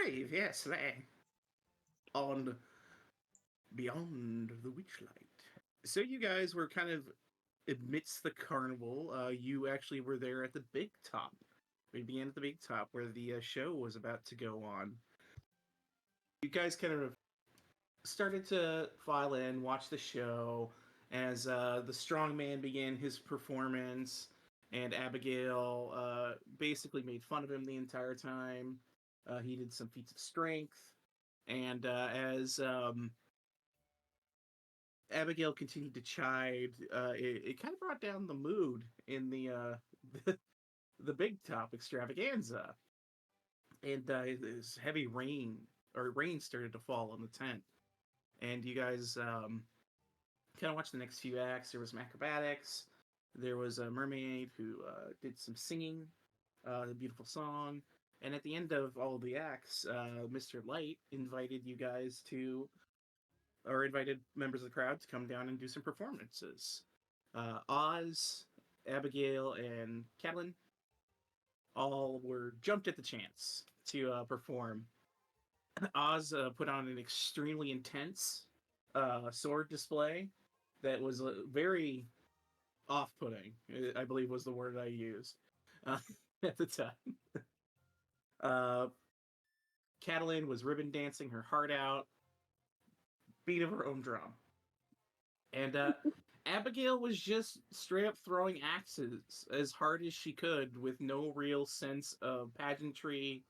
brave, yes, they on Beyond the Witchlight. So you guys were kind of amidst the carnival. You actually were there at the big top. We began at the big top where the show was about to go on. You guys kind of started to file in, watch the show as the strong man began his performance, and Abigail basically made fun of him the entire time. He did some feats of strength, and as Abigail continued to chide, it kind of brought down the mood in the big top extravaganza, and this heavy rain started to fall on the tent, and you guys kind of watched the next few acts. There was some acrobatics. There was a mermaid who did some singing, a beautiful song. And at the end of all of the acts, Mr. Light invited you guys to, or invited members of the crowd to come down and do some performances. Oz, Abigail, and Catelyn all were jumped at the chance to perform. Oz put on an extremely intense sword display that was very off-putting, I believe was the word I used uh, at the time. Uh, Catelyn was ribbon dancing her heart out, beat of her own drum. And Abigail was just straight up throwing axes as hard as she could with no real sense of pageantry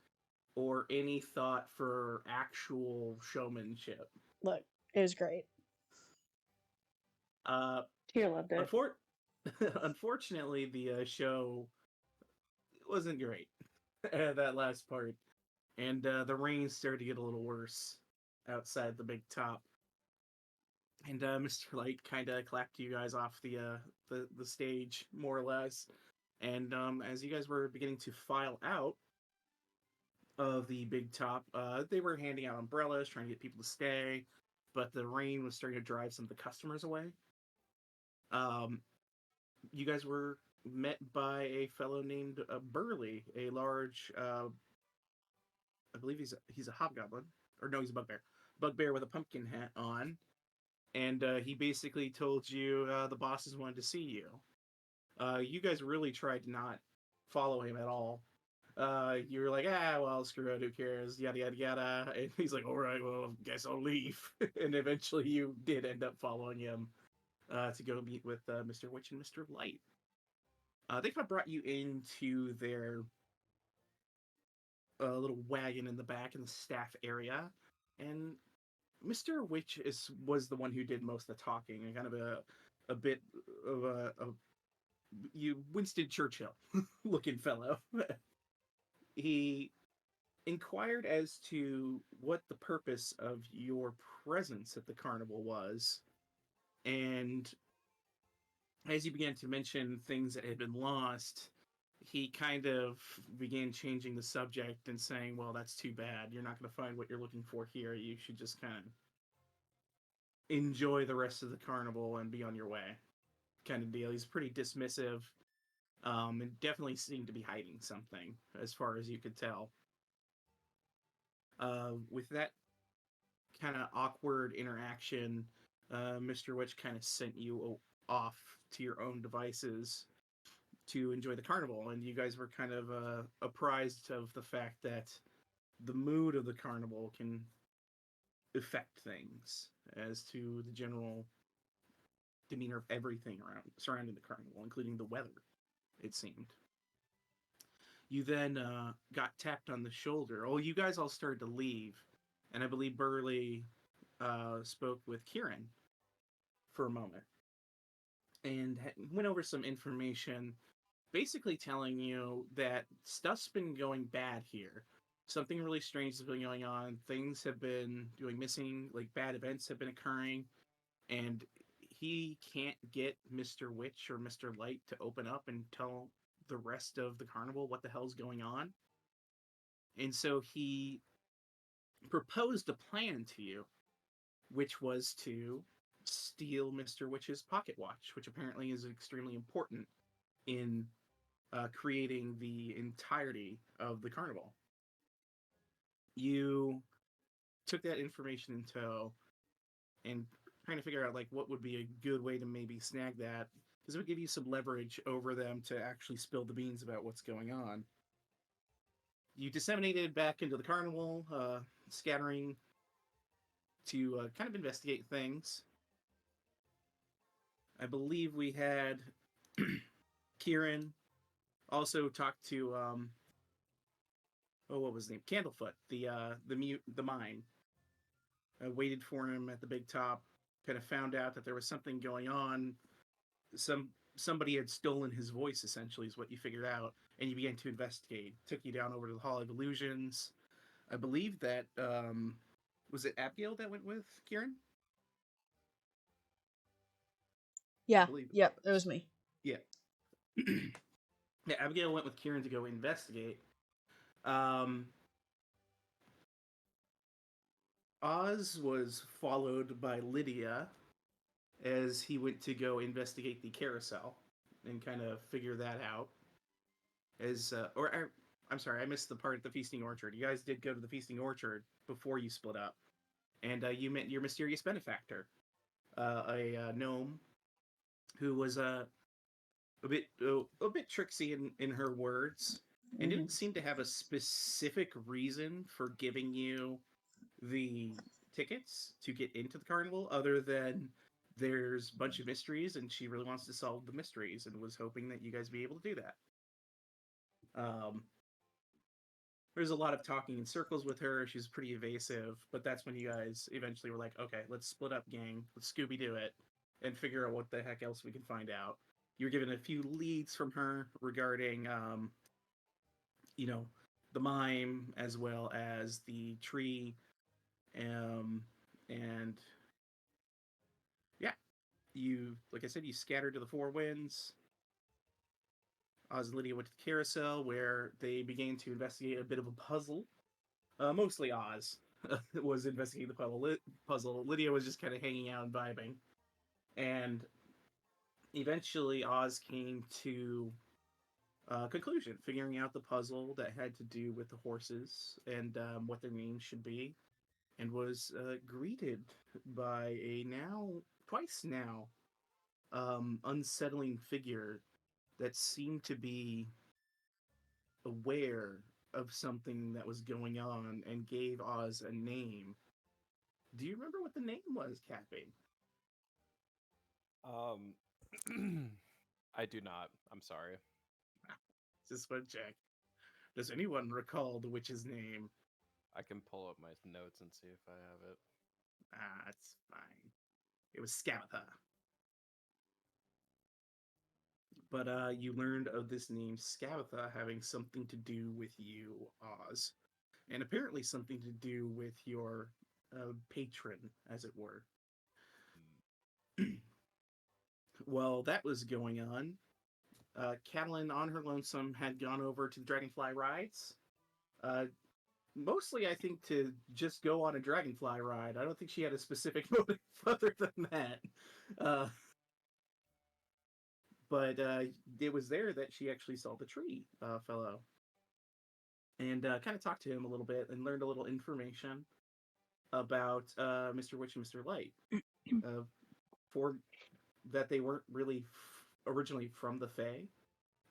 or any thought for actual showmanship. Look, it was great. Tia loved it. Unfortunately, the show wasn't great. That last part. And the rain started to get a little worse outside the big top. And Mr. Light kind of clapped you guys off the stage, more or less. And as you guys were beginning to file out of the big top, they were handing out umbrellas, trying to get people to stay. But the rain was starting to drive some of the customers away. You guys were met by a fellow named Burley, a large, I believe he's a hobgoblin, or no, he's a bugbear with a pumpkin hat on, and he basically told you the bosses wanted to see you. You guys really tried to not follow him at all. You were like, well, screw it, who cares, yada yada yada, and he's like, all right, well, guess I'll leave, and eventually you did end up following him to go meet with Mr. Witch and Mr. Light. They kind of brought you into their little wagon in the back in the staff area, and Mr. Witch was the one who did most of the talking, and kind of a bit of a Winston Churchill looking fellow. He inquired as to what the purpose of your presence at the carnival was, and as you began to mention things that had been lost, he kind of began changing the subject and saying, well, that's too bad. You're not going to find what you're looking for here. You should just kind of enjoy the rest of the carnival and be on your way, kind of deal. He's pretty dismissive, and definitely seemed to be hiding something, as far as you could tell. With that kind of awkward interaction, Mr. Witch kind of sent you off to your own devices to enjoy the carnival, and you guys were kind of apprised of the fact that the mood of the carnival can affect things as to the general demeanor of everything surrounding the carnival, including the weather, it seemed. You then got tapped on the shoulder. Oh, you guys all started to leave, and I believe Burley spoke with Kieran for a moment and went over some information, basically telling you that stuff's been going bad here. Something really strange has been going on. Things have been going missing, like bad events have been occurring, and he can't get Mr. Witch or Mr. Light to open up and tell the rest of the carnival what the hell's going on. And so he proposed a plan to you, which was to steal Mr. Witch's pocket watch, which apparently is extremely important in creating the entirety of the carnival. You took that information in tow and trying to figure out like what would be a good way to maybe snag that because it would give you some leverage over them to actually spill the beans about what's going on. You disseminated back into the carnival, scattering to kind of investigate things. I believe we had Kieran also talked to what was his name? Candlefoot, the mine. I waited for him at the big top. Kind of found out that there was something going on. Somebody had stolen his voice. Essentially, is what you figured out, and you began to investigate. Took you down over to the Hall of Illusions. I believe that was it Abigail that went with Kieran. I Yeah. believe it Yep. It was. was me. Yeah. Yeah, Abigail went with Kieran to go investigate. Um, Oz was followed by Lydia as he went to go investigate the carousel and kind of figure that out. I'm sorry, I missed the part at the feasting orchard. You guys did go to the feasting orchard before you split up, and you met your mysterious benefactor, a gnome who was a bit tricksy in her words, and Mm-hmm. didn't seem to have a specific reason for giving you the tickets to get into the carnival other than there's a bunch of mysteries and she really wants to solve the mysteries and was hoping that you guys be able to do that. Um, there's a lot of talking in circles with her. She's pretty evasive, but that's when you guys eventually were like, okay, let's split up, gang. Let's Scooby Doo it and figure out what the heck else we can find out. You were given a few leads from her regarding, you know, the mime as well as the tree, and yeah, you, like I said, you scattered to the four winds. Oz and Lydia went to the carousel where they began to investigate a bit of a puzzle. Mostly Oz was investigating the puzzle. Lydia was just kind of hanging out and vibing. And eventually, Oz came to a conclusion, figuring out the puzzle that had to do with the horses and what their names should be, and was greeted by a twice now, unsettling figure that seemed to be aware of something that was going on and gave Oz a name. Do you remember what the name was, Cappy? Um, I do not. I'm sorry. Just one check. Does anyone recall the witch's name? I can pull up my notes and see if I have it. Ah, it's fine. It was Scabatha. But you learned of this name Scabatha having something to do with you, Oz, and apparently something to do with your patron, as it were. While that was going on, Catalin, on her lonesome, had gone over to the Dragonfly rides. Uh, Mostly, I think, to just go on a Dragonfly ride. I don't think she had a specific motive other than that. Uh, but it was there that she actually saw the tree fellow and kind of talked to him a little bit and learned a little information about Mr. Witch and Mr. Light. Uh, for that, they weren't really originally from the Fae.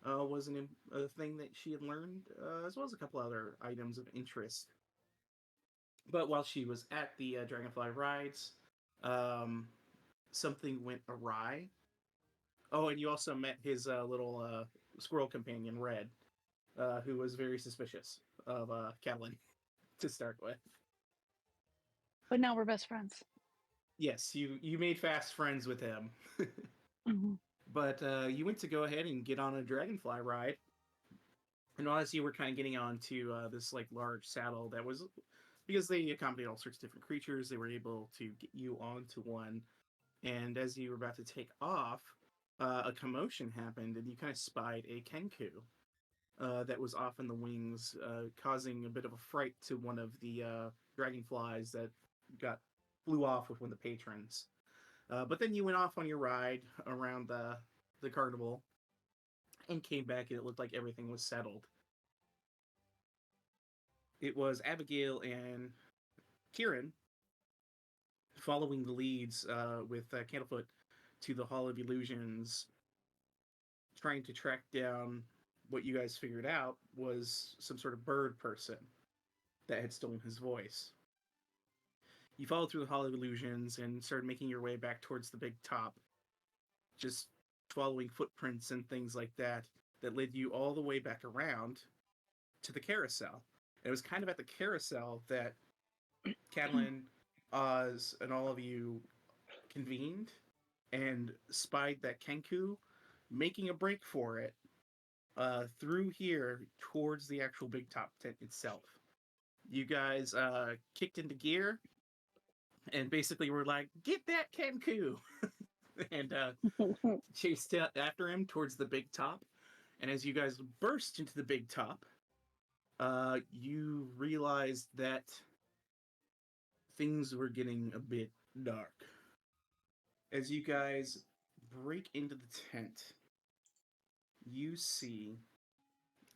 Was a thing that she had learned, as well as a couple other items of interest. But while she was at the Dragonfly rides, um, something went awry. Oh, and you also met his little squirrel companion, Red, who was very suspicious of Catelyn to start with. But now we're best friends. Yes, you made fast friends with him. Mm-hmm. But you went to go ahead and get on a Dragonfly ride. And as you were kind of getting onto this like large saddle that was, because they accommodate all sorts of different creatures, they were able to get you onto one. And as you were about to take off, a commotion happened, and you kind of spied a Kenku that was off in the wings, causing a bit of a fright to one of the dragonflies that got flew off with one of the patrons. But then you went off on your ride around the carnival and came back, and it looked like everything was settled. it was Abigail and Kieran following the leads with Candlefoot to the Hall of Illusions, trying to track down what you guys figured out was some sort of bird person that had stolen his voice. You followed through the Hall of Illusions and started making your way back towards the big top, just following footprints and things like that that led you all the way back around to the carousel. And it was kind of at the carousel that Catalan, Oz, and all of you convened and spied that Kenku making a break for it through here towards the actual big top tent itself. You guys kicked into gear and basically were like, "Get that Kenku!" and chased after him towards the big top. And as you guys burst into the big top, you realized that things were getting a bit dark. As you guys break into the tent, you see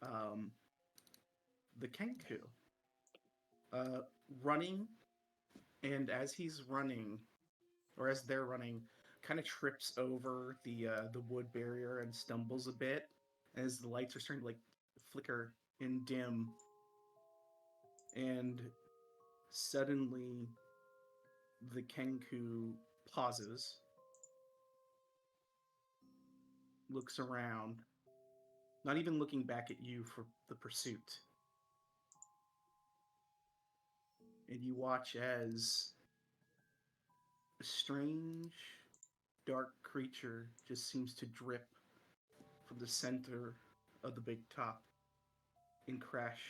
the Kenku uh, running, and as he's running, or as they're running, kind of trips over the wood barrier and stumbles a bit as the lights are starting to like flicker and dim, and suddenly the Kenku pauses, looks around, not even looking back at you for the pursuit. And you watch as a strange, dark creature just seems to drip from the center of the big top and crash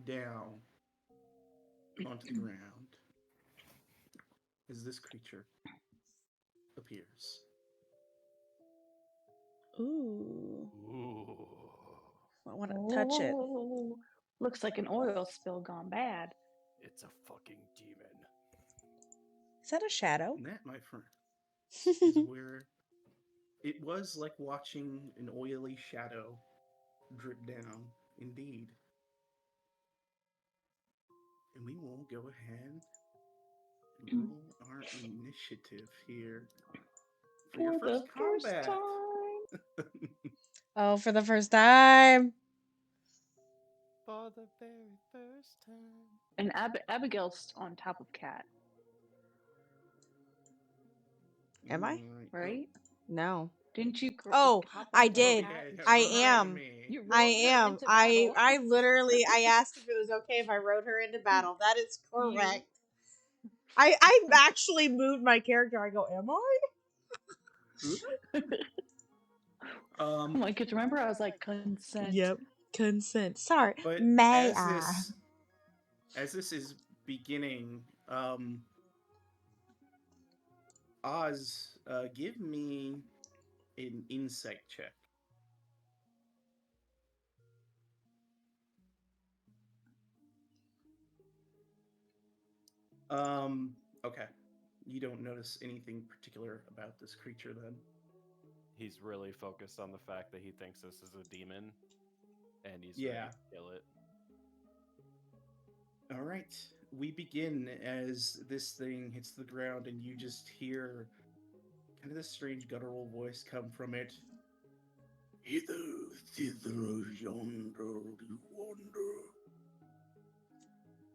down onto the ground as this creature appears. Ooh. Ooh. I want to touch it. Oh, looks like an oil spill gone bad. It's a fucking demon. Is that a shadow? And that, my friend, is where it was like watching an oily shadow drip down, indeed. And we will go ahead and roll our initiative here for your For the first first combat. time. Oh, for the first time. For the very first time. And Abigail's on top of Cat, Am I? right? No. Didn't you Oh, hop I onto did. Cat? I Remind am. me. You I rode her am. into I battle. literally I asked if it was okay if I rode her into battle. That is You- correct. I actually moved my character. I go, am I? Um, I'm like, 'cause remember I was like, consent. Yep. Consent. Sorry. but May as I? this is beginning, Oz, give me an insight check. Okay. You don't notice anything particular about this creature then. He's really focused on the fact that he thinks this is a demon, and he's ready Yeah. to kill it. All right. We begin as this thing hits the ground, and you just hear kind of this strange guttural voice come from it. Hither, thither, yonder, you wander.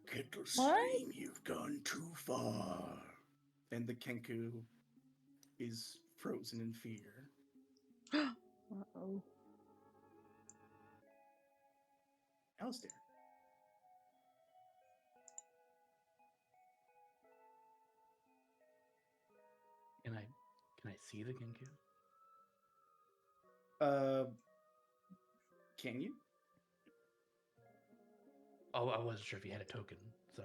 Kettle stream, you've gone too far. And the Kenku is frozen in fear. Uh-oh. Alistair. Can I see the Genku? Can you? Oh, I wasn't sure if you had a token, so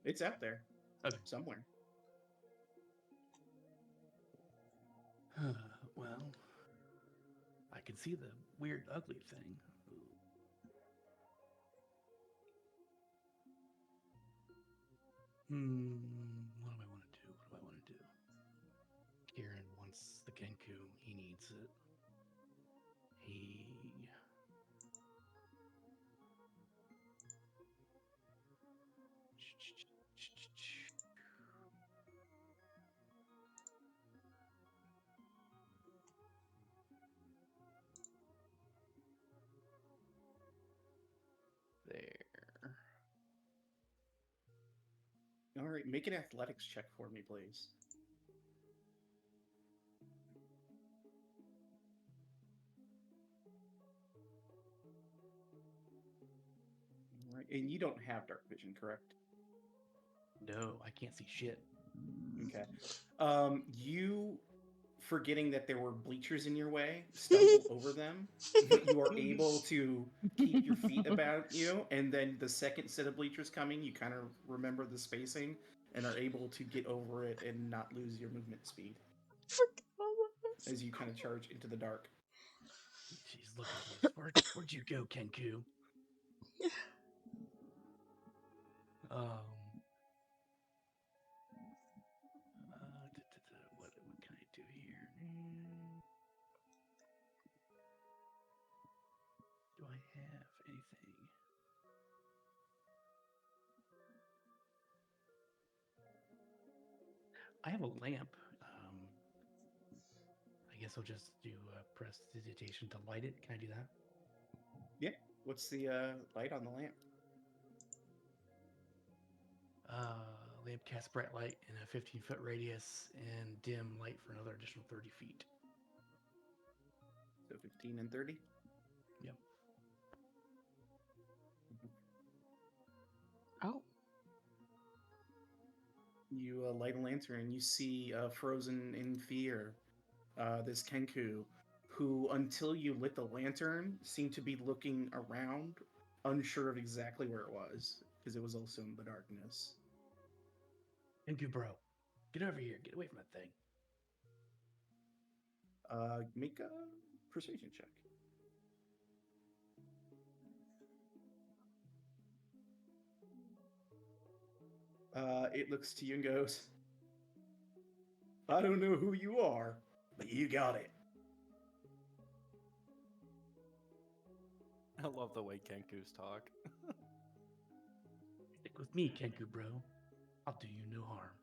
It's out there okay. somewhere. Well, I can see the weird, ugly thing. What do I want to do? What do I want to do? Kieran wants the Genku. He needs it. there. All right, make an athletics check for me, please. All right, and you don't have dark vision, correct? No, I can't see shit. Okay. You, forgetting that there were bleachers in your way, stumble over them, but you are able to keep your feet about you, and then the second set of bleachers coming, you kind of remember the spacing and are able to get over it and not lose your movement speed Forgot all of this. as you kind of charge into the dark. She's looking for us. Where'd you go, Kenku? What can I do here? Do I have anything? I have a lamp. I guess I'll just do prestidigitation to light it. Can I do that? Yeah. What's the light on the lamp? Lamp casts bright light in a 15-foot radius and dim light for another additional 30 feet. So 15 and 30? Yep. Oh. You light a lantern and you see frozen in fear this Kenku, who until you lit the lantern seemed to be looking around, unsure of exactly where it was because it was also in the darkness. Kenku, bro, get over here. Get away from that thing. Make a persuasion check. It looks to you and goes, I don't know who you are, but you got it. I love the way Kenkus talk. Stick with me, Kenku, bro. I'll do you no harm.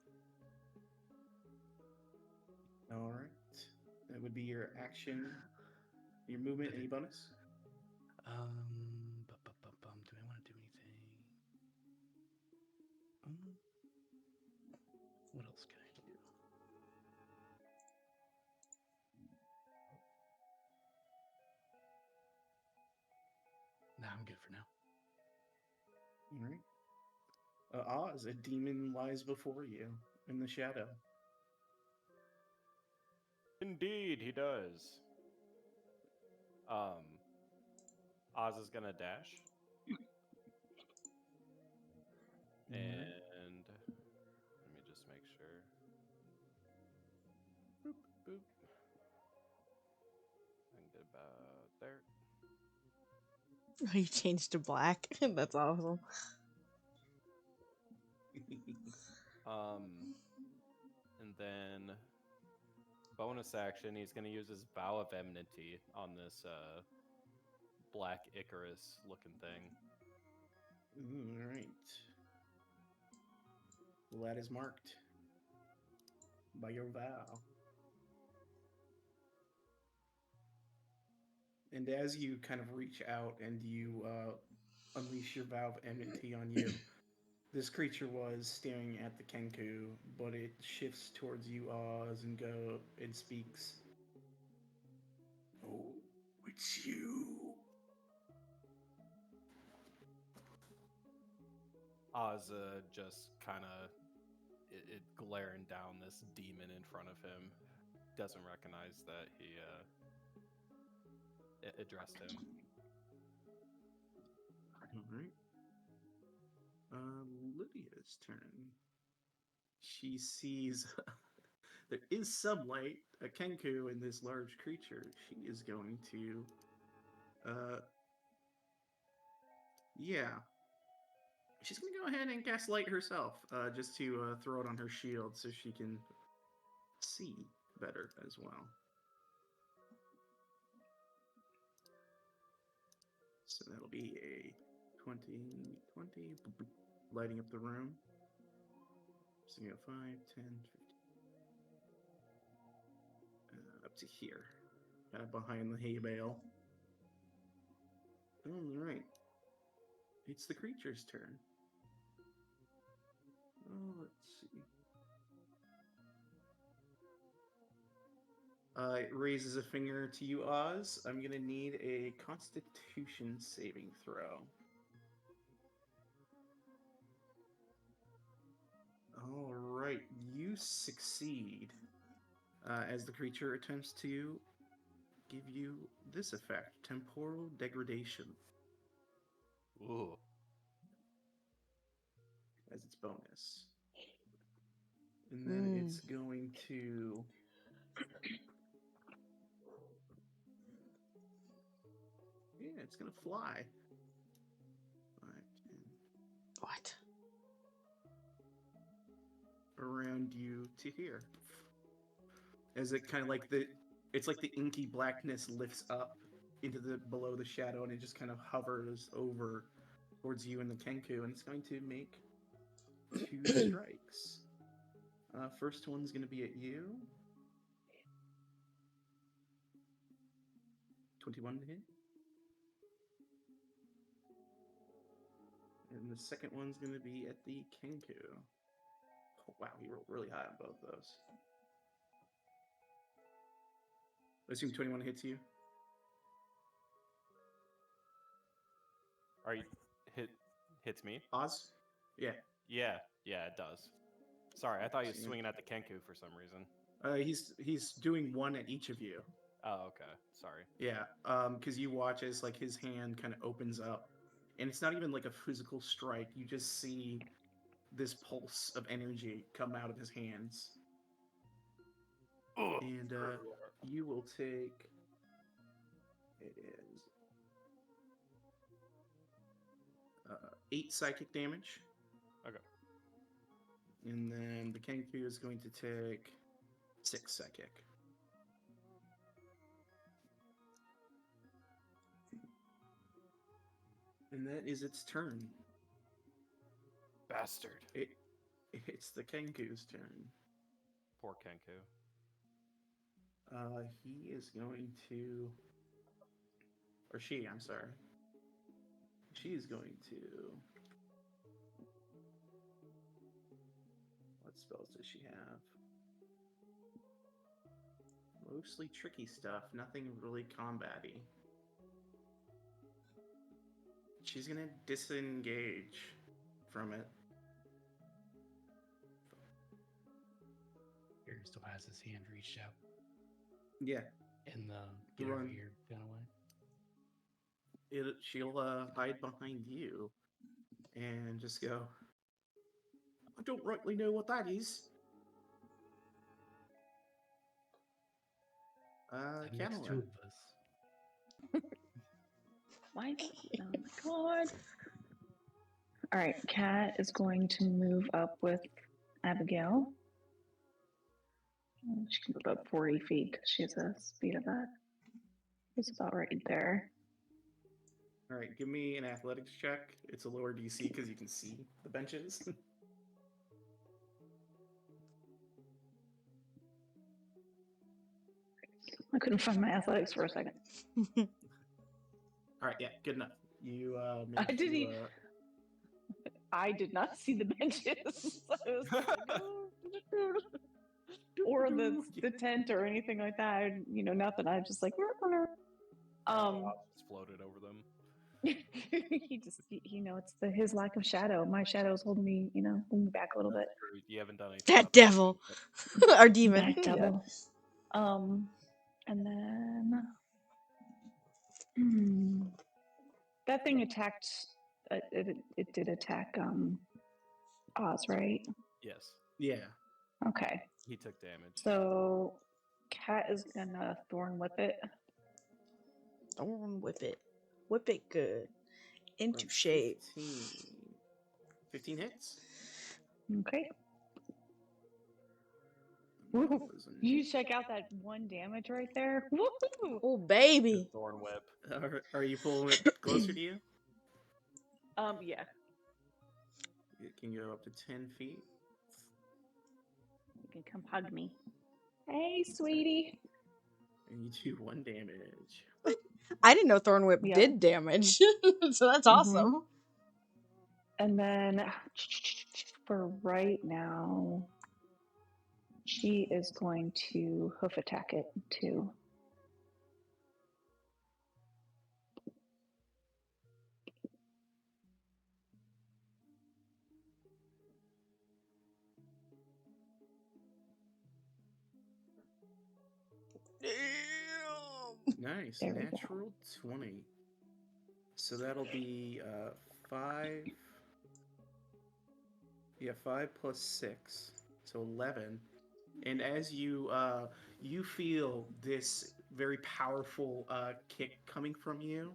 All right. That would be your action, your movement, any bonus? Do I want to do anything? What else can I do? Nah, I'm good for now. All right. Oz, a demon lies before you in the shadow. Indeed, he does. Oz is gonna dash. And let me just make sure. Boop, boop. I can get about there. You changed to black. That's awesome. And then bonus action, he's gonna use his vow of enmity on this black Icarus looking thing. All right. Well, that is marked by your vow. And as you kind of reach out and you unleash your vow of enmity on you, this creature was staring at the Kenku, but it shifts towards you, Oz, and speaks. Oh, it's you. Oz just kind of it glaring down this demon in front of him. Doesn't recognize that he addressed him. All right. Lydia's turn. She sees there is some light, a Kenku, in this large creature. She is going to, yeah. She's going to go ahead and cast light herself, just to throw it on her shield so she can see better as well. So that'll be a 20, lighting up the room. So you go 5, 10, 15. Up to here. Kind of behind the hay bale. All right. it's the creature's turn. Oh, let's see. It raises a finger to you, Oz. I'm gonna need a Constitution saving throw. All right, you succeed. As the creature attempts to give you this effect, temporal degradation, Ooh. as its bonus. And then it's going to... Yeah, it's gonna fly. 5, 10, What? around you to here. As it kind of like it's like the inky blackness lifts up into the below the shadow, and it just kind of hovers over towards you and the Kenku, and it's going to make 2 strikes. First one's going to be at you. 21 to hit. And the second one's going to be at the Kenku. Oh, wow, he rolled really high on both those. I assume 21 hits you. Are you hits me? Oz? Yeah. Yeah, it does. Sorry, I thought he was swinging at the Kenku for some reason. He's doing one at each of you. Oh, okay. Sorry. Yeah, because you watch as like his hand kind of opens up, and it's not even like a physical strike. You just see this pulse of energy come out of his hands, and you will take. It is 8 psychic damage. Okay. And then the Kenku is going to take 6 psychic. And that is its turn. Bastard. It's the Kenku's turn. Poor Kenku. He is going to... Or she, I'm sorry. She is going to... What spells does she have? Mostly tricky stuff, nothing really combat-y. She's gonna disengage from it. Aaron still has his hand reached out. Yeah. And get over Run. here, gun away. She'll hide behind you and just go, I don't rightly know what that is. That makes 2 Catelyn. of us. Why? Oh my god. Alright, Kat is going to move up with Abigail. She can move up 40 feet because she has a speed of that. It's about right there. All right, give me an athletics check. It's a lower DC because you can see the benches. I couldn't find my athletics for a second. All right, yeah, good enough. You I didn't. I did not see the benches. I was like, or the tent or anything like that. You know, nothing. I just like Exploded over them. he it's his lack of shadow. My shadow's holding me, holding me back a little bit. You haven't done anything. That devil. Our demon. That devil. And then that thing attacked. It did attack Oz, right? Yes. Yeah. Okay. He took damage. So Kat is gonna thorn whip it. Thorn whip it. Whip it good. Into shape. 15 hits. Okay. Woo. You check out that 1 damage right there. Woo! Oh, baby. Thorn whip. Are you pulling it closer to you? Yeah. It can go up to 10 feet. You can come hug me. Hey, sweetie. And you do 1 damage. I didn't know Thorn Whip Yeah. did damage. So that's awesome. And then for right now, she is going to hoof attack it too. Nice. There we go. Natural 20. So that'll be 5. Yeah, 5 plus 6. So 11. And as you feel this very powerful kick coming from you,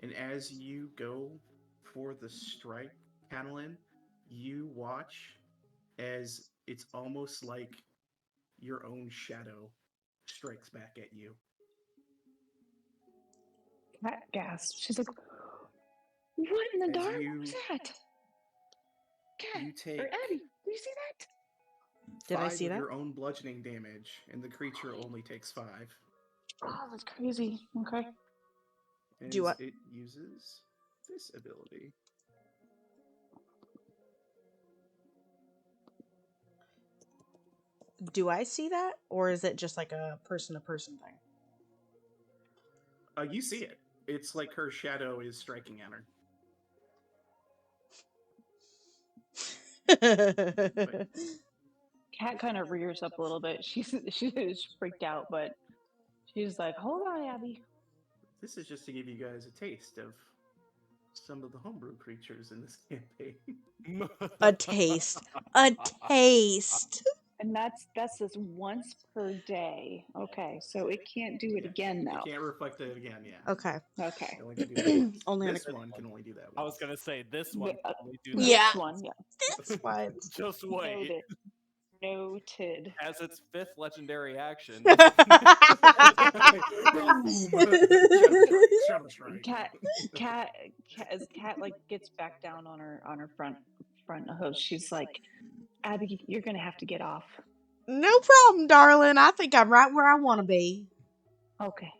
and as you go for the strike, Catalin, you watch as it's almost like your own shadow strikes back at you. Cat gasped. She's like, "What in the As dark? What you- was that? Cat You or take Abby? Do you see that?" Did I 5 see of that? your own bludgeoning damage, and the creature only takes 5. Oh, that's crazy. Okay. As Do I- it uses this ability. Do I see that, or is it just like a person-to-person thing? You see it. It's like her shadow is striking at her. Cat kind of rears up a little bit. She's freaked out, but she's like, "Hold on, Abby." This is just to give you guys a taste of some of the homebrew creatures in this campaign. A taste. A taste. And that's just once per day. Okay, so it can't do it Yes. again It now. can't reflect it again, yeah. Okay. Okay. It only can do that once. Only on This a- one can only do that once. I was gonna say this one. The- can only do that. Yeah. This one, yeah. That's fine. Just wait. Noted. Noted. As its 5th legendary action. Boom! Shadow strike. Cat as Cat like gets back down on her front hoof. She's like, "Abby, you're gonna have to get off." No problem, darling. I think I'm right where I want to be. Okay.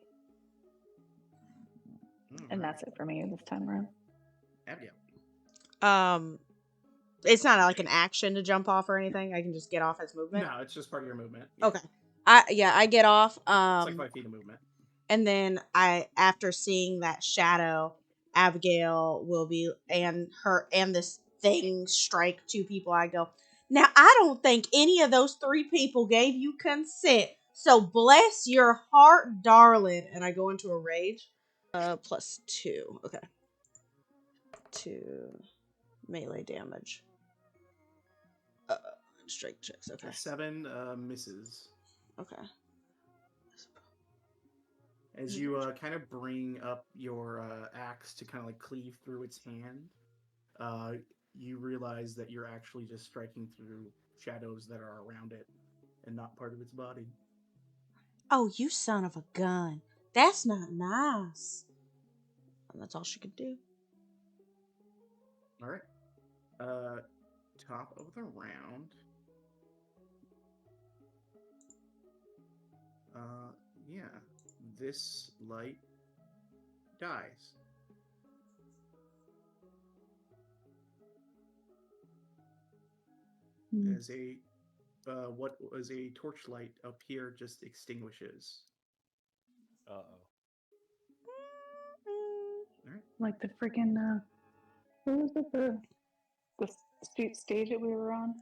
And that's it for me this time around. Abigail. It's not like an action to jump off or anything. I can just get off as movement. No, it's just part of your movement. Yeah. Okay. I get off. It's like 5 feet of movement. And then after seeing that shadow, Abigail will be and this thing strike 2 people. I go, now I don't think any of those 3 people gave you consent. So bless your heart, darling. And I go into a rage. Plus 2. Okay. 2 melee damage. Strike checks. Okay. 7 misses. Okay. As you kind of bring up your axe to kind of like cleave through its hand, you realize that you're actually just striking through shadows that are around it and not part of its body. Oh, you son of a gun. That's not nice. And that's all she could do. All right. Top of the round. Yeah. This light dies. As a what was a torchlight up here just extinguishes. Uh-oh. Like the freaking what was it, the stage that we were on?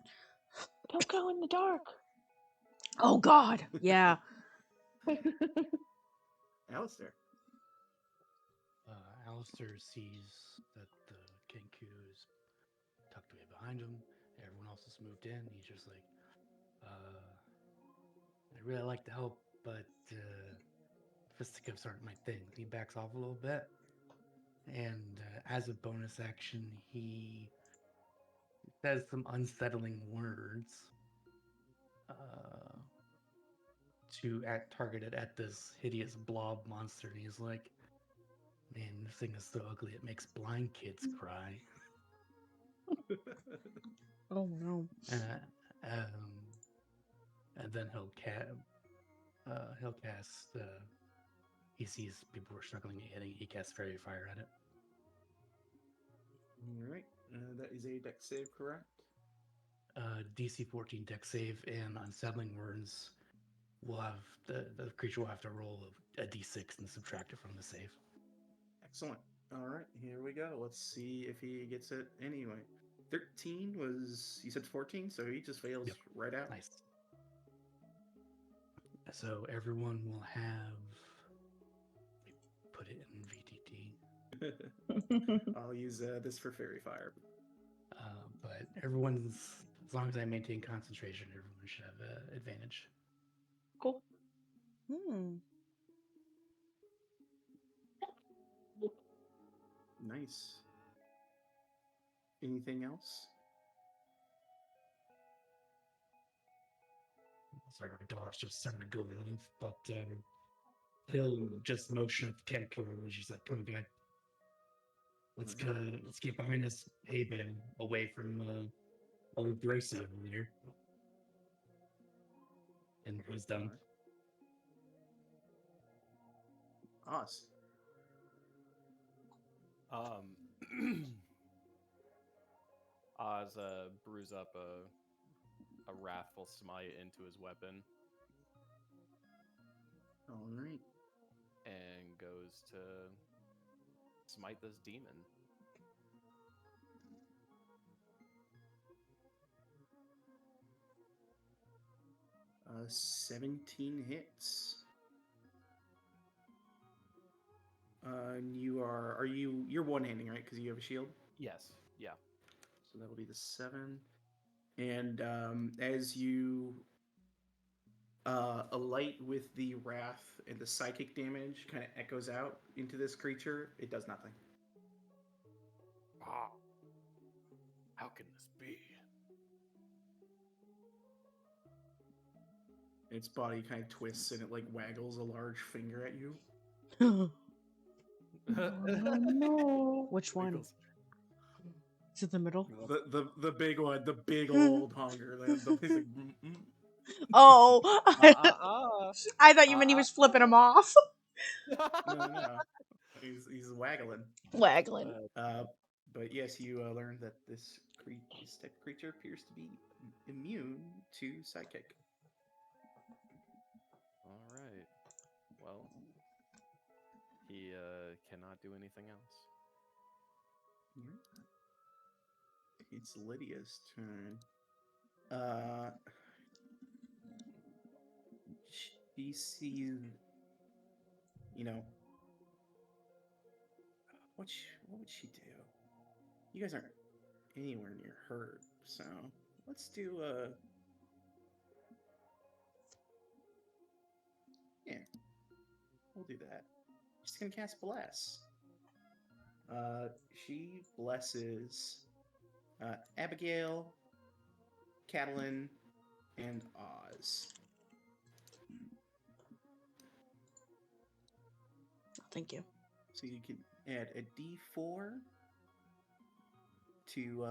Don't go in the dark. Oh God. Yeah. Alistair. Alistair sees that the Kenku is tucked away behind him. Everyone else has moved in. He's just like, I'd really like to help, but fisticuffs aren't my thing. He backs off a little bit. And as a bonus action, he says some unsettling words targeted at this hideous blob monster. And he's like, man, this thing is so ugly it makes blind kids cry. Oh no. And then he'll cast. He sees people were struggling at hitting. He casts Fairy Fire at it. All right. That is a deck save, correct? DC 14 deck save and unsettling words will have the creature will have to roll a d6 and subtract it from the save. Excellent. All right, here we go. Let's see if he gets it anyway. 13 was, you said 14, so he just fails Yep. right out. Nice. So everyone will have. Put it in VTT. I'll use this for Fairy Fire. But everyone's, as long as I maintain concentration, everyone should have an advantage. Cool. Nice. Anything else? Sorry, my dog's just starting to go live, but he'll just motion at the temple and she's like, "Come on, guy. Let's get behind this hay bale away from old Gracie over there." And he's done. Oz. Oz brews up a wrathful smite into his weapon All right. and goes to smite this demon. Uh, 17 hits. And you're one-handing, right? Because you have a shield? Yes. Yeah. So that'll be the 7. And as you alight with the wrath and the psychic damage kind of echoes out into this creature, it does nothing. Ah. How can this be? Its body kind of twists and it like waggles a large finger at you. Oh, no. Which one? Wiggles. Is it the middle? The big one, the big old hunger. He's like, mm. Oh, I thought you meant he Uh, was flipping him off. No. He's waggling. Waggling. But yes, you learn that this type of creature appears to be immune to psychic. All right. Well, he cannot do anything else. It's Lydia's turn. She sees, what would she do? You guys aren't anywhere near her, so let's do yeah, we'll do that. She's gonna cast Bless. She blesses Abigail, Catelyn, and Oz. Thank you. So you can add a D4 to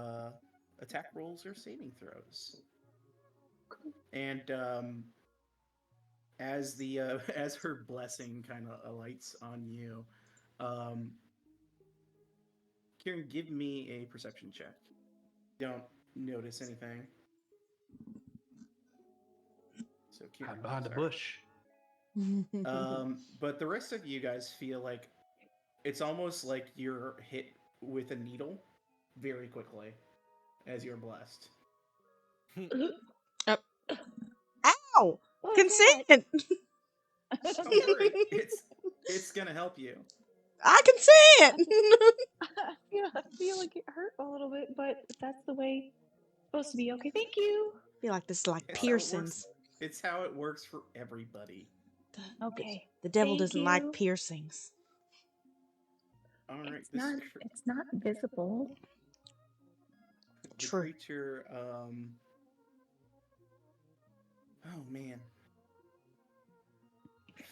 attack rolls or saving throws. And as the as her blessing kind of alights on you, Kieran, give me a perception check. Don't notice anything. So Kieran, I'm behind the sorry. bush. But the rest of you guys feel like it's almost like you're hit with a needle very quickly as you're blessed. Ow! What was Consent! Don't worry, it's gonna help you. I consent! I feel like it hurt a little bit, but that's the way it's supposed to be. Okay, thank you. I feel like this is like It's how it works. piercings. It's how it works for everybody. Okay. The devil Thank doesn't like you. piercings. All right, It's not visible. the True. creature. Oh man,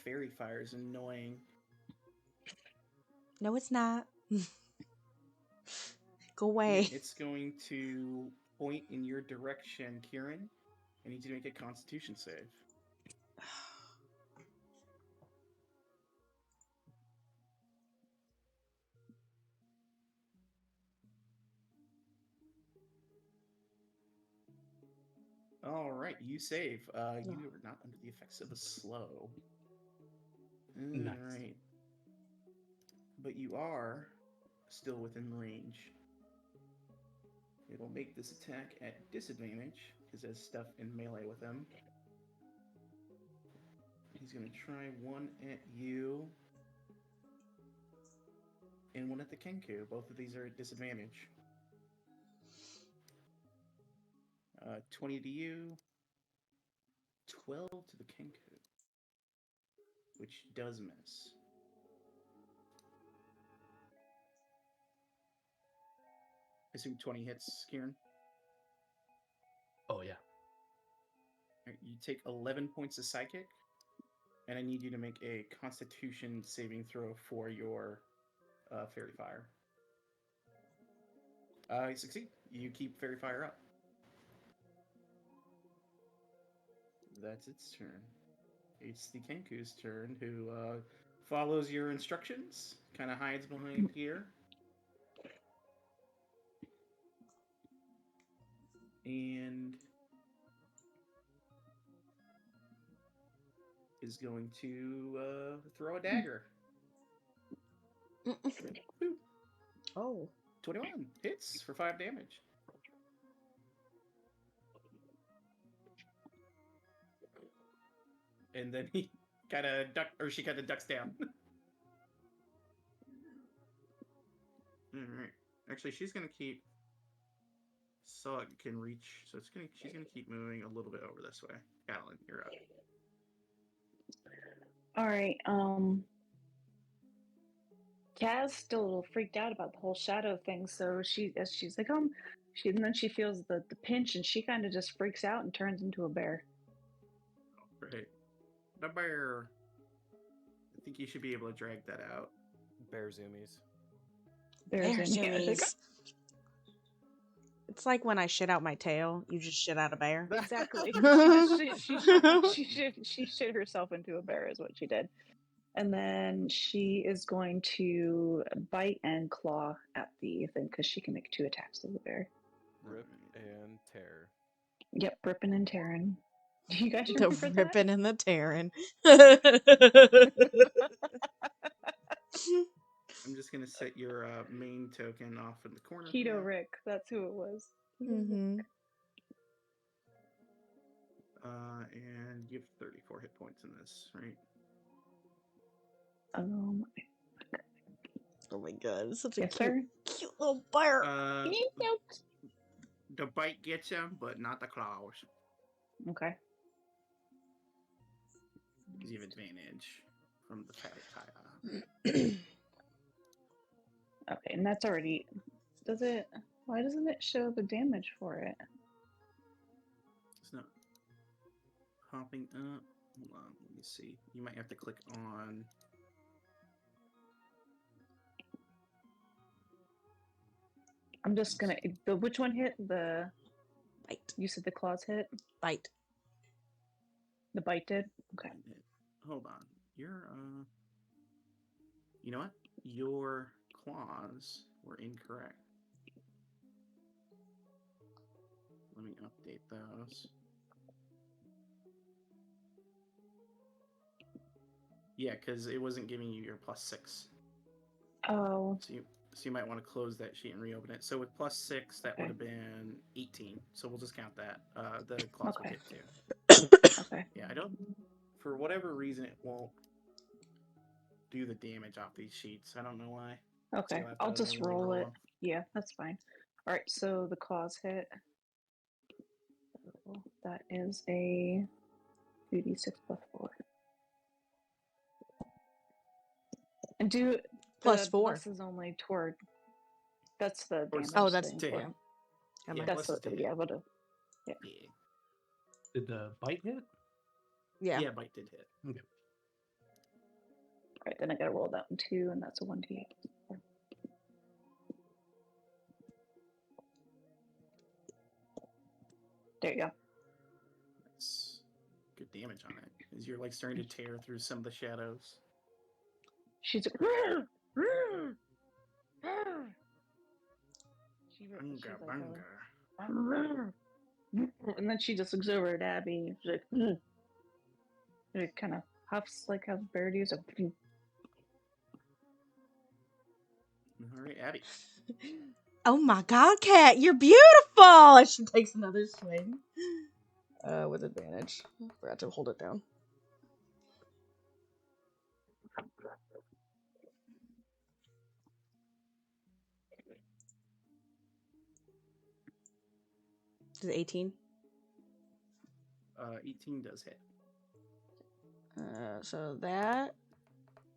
fairy fire is annoying. No, it's not. Go away. It's going to point in your direction, Kieran. I need you to make a Constitution save. All right, you save. You are not under the effects of a slow. All Nice. right, but you are still within range. It'll make this attack at disadvantage because there's stuff in melee with him. He's gonna try one at you and one at the Kenku. Both of these are at disadvantage. 20 to you, 12 to the Kenku, which does miss. I assume 20 hits, Kieran. Oh yeah. All right, you take 11 points of psychic, and I need you to make a Constitution saving throw for your Fairy Fire. You succeed. You keep Fairy Fire up. That's its turn. It's the Kenku's turn, who follows your instructions, kind of hides behind here. And is going to throw a dagger. Boop. Oh. 21 hits for 5 damage. And then he kind of she kind of ducks down. All right. Actually, she's gonna keep. So it can reach. So she's gonna keep moving a little bit over this way. Alan, you're up. All right. Kaz still a little freaked out about the whole shadow thing, so she's like, and then she feels the pinch, and she kind of just freaks out and turns into a bear. Right. The bear. I think you should be able to drag that out. Bear zoomies. Bear Bears in here. zoomies. It's like when I shit out my tail, you just shit out a bear. Exactly. She shit herself into a bear is what she did. And then she is going to bite and claw at the thing because she can make 2 attacks as a bear. Rip and tear. Yep, ripping and tearing. Do you guys The remember ripping and the tearing. I'm just gonna set your main token off in the corner. that? Keto Rick, that's who it was. Mm-hmm. And you have 34 hit points in this, right? Oh my god, it's such a Yes, cute, sir. cute little bear. The bite gets him, but not the claws. Okay. Because you have advantage from the fatty tire. Okay, and that's already. Does it? Why doesn't it show the damage for it? It's not popping up. Hold on, let me see. You might have to click on. I'm just gonna. Which one hit? The Bite. You said the claws hit. Bite. The bite did. Okay. Hold on. You know what? Your claws were incorrect. Let me update those. Yeah, because it wasn't giving you your +6. Oh. So you might want to close that sheet and reopen it. So with +6, that Okay. would have been 18. So we'll just count that. The claws would Okay. hit too. Okay. Yeah, I don't. For whatever reason, it won't do the damage off these sheets. I don't know why. Okay. So I'll just manually roll it. them. Yeah, that's fine. All right. So the claws hit. So that is a 2d6 plus 4. And do Plus the 4. plus is only toward. That's the damage. Oh, that's thing to for hit. him. Yeah, That's plus what. is to hit. Yeah. What? Yeah. Did the bite hit? Yeah. Yeah, bite did hit. Okay. All right. Then I gotta roll that one too, and that's a 1d8. There you go. That's good damage on it. As you're like starting to tear through some of the shadows. She's like, "Rrr, rrr, rrr." She's like, Bunga, "Rrr, bunga. rrr." And then she just looks over at Abby. She's like, it kind of huffs like how the bear does. All right, Abby. Oh my god, Cat, you're beautiful! And she takes another swing. With advantage. Forgot to hold it down. Is it 18? 18 does hit. So that,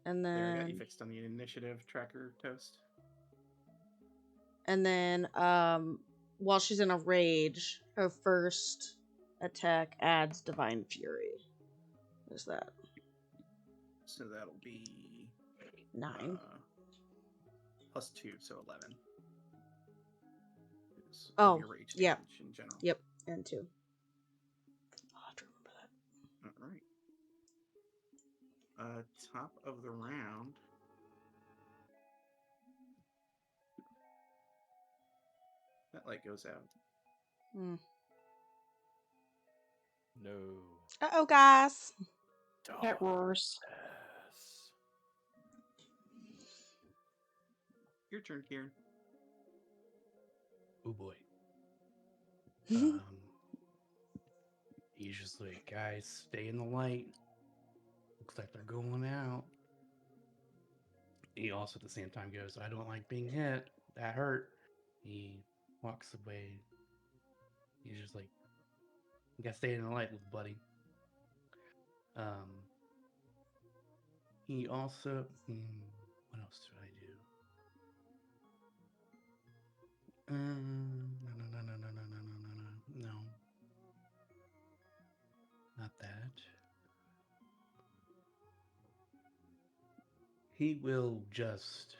and There, I got you then fixed on the initiative tracker toast. and then while she's in a rage, her first attack adds Divine Fury. What's that? So that'll be 9. plus 2, so 11. Oh, Your rage yeah. damage in general. Yep, and 2. I'll have to remember that. All right. Top of the round. That light goes out. Mm. No. Uh-oh, guys. Cat roars. Yes. Your turn, Kieran. Oh boy. He's just like, guys, stay in the light. Looks like they're going out. He also at the same time goes, I don't like being hit. That hurt. He walks away. He's just like, you gotta stay in the light, little buddy. He also, what else do I do? No. Not that. He will just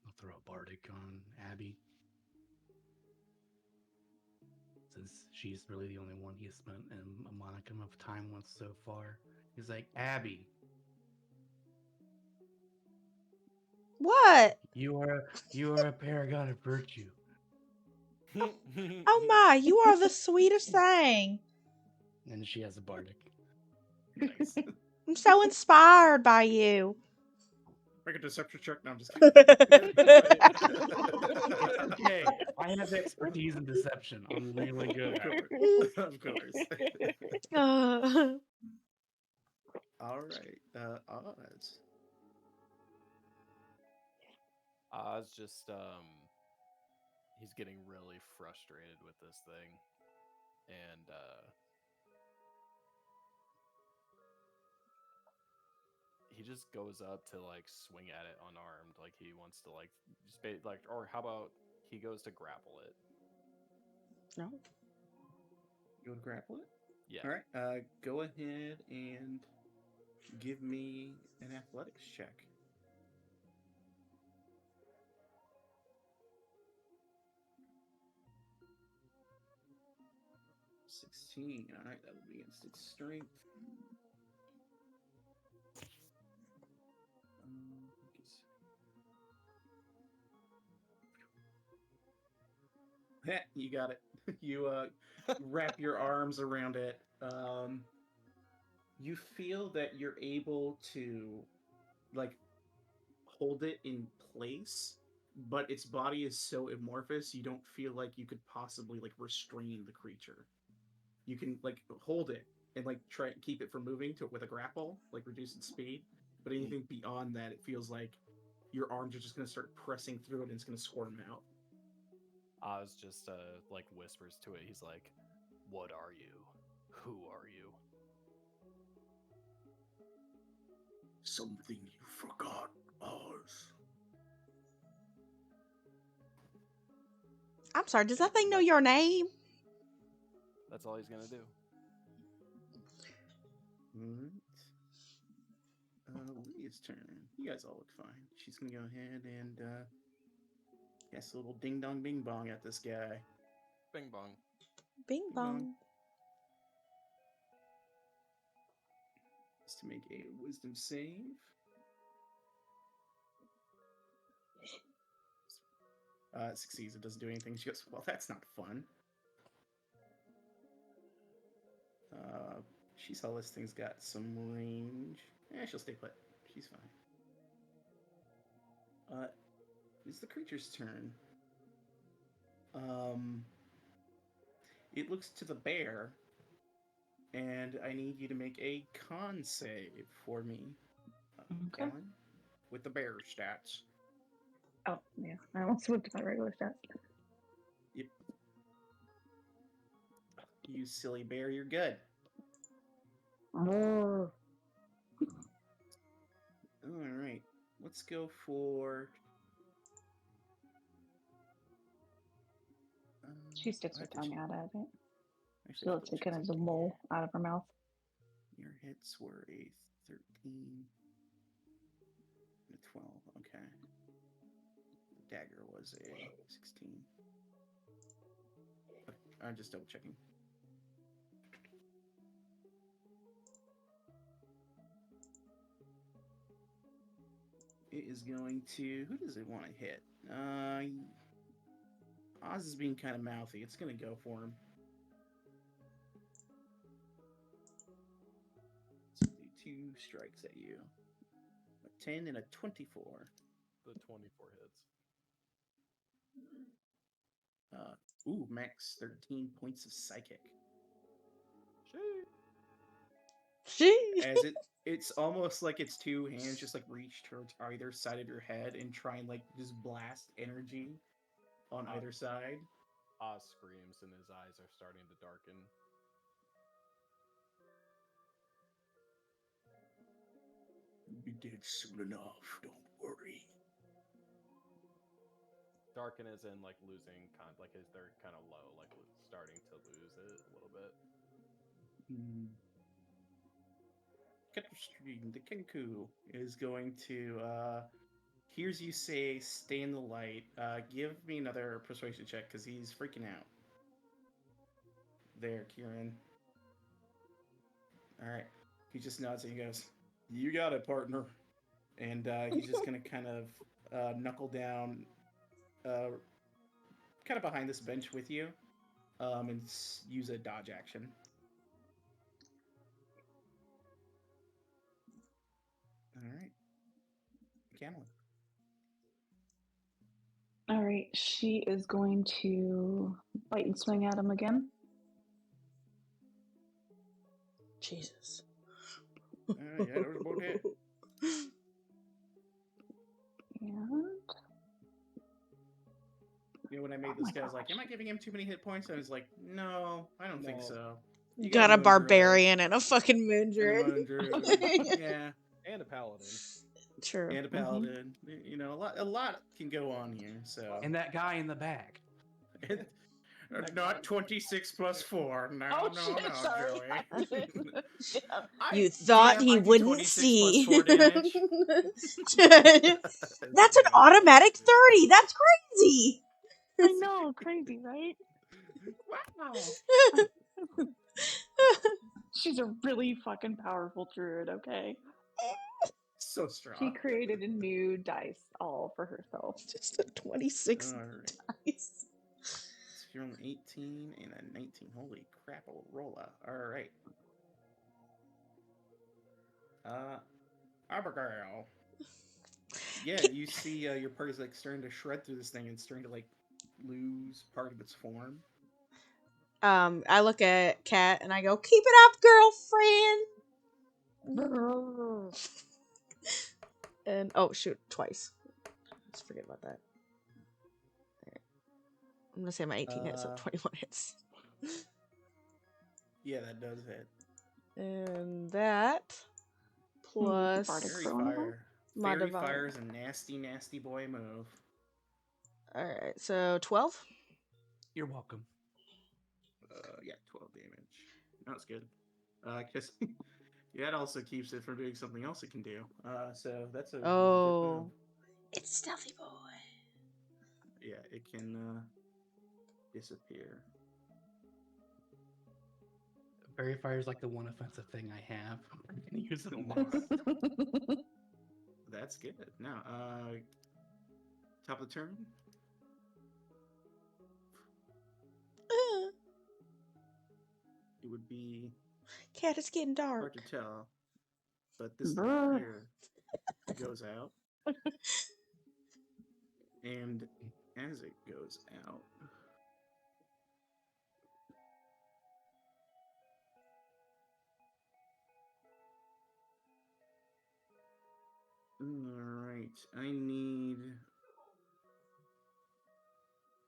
I'll throw a bardic on Abby. Since she's really the only one he has spent a modicum of time with so far. He's like, Abby, What? you are a paragon of virtue. Oh my, you are the sweetest thing. And she has a bardic. Nice. I'm so inspired by you. Make a deception check. No, I'm just kidding. It's okay. I have expertise in deception. I'm really good at it. Of course. Uh, All right. Odds. Oz just he's getting really frustrated with this thing, and he just goes up to like swing at it unarmed, like he wants to like just like, or how about he goes to grapple it? no. You want to grapple it? Yeah. All right. Go ahead and give me an athletics check. All right, that will be against its strength. You got it. You wrap your arms around it. You feel that you're able to like hold it in place, but its body is so amorphous you don't feel like you could possibly like restrain the creature. You can like hold it and like try and keep it from moving to with a grapple, like reduce its speed. But anything beyond that, it feels like your arms are just gonna start pressing through it and it's gonna squirm out. Oz just like whispers to it. He's like, "What are you? Who are you?" Something you forgot, Oz. I'm sorry, does that thing know your name? That's all he's gonna do. Alright. Lydia's turn. You guys all look fine. She's gonna go ahead and cast a little ding dong bing bong at this guy. Bing bong. Bing bong. Just to make a wisdom save. It succeeds. It doesn't do anything. She goes, well, that's not fun. She saw this thing's got some range. She'll stay put. She's fine. It's the creature's turn. It looks to the bear, and I need you to make a con save for me, Okay. Kellen, with the bear stats. Oh, yeah. I almost went to my regular stats. Yep. You silly bear, you're good. Oh. All right. Let's go for. She sticks her tongue out at it. She Actually, lets it kind of the mole out of her mouth. Your hits were a 13 and a 12. Okay. The dagger was a 16. I'm just double checking. It is going to. Who does it want to hit? Oz is being kind of mouthy. It's going to go for him. So do 2 strikes at you. A 10 and a 24. The 24 hits. Max 13 points of psychic. As it's almost like its 2 hands just like reach towards either side of your head and try and like just blast energy on either side. Oz screams and his eyes are starting to darken. You'll be dead soon enough, don't worry. Darken is in like losing like they're kind of low, like starting to lose it a little bit. The Kenku is going to hears you say stay in the light. Give me another persuasion check because he's freaking out. There, Kieran. Alright. He just nods and he goes, you got it, partner. And he's just going to kind of knuckle down kind of behind this bench with you and use a dodge action. Alright. Camel. All right. She is going to bite and swing at him again. Jesus. Yeah, that was about it. And You know, when I made this guy, I was like, am I giving him too many hit points? I was like, no, I don't think so. You got a barbarian and a fucking moon druid. Yeah. And a paladin. True. And a paladin. Mm-hmm. You know, a lot can go on here. So. And that guy in the back. Not 26 plus 4. No, sorry. Joey. You thought he wouldn't see. That's an automatic 30. That's crazy. I know, crazy, right? Wow. She's a really fucking powerful druid, okay? So strong. She created a new dice all for herself. Just a 26 dice. So you're on 18 and a 19. Holy crap, roll out. Alright. Abigail. Yeah, you see your party's like starting to shred through this thing and starting to like lose part of its form. I look at Kat and I go, keep it up, girlfriend. And oh shoot, twice. Let's forget about that. Right. I'm gonna say my 18 hits, so 21 hits. Yeah, that does hit. And that plus my Fairy Fire is a nasty, nasty boy move. Alright, so 12? You're welcome. Yeah, 12 damage. That's good. Because that also keeps it from doing something else it can do. So that's a good move. It's Stealthy Boy. Yeah, it can disappear. Fairy Fire is like the one offensive thing I have. I'm gonna use it a lot. That's good. Now, top of the turn. it would be Cat, it's getting hard dark. to tell. But this thing Brr. here goes out. And as it goes out, alright, I need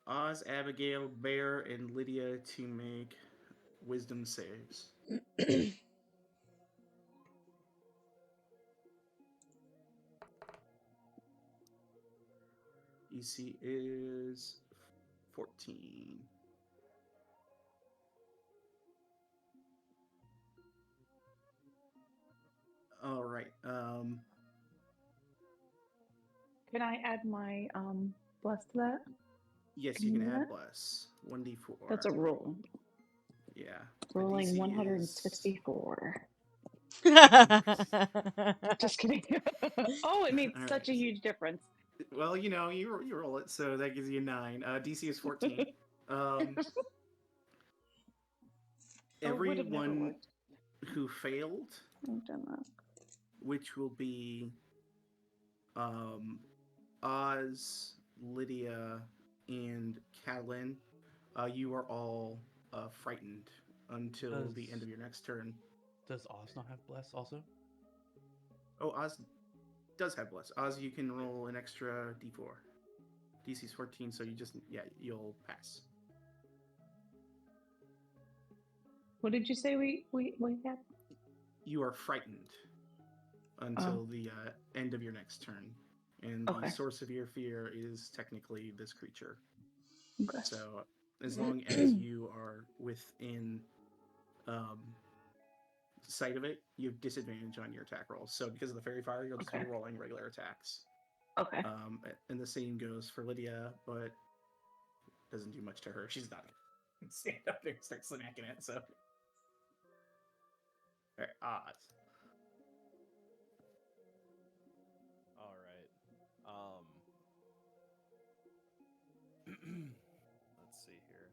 Oz, Abigail, Bear, and Lydia to make wisdom saves. EC is 14. All right. Can I add my bless to that? Yes, Can you you can do add that? bless. 1d4. That's a roll. Yeah. The Rolling DC is 164. nice. Just kidding. Oh, it made All such a right. huge difference. Well, you roll it, so that gives you 9. DC is 14. Um, Oh, it would have never everyone worked. who failed, I've done that. which will be um, Oz, Lydia, and Catelyn, you are all frightened until the end of your next turn. Does Oz not have bless also? Oh, Oz does have bless. Oz, you can roll an extra d4. DC's 14, so you'll pass. What did you say we had? You are frightened until the end of your next turn, and the Okay. source of your fear is technically this creature. Okay. So as long as you are within sight of it, you have disadvantage on your attack rolls. So because of the fairy fire, you'll just be rolling regular attacks. Okay. And the same goes for Lydia, but doesn't do much to her. She's not gonna stand up there and start smacking it. So, all right, Oz. All right. Let's see here.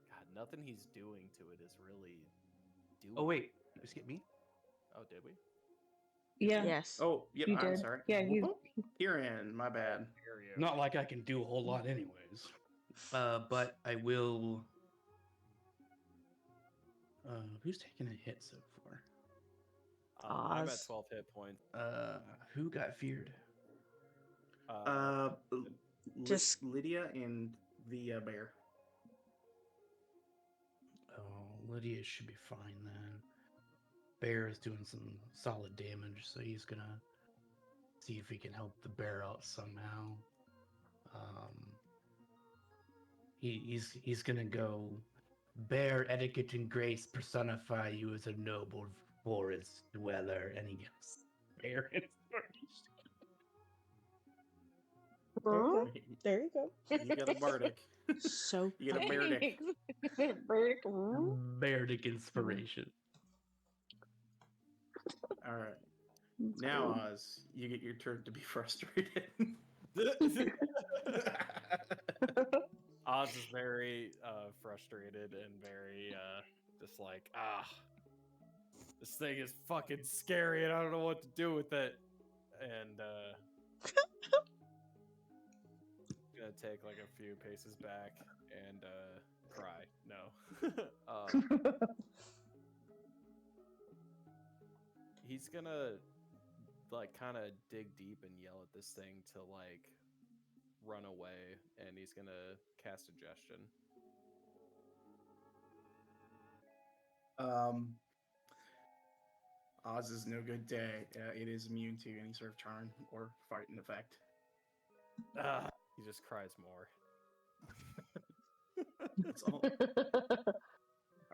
God, nothing he's doing to it is really doing. Oh wait, did we skip me? Oh, did we? Yeah. Yes. Oh, yep. You I'm did. sorry. Yeah, you. Kieran, my bad. Not like I can do a whole lot, anyways. But I will. Who's taking a hit so far? I'm at Oz. 12 hit points. Who got feared? Just Lydia and the bear. Oh, Lydia should be fine then. Bear is doing some solid damage, so he's gonna see if he can help the bear out somehow. He's gonna go. Bear, etiquette, and grace personify you as a noble forest dweller, and he gets bear inspiration. there you go. You got a bardic. So You get a bardic. Bardic inspiration. All right. Now, Oz, you get your turn to be frustrated. Oz is very frustrated and very just like, this thing is fucking scary and I don't know what to do with it. And gonna take like a few paces back and cry. No. He's gonna like kind of dig deep and yell at this thing to like run away, and he's gonna cast suggestion. Oz is no good day. It is immune to any sort of charm or frightened effect. He just cries more. That's all.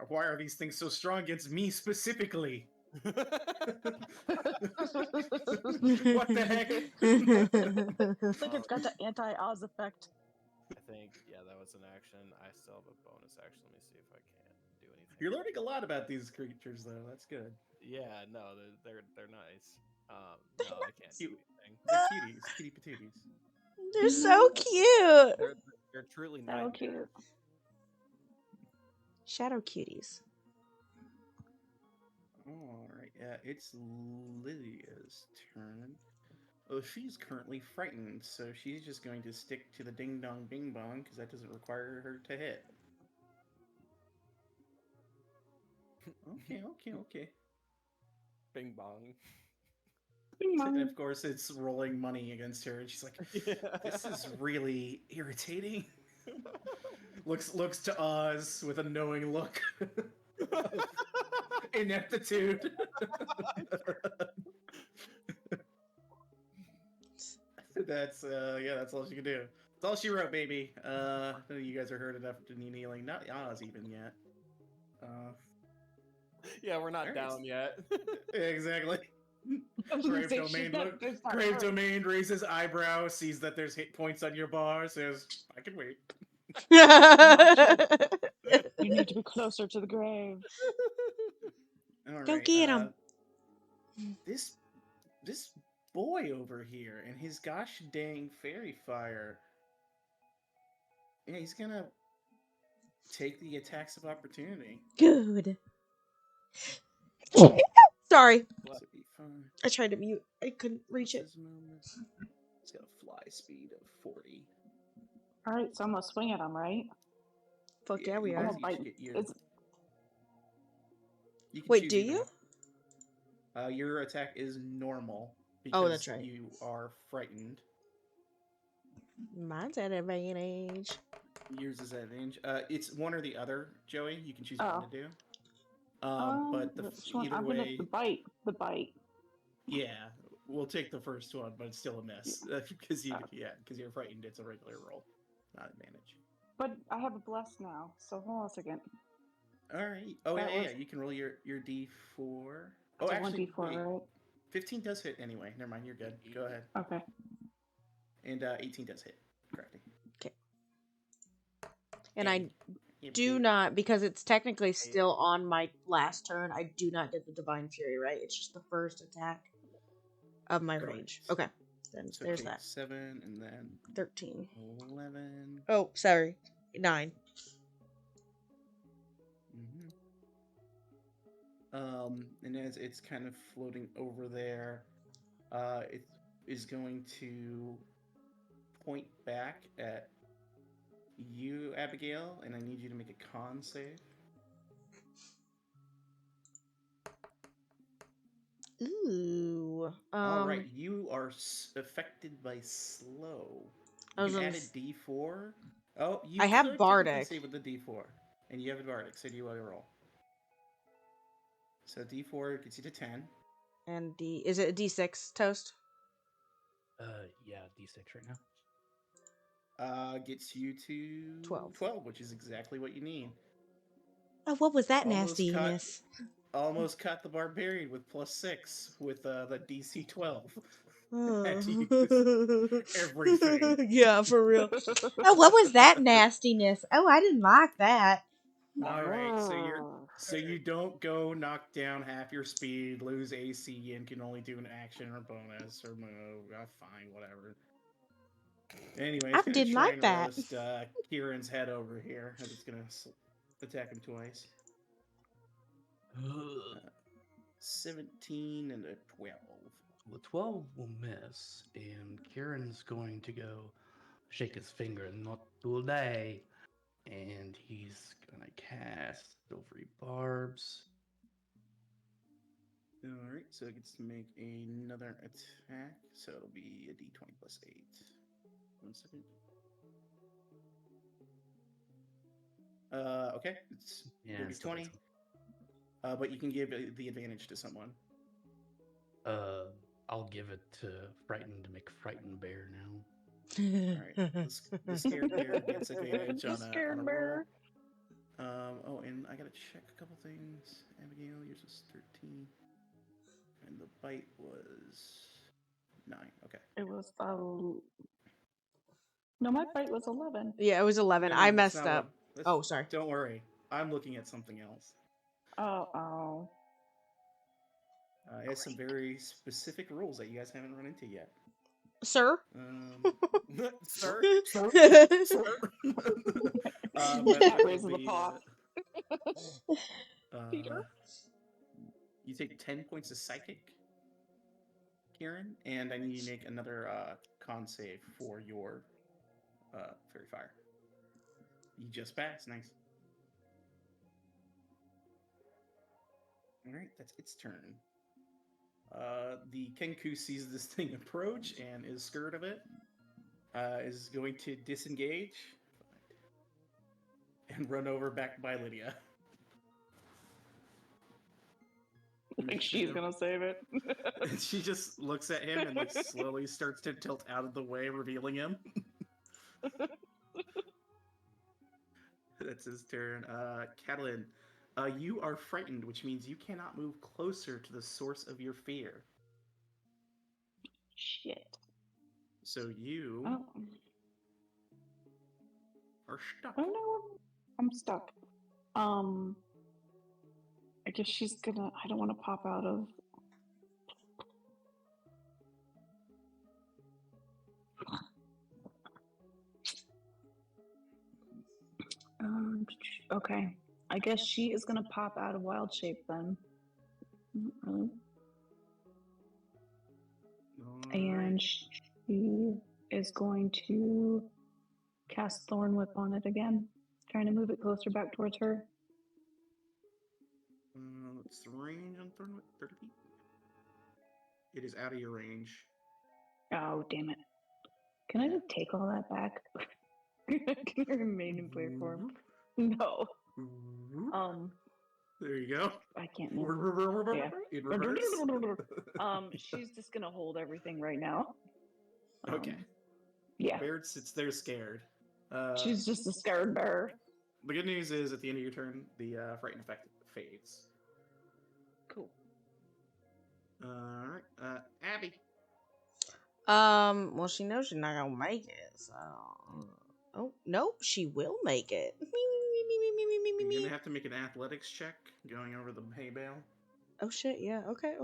Why are these things so strong against me specifically? What the heck? It's like it's got the anti-Oz effect. I think, yeah, that was an action. I still have a bonus action. Let me see if I can do anything. You're learning a lot about these creatures, though. That's good. Yeah, no, they're nice. No, I can't do anything. They're cuties, cutie patooties. they're so cute. They're truly So nice. cute. Shadow cuties. All right. It's Lydia's turn. Oh, she's currently frightened, so she's just going to stick to the ding dong bing bong because that doesn't require her to hit. Okay. Bing bong. Bing And bong. of course, it's rolling money against her, and she's like, "This is really irritating." looks to Oz with a knowing look of ineptitude. That's that's all she can do. That's all she wrote, baby. You guys are hurt enough to need healing. Not Oz even yet. Yeah, we're not Alright. down yet. Exactly. I was gonna Grave say, Domain she's not- look. there's not Grave her. Domain raises eyebrow, sees that there's hit points on your bar, says, "I can wait." You need to be closer to the grave. All Go right. get him. This boy over here and his gosh dang fairy fire. Yeah, he's gonna take the attacks of opportunity. Good. Sorry. So be fine. I tried to mute. I couldn't reach it. This moment. It's got a fly speed of 40. All right, so I'm gonna swing at him, right? Fuck yeah, we you are. guys I'm gonna each bite. get your- It's, You can Wait, choose do either you? one. Your attack is normal Oh, because that's right. you are frightened. Mine's at advantage. Yours is at advantage. It's one or the other, Joey. You can choose Oh. one to do. But which one? either I'm gonna way, the bite. The bite. yeah, we'll take the first one, but it's still a miss because because you're frightened. It's a regular roll, not advantage. But I have a bless now, so hold on a second. All right. Oh That yeah. was- You can roll your D4. It's Oh, a actually, 1d4, wait. right? 15 does hit anyway. Never mind. You're good. Go ahead. Okay. And 18 does hit. Correctly. And I Yeah, do babe. not, because it's technically still on my last turn, I do not get the Divine Fury, right? It's just the first attack of my Correct. range. Okay. Then So there's take that. 7 and then 13. 11. Oh, sorry. 9. And as it's kind of floating over there, it is going to point back at you, Abigail, and I need you to make a con save. Ooh. All right, you are affected by slow. I You was can gonna add a D4. Oh, you I have could technically Bardic. save with the D4, and you have a Bardic, so do you want to roll? So D4 gets you to 10. And is it a D6 toast? Yeah, D6 right now. Gets you to 12. 12, which is exactly what you need. Oh, what was that Almost nastiness? Almost caught the barbarian with +6 with the DC 12. Oh. Everything. Yeah, for real. Oh, what was that nastiness? Oh, I didn't like that. All right, so you don't go knock down half your speed, lose AC, and can only do an action or bonus or move. Fine, whatever. Anyway, I it's gonna didn't try like and that. roast Kieran's head over here, and it's gonna attack him twice. 17 and a 12. Well, 12 will miss, and Kieran's going to go shake his finger, not today. And he's gonna cast Silvery Barbs. Alright, so it gets to make another attack. So it'll be a d20 plus 8. 1 second. Okay, it's gonna be still 20. hits him. But you can give the advantage to someone. I'll give it to Frightened to make Frightened Bear now. Alright, the scared bear gets advantage on a Scared roll. bear. Oh, and I gotta check a couple things. Abigail, yours was 13. And the bite was 9. Okay. It was no, my bite was 11. Yeah, it was 11. No, I that's messed not up. what- Oh, sorry. Don't worry. I'm looking at something else. Oh. It has some very specific rules that you guys haven't run into yet. Sir? Sir? But That that raises would the be, paw. Peter? You take 10 points of psychic, Kieran, and I need you to make another con save for your fairy fire. You just passed. Nice. All right, that's its turn. The Kenku sees this thing approach and is scared of it. Is going to disengage and run over back by Lydia. Like she's gonna save it. And she just looks at him and like slowly starts to tilt out of the way, revealing him. That's his turn. Catalin, you are frightened, which means you cannot move closer to the source of your fear. Shit. So you Oh. are stuck. Oh no, I'm stuck. I guess she's gonna. I don't want to pop out of. Okay. I guess she is gonna pop out of wild shape then. Really? And she is going to cast Thorn Whip on it again, trying to move it closer back towards her. What's the range on Thorn Whip? 30 feet? It is out of your range. Oh, damn it. Can I just take all that back? Can I remain in play form? No. There you go. I can't move. Yeah. In reverse. She's just gonna hold everything right now. Okay. Yeah. Baird sits there scared. She's just a scared bear. The good news is, at the end of your turn, the frightened effect fades. Cool. Alright. Abby. Well, she knows she's not gonna make it, so. Oh, nope, she will make it. You're gonna have to make an athletics check going over the hay bale. Oh shit, yeah, okay.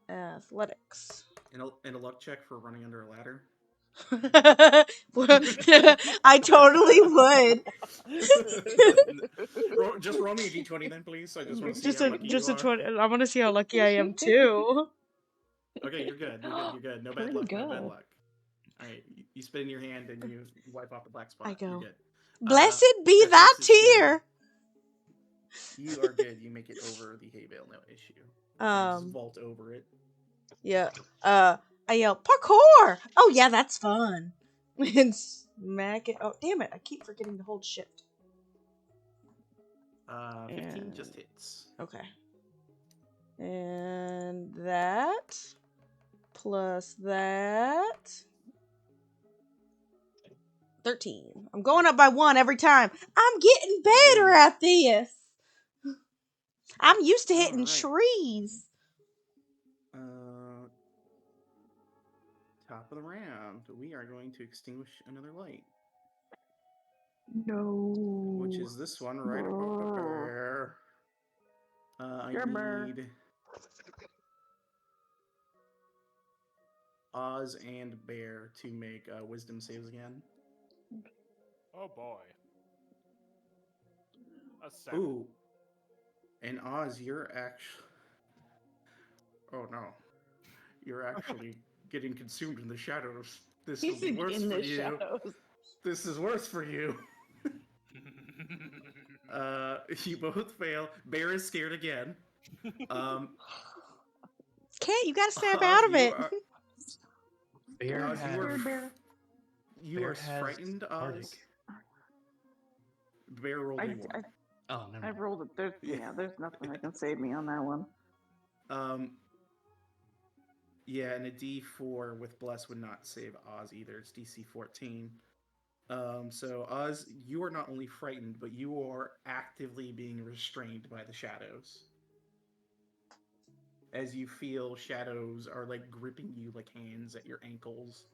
Athletics. And a luck check for running under a ladder. I totally would. Just roll me a d20 then, please. So I just want to see Just how a lucky just you a are. 20. I want to see how lucky I am too. Okay, you're good. You're good. No bad Pretty luck. No bad good. luck. All right, you spin in your hand and you wipe off the black spot. I go. You're good. Blessed be that that makes it tear. You are good. You make it over the hay bale, no issue. Just vault over it. Yeah. I yell parkour. Oh yeah, that's fun. And smack it. Oh damn it! I keep forgetting to hold shift. 15 just hits. Okay. And that plus that 13. I'm going up by 1 every time. I'm getting better at this. I'm used to hitting trees. Top of the round. We are going to extinguish another light. No. Which is this one right above the bear. I need Oz and Bear to make wisdom saves again. Oh boy. A 7. Ooh. And Oz, you're actually... Oh no. You're actually getting consumed in the shadows. This will be worse for you. Shadows. This is worse for you. You both fail. Bear is scared again. Can't you gotta snap out of it? You are frightened, Oz. Bear rolled a 1. Oh, never mind. I rolled it. There's nothing that can save me on that one. Yeah, and a D4 with Bless would not save Oz either. It's DC 14. So Oz, you are not only frightened, but you are actively being restrained by the shadows. As you feel shadows are like gripping you like hands at your ankles.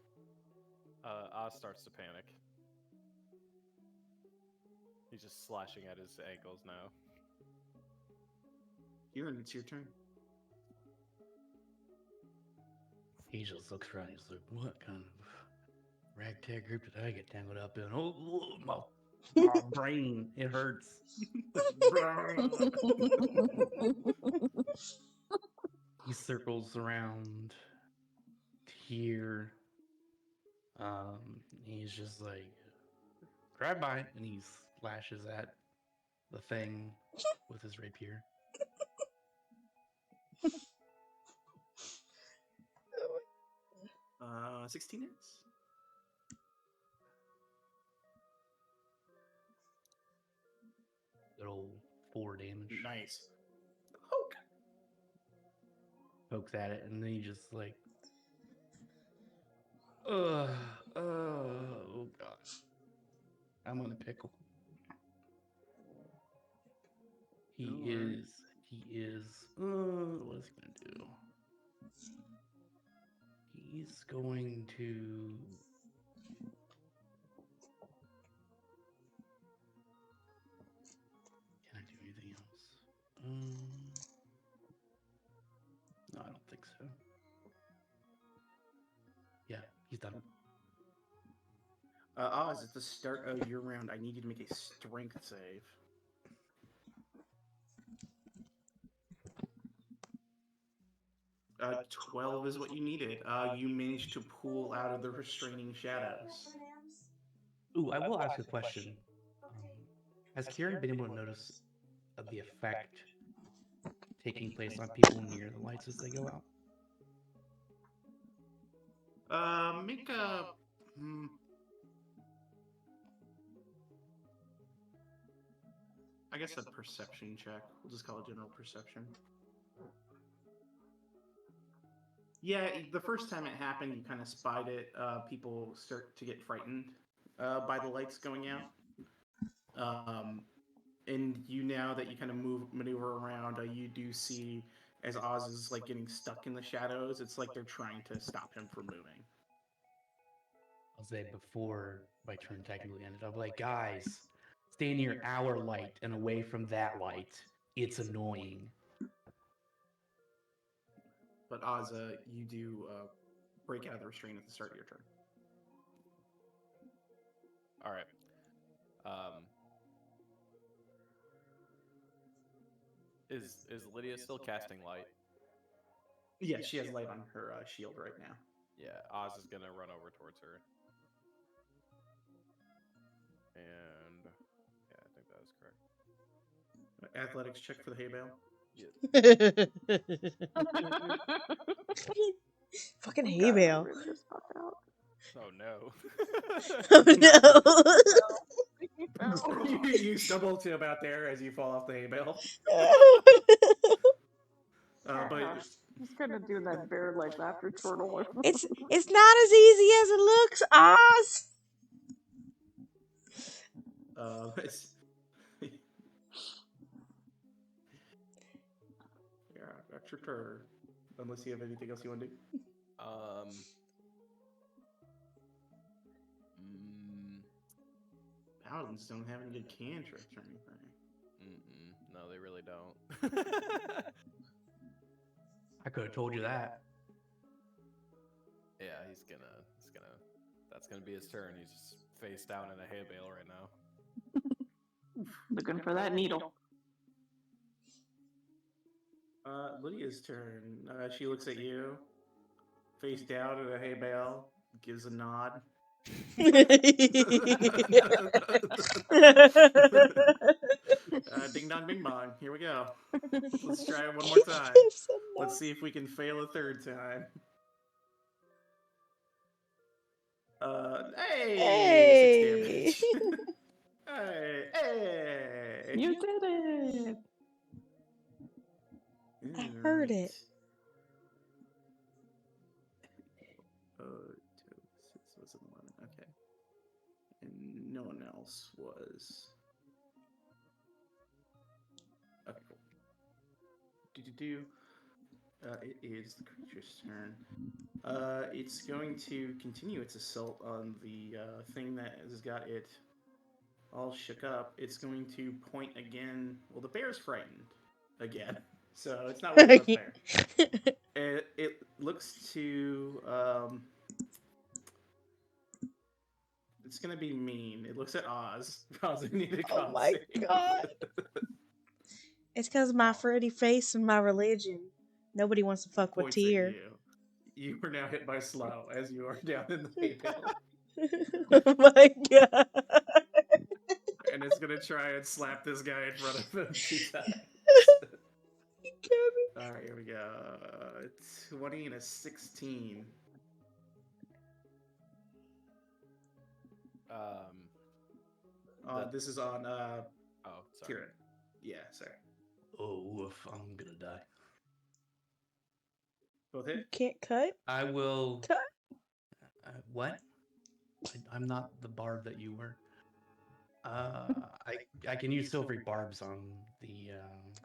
Oz starts to panic. He's just slashing at his ankles now. Kieran, it's your turn. He just looks around. He's like, "What kind of ragtag group did I get tangled up in? Oh, my Oh, brain, it hurts. He circles around here. He's just like, grab by, and he slashes at the thing with his rapier. 16 hits. Good old 4 damage. Nice. Pokes at it, and then he just like, oh god, I'm in a pickle. He is. What is he gonna do? He's going to. Can I do anything else? No, I don't think so. Yeah, he's done. Oz, at the start of your round, I need you to make a strength save. 12 is what you needed. You managed to pull out of the restraining shadows. Ooh, I will ask a question. Has Kieran been able to notice of the effect taking place on people near the lights as they go out? Make a. I guess a perception check. We'll just call it general perception. Yeah, the first time it happened, you kind of spied it. People start to get frightened by the lights going out. And you now that you kind of maneuver around, you do see as Oz is like getting stuck in the shadows. It's like they're trying to stop him from moving. I'll say before my turn technically ended, I'll be like, guys, stay near our light and away from that light. It's annoying. But Oz, you do break out of the restraint at the start of your turn. All right. Is Lydia still casting light? Yeah, she has light on her shield right now. Yeah, Oz is gonna run over towards her. And yeah, I think that is correct. Athletics check for the hay bale. Fucking hay bale. Oh no. Oh no. You stumble to about there as you fall off the hay bale. But he's gonna do that bear like laughter turtle. It's not as easy as it looks, Oz. Yeah, that's your turn. Unless you have anything else you want to do. Paladins don't have any good cantrips or anything. No, they really don't. I could have told you that. Yeah, he's gonna. That's gonna be his turn. He's just face down in a hay bale right now. Looking for that needle. Lydia's turn. She looks at you, face down in a hay bale, gives a nod. Ding dong, bing bong. Here we go. Let's try it one more time. Let's see if we can fail a third time. Hey! 6 damage. Hey! You did it! I heard it. 2, 6 was 11. Okay. And no one else was. Okay, cool. It is the creature's turn. It's going to continue its assault on the thing that has got it all shook up. It's going to point again. Well, the bear's frightened again, so it's not worried about the bear. It looks to It's gonna be mean. It looks at Oz. Oz, I need a Oh con my save. god. It's because my Oh. pretty face and my religion. Nobody wants to fuck with Points at Tyr. you. You are now hit by slow as you are down in the hay bale. Oh my god. And it's gonna try and slap this guy in front of him 2 times. Alright, here we go. 20 and a 16. This is on Oh, sorry. Kieran. Yeah, sorry. Oh, woof, I'm gonna die. Both hit? Can't cut? I will. Cut? What? I'm not the barb that you were. I can use silvery barbs on the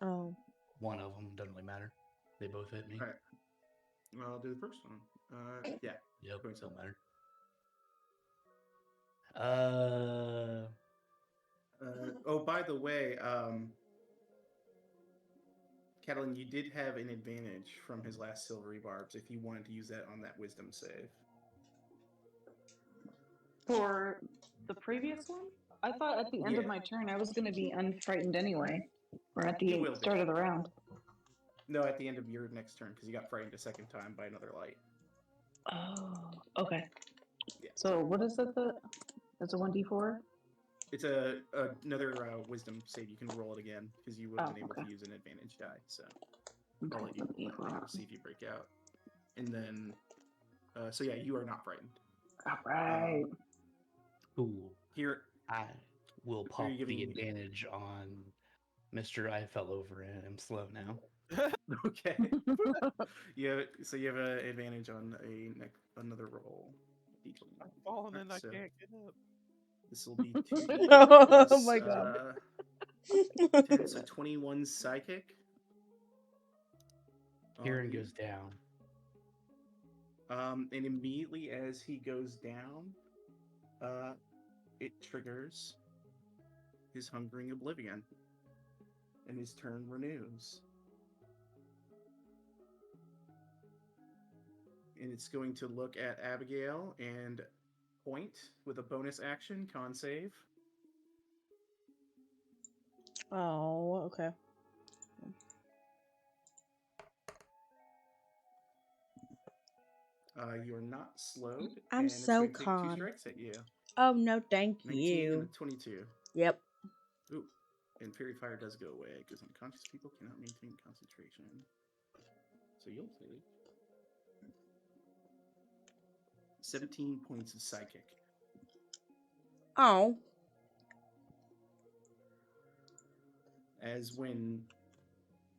Oh. one of them. Doesn't really matter. They both hit me. Alright. I'll do the first one. Yeah. Yep, Go ahead. don't matter. Oh, by the way, Catalin, you did have an advantage from his last silvery barbs if you wanted to use that on that wisdom save. For the previous one? I thought at the end of my turn I was going to be unfrightened anyway. Or at You the will be. start of the round. No, at the end of your next turn, because you got frightened a second time by another light. Oh, okay. Yeah. So what is it? It's a 1d4? It's another wisdom save. You can roll it again, because you would have been able to use an advantage die. So I'll let you see if you break out. And then, so yeah, you are not frightened. All right. Cool. Here, I will pop you giving the me- advantage on Mr. I fell over and I'm slow now. Okay. you have an advantage on another roll. I'm falling and I So can't get up. this will be 2 Oh plus, my god. 10, so 21 psychic. Kieran goes down. And immediately as he goes down, it triggers his Hungering Oblivion, and his turn renews. And it's going to look at Abigail and point with a bonus action, con save. Oh, okay. You are not slowed. I'm and it's so going to take 2 con. strikes at you. Oh no, thank 19 and you. a 22. Yep. Ooh, and Fairy Fire does go away because unconscious people cannot maintain concentration. So you'll take 17 points of psychic. Oh. As when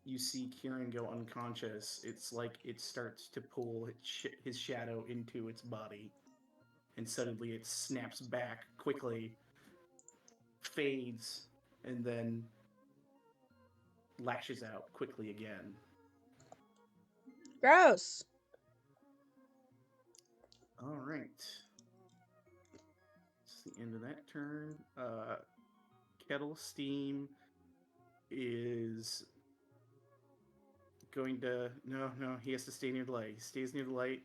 you see Kieran go unconscious, it's like it starts to pull his shadow into its body, and suddenly it snaps back quickly, fades, and then lashes out quickly again. Gross. All right. It's the end of that turn. Kettle Steam is going to no, he has to stay near the light. He stays near the light.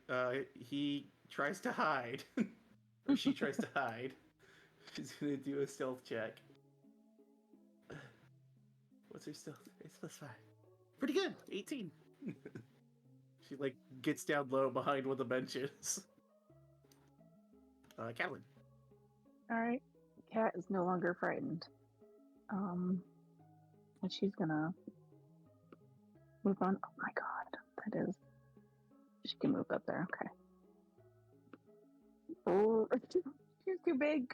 He tries to hide. Or she tries to hide. She's gonna do a stealth check. What's her stealth? It's +5. Pretty good. 18. She like gets down low behind one of the benches. Catelyn. All right. Cat is no longer frightened. And she's gonna move on. Oh my god, that is. She can move up there. Okay. Oh, she's too big.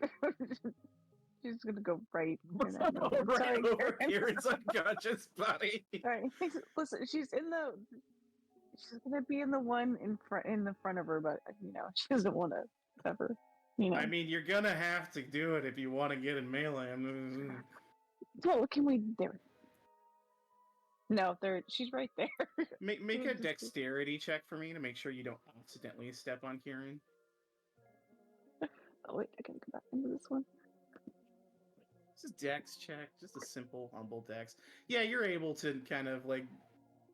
She's gonna go right. Right over Kieran's unconscious body. Sorry. Listen, she's gonna be in the one in the front of her, but she doesn't want to cover. I mean, you're gonna have to do it if you want to get in melee. Well, can we? There. No, she's right there. Make a dexterity check for me to make sure you don't accidentally step on Kieran. Oh wait, I gotta go back into this one. It's a dex check, just a simple, humble dex. Yeah, you're able to kind of like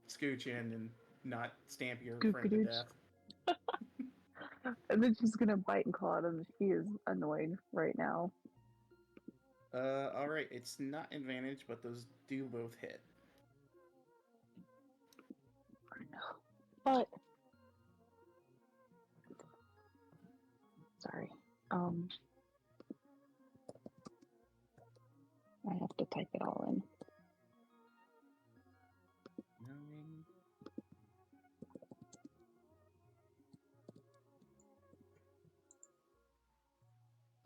scooch in and not stamp your friend to death. And then she's gonna bite and claw at him. She is annoyed right now. All right. It's not advantage, but those do both hit. But sorry. I have to type it all in.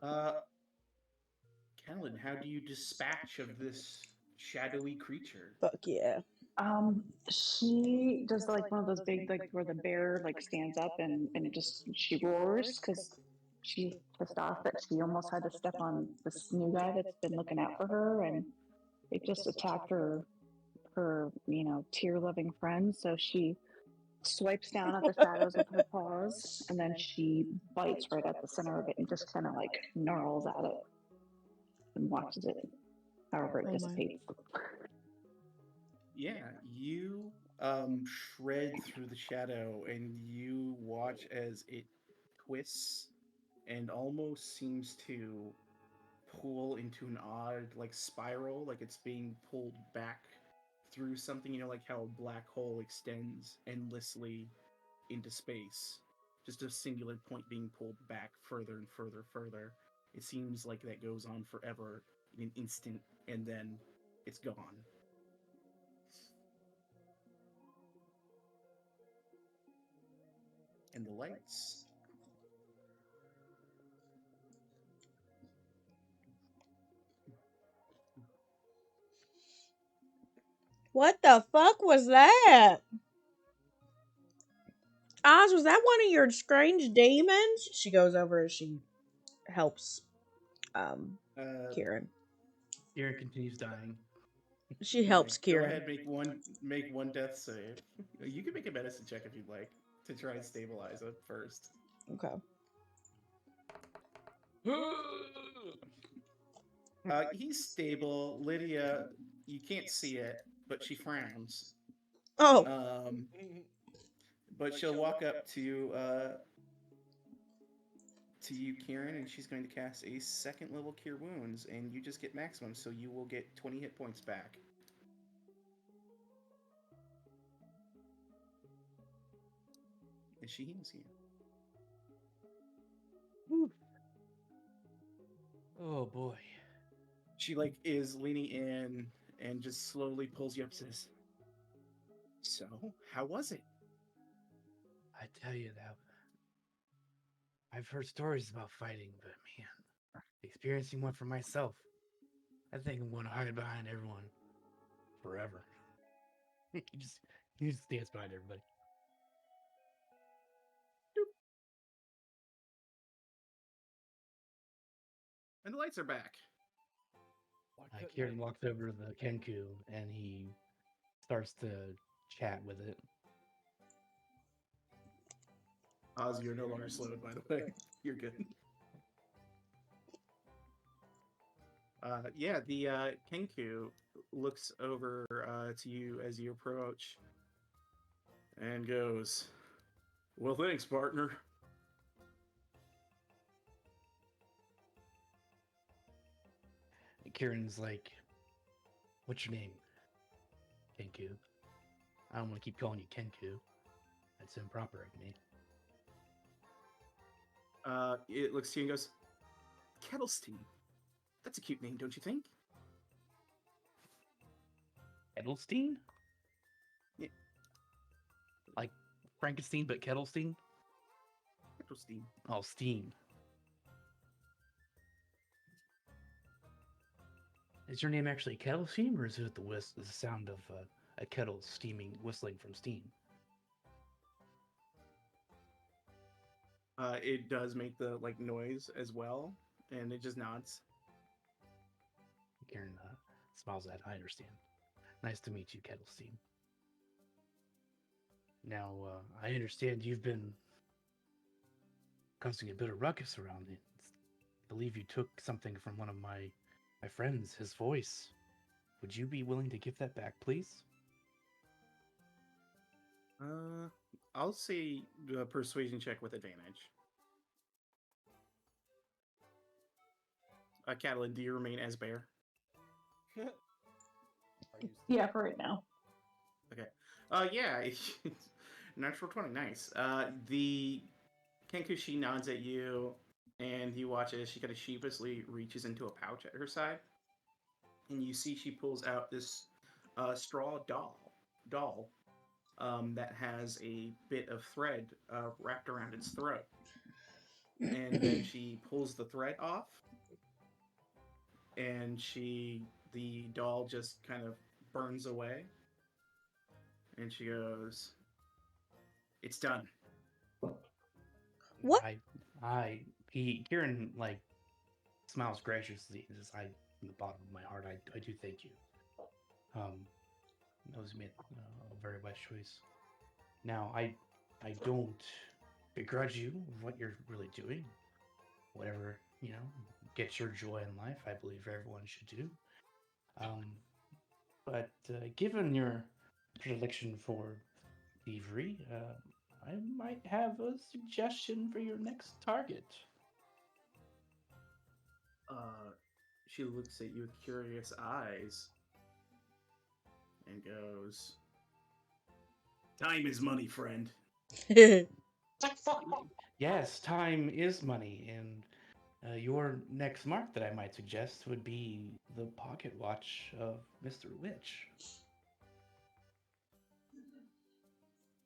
9. Kellen, how do you dispatch of this shadowy creature? Fuck yeah. She does like one of those big, like where the bear like stands up and it just she roars because she's pissed off that she almost had to step on this new guy that's been looking out for her, and it just attacked her tear loving friend. So she swipes down at the shadows with her paws, and then she bites right at the center of it and just kind of like gnarls at it and watches it. However, it dissipates. Yeah, you shred through the shadow and you watch as it twists and almost seems to pull into an odd like spiral, like it's being pulled back through something, like how a black hole extends endlessly into space. Just a singular point being pulled back further and further. It seems like that goes on forever in an instant and then it's gone. And the lights. What the fuck was that? Oz, was that one of your strange demons? She goes over and she helps Kieran. Kieran continues dying. She helps Go Kieran. ahead, make one death save. You can make a medicine check if you'd like to try and stabilize it first. Okay. He's stable. Lydia, you can't see it, but she frowns. Oh. But she'll walk up to you, Kieran, and she's going to cast a second level Cure Wounds, and you just get maximum, so you will get 20 hit points back. And she heals you. Oh boy. She is leaning in and just slowly pulls you up and says, "So, how was it?" I tell you that I've heard stories about fighting, but man, experiencing one for myself, I think I'm going to hide behind everyone forever. you just dance behind everybody. And the lights are back. Kieran walks over to the Kenku and he starts to chat with it. Oz, you're no longer slowed, by the way. You're good. Yeah, the Kenku looks over to you as you approach and goes, "Well, thanks, partner." Kieran's like, "What's your name?" Kenku. I don't want to keep calling you Kenku. That's improper of me. It looks to you and goes, "Kettlestein. That's a cute name, don't you think?" Kettlestein? Yeah. Like Frankenstein, but Kettlestein? Kettlestein. Oh, steam. Is your name actually Kettle Steam, or is it the sound of a kettle steaming, whistling from steam? It does make the noise as well, and it just nods. Karen smiles at. I understand. Nice to meet you, Kettle Steam. Now, I understand you've been causing a bit of ruckus around it. I believe you took something from one of my friends, his voice. Would you be willing to give that back, please? I'll say persuasion check with advantage. Catalin, do you remain as bear? Are you Yeah, for right now. Okay. Yeah. Natural 20, nice. The Kenkushi nods at you, and you watch as she kind of sheepishly reaches into a pouch at her side, and you see she pulls out this straw doll that has a bit of thread wrapped around its throat, and then she pulls the thread off, and the doll just kind of burns away, and she goes, "It's done." What? Kieran like smiles graciously and says, from the bottom of my heart, I do thank you. Knows you made a very wise choice. Now, I don't begrudge you of what you're really doing. Whatever, gets your joy in life, I believe everyone should do. But given your predilection for thievery, I might have a suggestion for your next target. She looks at you with curious eyes and goes, "Time is money, friend." Yes, time is money, and your next mark that I might suggest would be the pocket watch of Mr. Witch.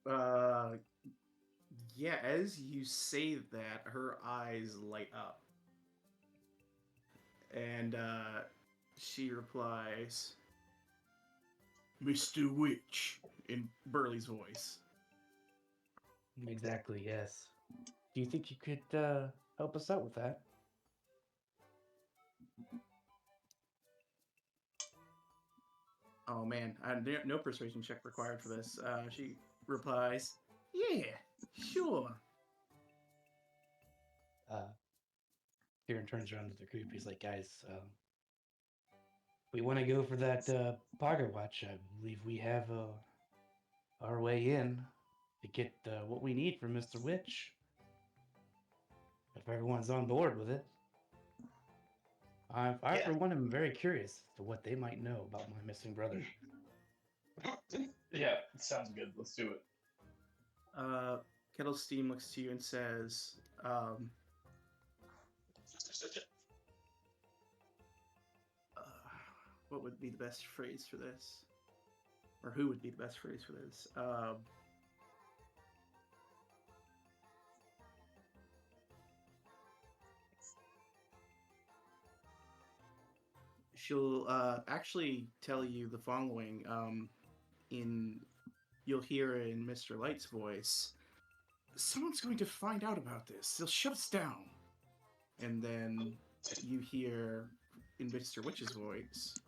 Uh, yeah, as you say that, her eyes light up. And she replies, "Mr. Witch," in Burley's voice. Exactly, yes. Do you think you could help us out with that? Oh man, no persuasion check required for this. She replies, "Yeah, sure." Kieran turns around to the group. He's like, guys, we want to go for that pocket watch. I believe we have our way in to get what we need from Mr. Witch. If everyone's on board with it. I for one, am very curious as to what they might know about my missing brother. Yeah, sounds good. Let's do it. Kettle Steam looks to you and says, what would be the best phrase for this? Or who would be the best phrase for this? She'll actually tell you the following. You'll hear in Mr. Light's voice, "Someone's going to find out about this. They'll shut us down." And then you hear in Mr. Witch's voice,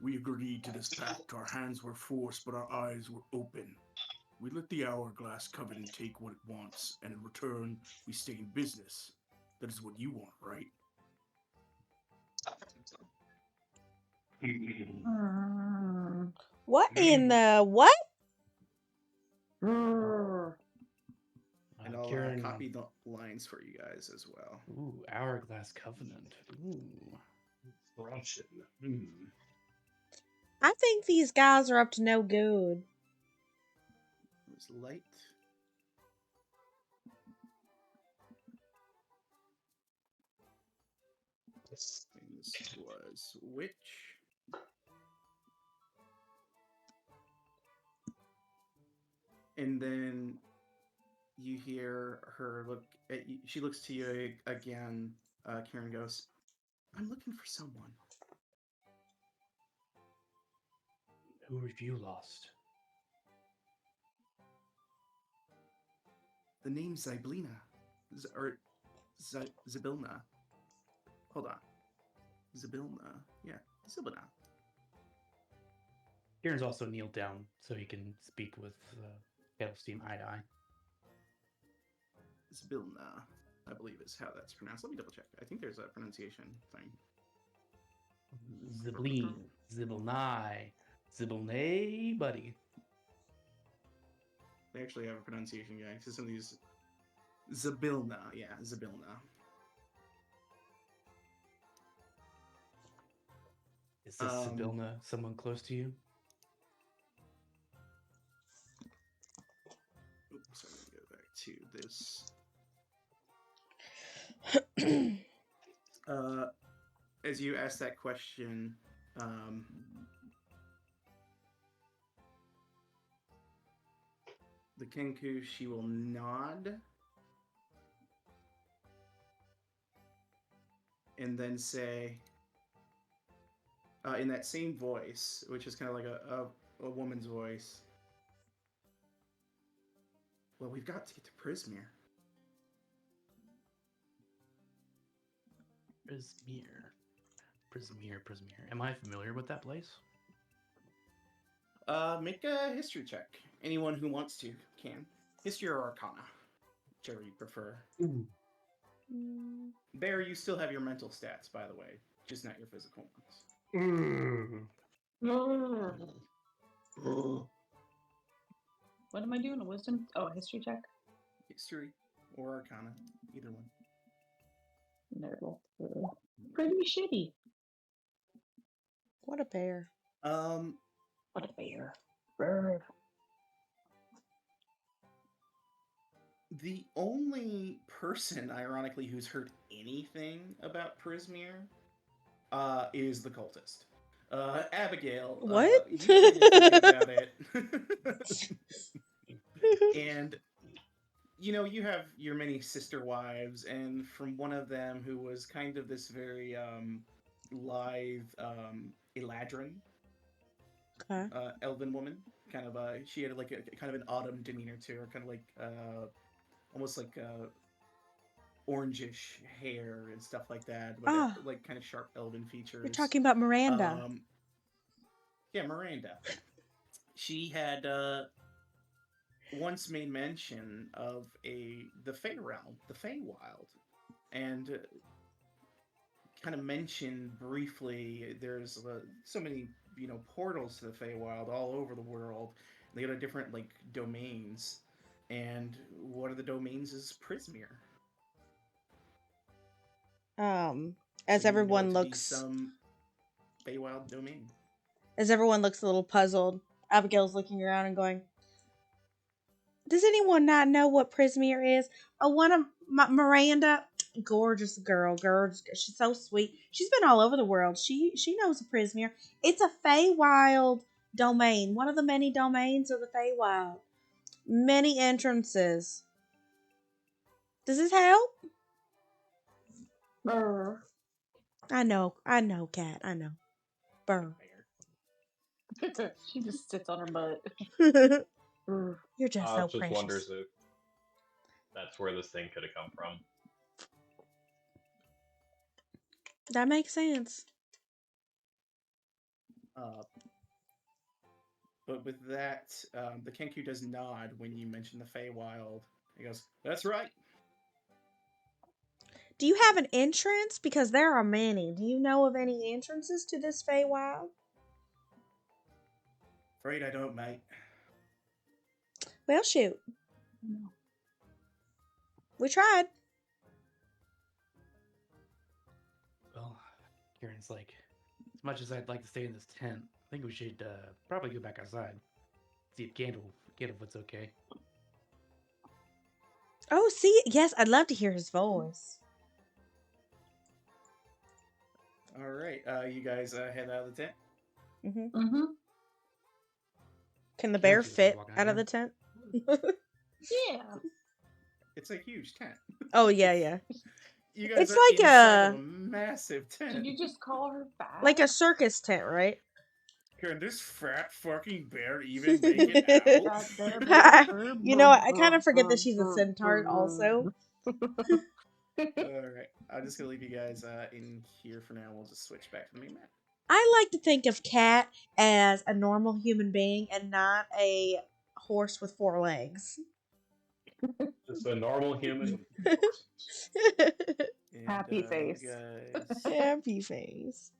"We agreed to this pact. Our hands were forced, but our eyes were open. We let the Hourglass Covenant take what it wants, and in return, we stay in business. That is what you want, right?" Mm. What in the what? And I'll Kieran, copy the lines for you guys as well. Ooh, Hourglass Covenant. Ooh. Corruption. I think these guys are up to no good. It was Light. And this was Witch. And then you hear her look at you. She looks to you again. Karen goes, "I'm looking for someone." Who have you lost? The name's Zyblina. Or Zybilna. Hold on. Zybilna. Yeah, Zybilna. Kieran's also kneeled down so he can speak with Kettle Steam eye to eye. Zybilna, I believe is how that's pronounced. Let me double check. I think there's a pronunciation thing. Zibleen, Zibilnai, Zibilnay, buddy. They actually have a pronunciation guide. So some of these Zybilna, yeah, Zybilna. Is this Sibilna someone close to you? Oops, I'm gonna go back to this. As you ask that question, the Kenku, she will nod and then say, in that same voice, which is kind of like a woman's voice, well, we've got to get to Prismere. Prismere. Am I familiar with that place? Make a history check. Anyone who wants to can. History or Arcana, whichever you prefer. Bear, you still have your mental stats, by the way, just not your physical ones. What am I doing? A wisdom? Oh, a history check? History or Arcana, either one. No. Pretty shitty. What a bear. What a bear. Brr. The only person, ironically, who's heard anything about Prismere is the cultist. Abigail. What? You kind of think about it. And, you have your many sister wives, and from one of them who was kind of this very lithe Eladrin. Okay. Elven woman. Kind of, she had like a kind of an autumn demeanor to her, kind of like, almost like orangish hair and stuff like that, but like kind of sharp elven features. You're talking about Miranda. Yeah, Miranda. She had once made mention of the Fey realm, the Feywild, and kind of mentioned briefly. There's so many portals to the Feywild all over the world. They go to different like domains. And one of the domains is Prismere. As So everyone to be looks, some Feywild domain. As everyone looks a little puzzled, Abigail's looking around and going, "Does anyone not know what Prismere is? Oh, one of Miranda, gorgeous girl, she's so sweet. She's been all over the world. She knows of Prismere. It's a Feywild domain, one of the many domains of the Feywild. Many entrances. Does this help?" Brr. I know, Cat. I know. Burr. She just sits on her butt. You're just so just precious. wonders if that's where this thing could have come from. That makes sense. But with that, the Kenku does nod when you mention the Feywild. He goes, "That's right." Do you have an entrance? Because there are many. Do you know of any entrances to this Feywild? Afraid I don't, mate. Well, shoot. No. We tried. Well, Kieran's like, as much as I'd like to stay in this tent, I think we should probably go back outside. See if Gandalf's okay. Oh, see, yes, I'd love to hear his voice. All right, you guys head out of the tent. Mm-hmm. Can the bear Kieran's fit walking out of here. the tent? Yeah. It's a huge tent. Oh, yeah. You guys It's are like inside a- of a massive tent. Did you just call her back? Like a circus tent, right? Can this fat fucking bear even make it out? You know, I kind of forget that she's a centaur also. Alright, I'm just gonna leave you guys in here for now. We'll just switch back to the main map. I like to think of Cat as a normal human being and not a horse with 4 legs. Just a normal human. And, Happy face. Happy face.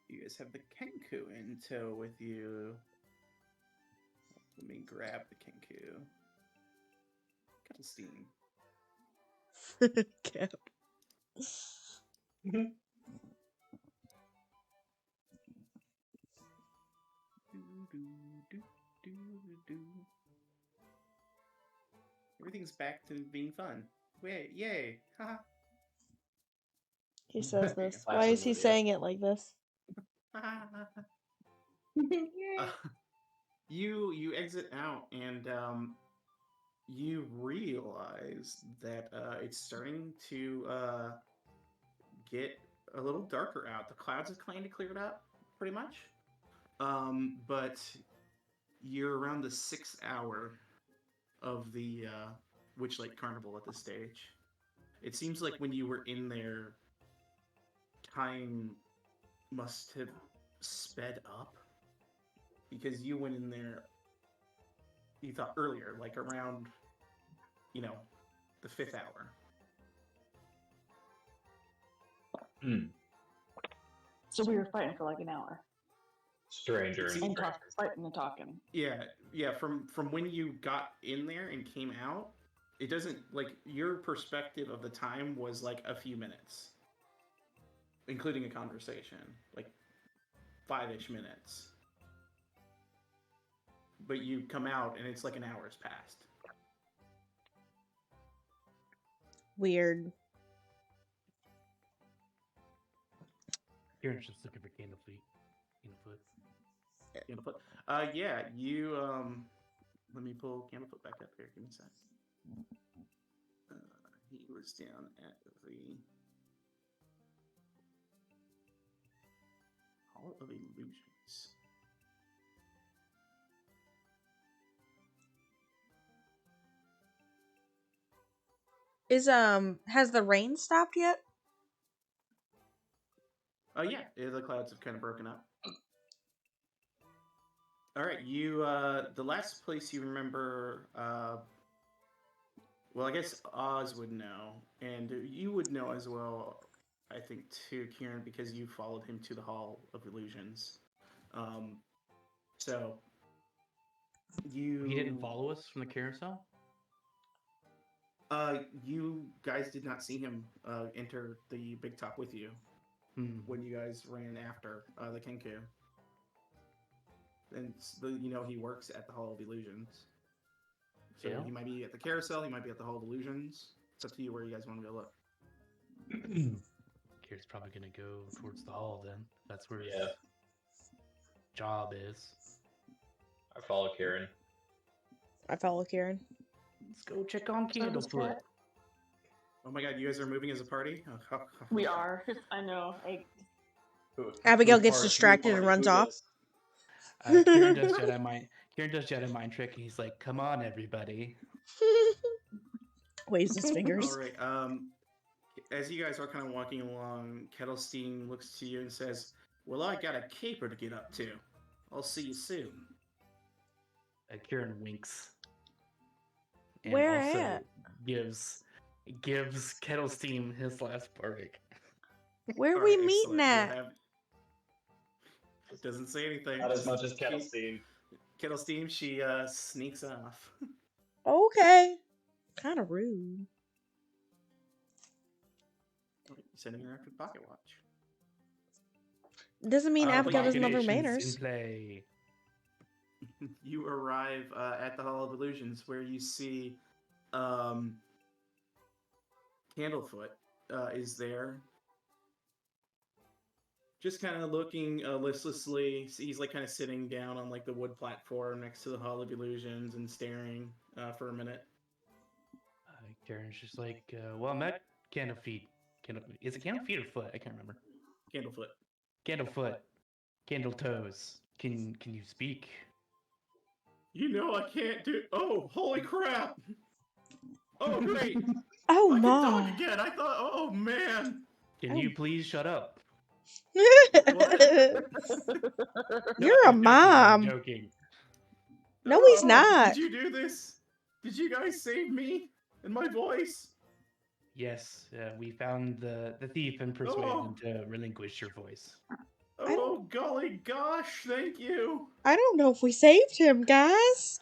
You guys have the Kenku in tow with you. Let me grab the Kenku. Got the steam. Cat. do. Everything's back to being fun. Yay! Haha. He says There you this. go. Why is he Lydia. saying it like this? Uh, you exit out and you realize that it's starting to get a little darker out. The clouds have kind of cleared up, pretty much. But you're around the 6th hour of the Witchlight Carnival at this stage. It seems like when you were in there, time must have sped up because you went in there. You thought earlier, like around, the 5th hour. So we were fighting for like an hour. Stranger and See- And stranger. fighting and talking. Yeah. From when you got in there and came out, it doesn't like your perspective of the time was like a few minutes, including a conversation, like 5-ish minutes. But you come out and it's like an hour's passed. Weird. Kieran's just looking for Candlefoot. Candlefoot. Yeah, you let me pull Candlefoot back up here. Give me a sec. He was down at the Hall of Illusions. Has the rain stopped yet? Yeah, the clouds have kind of broken up. All right, you the last place you remember, well, I guess Oz would know, and you would know as well, I think, too, Kieran, because you followed him to the Hall of Illusions. So you He didn't follow us from the carousel? You guys did not see him enter the big top with you when you guys ran after the Kenku. And he works at the Hall of Illusions. So Yeah. he might be at the carousel, he might be at the Hall of Illusions. It's up to you where you guys want to go look. Kieran's probably gonna go towards the hall then. That's where Yeah. his job is. I follow Kieran. I follow Kieran. Let's go check on Candlefoot. Oh my god, you guys are moving as a party? Oh, We are. I know. Abigail gets distracted and runs off. Kieran does Jedi mind. Kieran does Jedi mind trick, and he's like, "Come on, everybody!" Waves his fingers. All right. As you guys are kind of walking along, Kettlestein looks to you and says, "Well, I got a caper to get up to. I'll see you soon." Kieran winks. And Where also at? gives Kettlestein his last bardic. Where All we right, meeting excellent. at? It doesn't say anything. Not as much as Kettlestein. Kettlestein, she sneaks off. Okay. Kind of rude. Sending her after the pocket watch. Doesn't mean Abigail doesn't have her Machinations manners. in play. You arrive at the Hall of Illusions, where you see Candlefoot is there, just kind of looking listlessly. He's like kind of sitting down on like the wood platform next to the Hall of Illusions and staring for a minute. Kieran's just like, "Well, I'm at Candlefeet. Is it Candlefeet or Foot? I can't remember. Candlefoot. Candlefoot. Candletoes. Can you speak?" I can't do. Oh, holy crap! Oh, great! Oh I can talk my. again. I thought. Oh man. Can you please shut up? You're a I'm mom. joking. No, he's not. Did you do this? Did you guys save me and my voice? Yes, we found the thief and persuaded him to relinquish your voice. Oh, golly gosh, thank you. I don't know if we saved him, guys.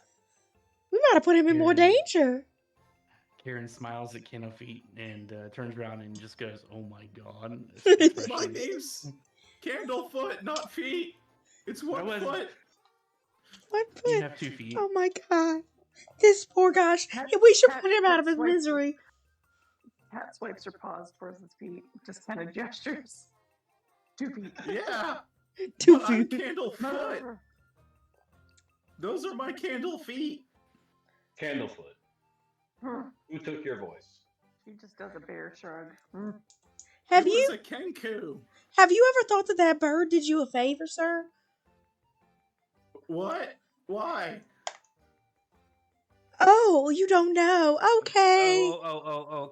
We might have put him in more Kieran. danger. Kieran smiles at Candlefoot and turns around and just goes, "Oh my god." My name's Candlefoot, not feet. It's one That was- foot. What You foot? have 2 feet. Oh my god. This poor gosh. Cat- We should cat- put him out cat of his swipes- misery. Cat swipes her paws towards his feet, just kind of gestures. 2 feet. Yeah, 2 but I'm feet. Candlefoot. Those are my candle feet. Candlefoot. Who took your voice? She just does a bear shrug. Have It you was a Kenku. have you ever thought that that bird did you a favor, sir? What? Why? Oh, you don't know. Okay.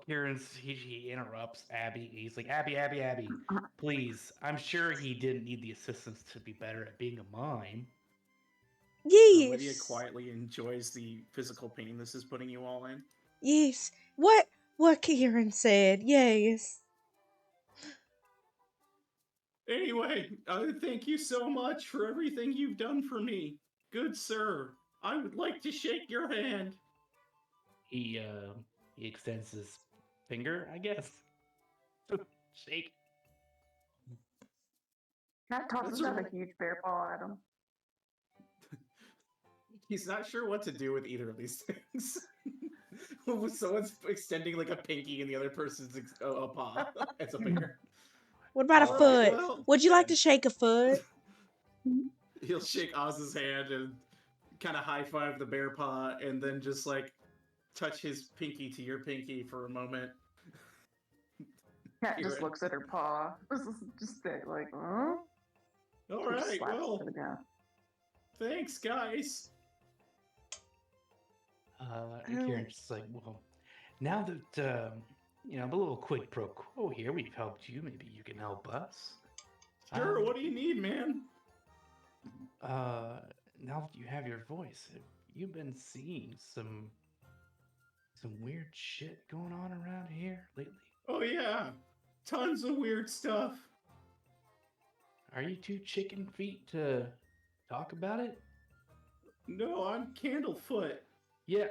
Kieran's, he interrupts Abby. He's like, Abby, please. I'm sure he didn't need the assistance to be better at being a mime. Lydia Yes. quietly enjoys the physical pain this is putting you all in. Yes. What Kieran said. Yes. Anyway, thank you so much for everything you've done for me. Good sir, I would like to shake your hand. He extends his finger, I guess. Shake. Cat tosses That's out right. a huge bear paw at him. He's not sure what to do with either of these things. Someone's extending like a pinky and the other person's a paw. It's a finger. What about a All right, foot? well, Would you like to shake a foot? he'll shake Oz's hand and kind of high five the bear paw and then just like touch his pinky to your pinky for a moment. Cat just Kieran. looks at her paw. Just like, huh? All Just right, slaps well, to the ground. thanks, guys. And Kieran's just like, well, now that a little quid pro quo here, we've helped you. Maybe you can help us. Sure, what do you need, man? Now that you have your voice, have you been seeing some weird shit going on around here lately? Oh yeah, tons of weird stuff. Are you too chicken feet to talk about it? No, I'm Candlefoot. Yeah.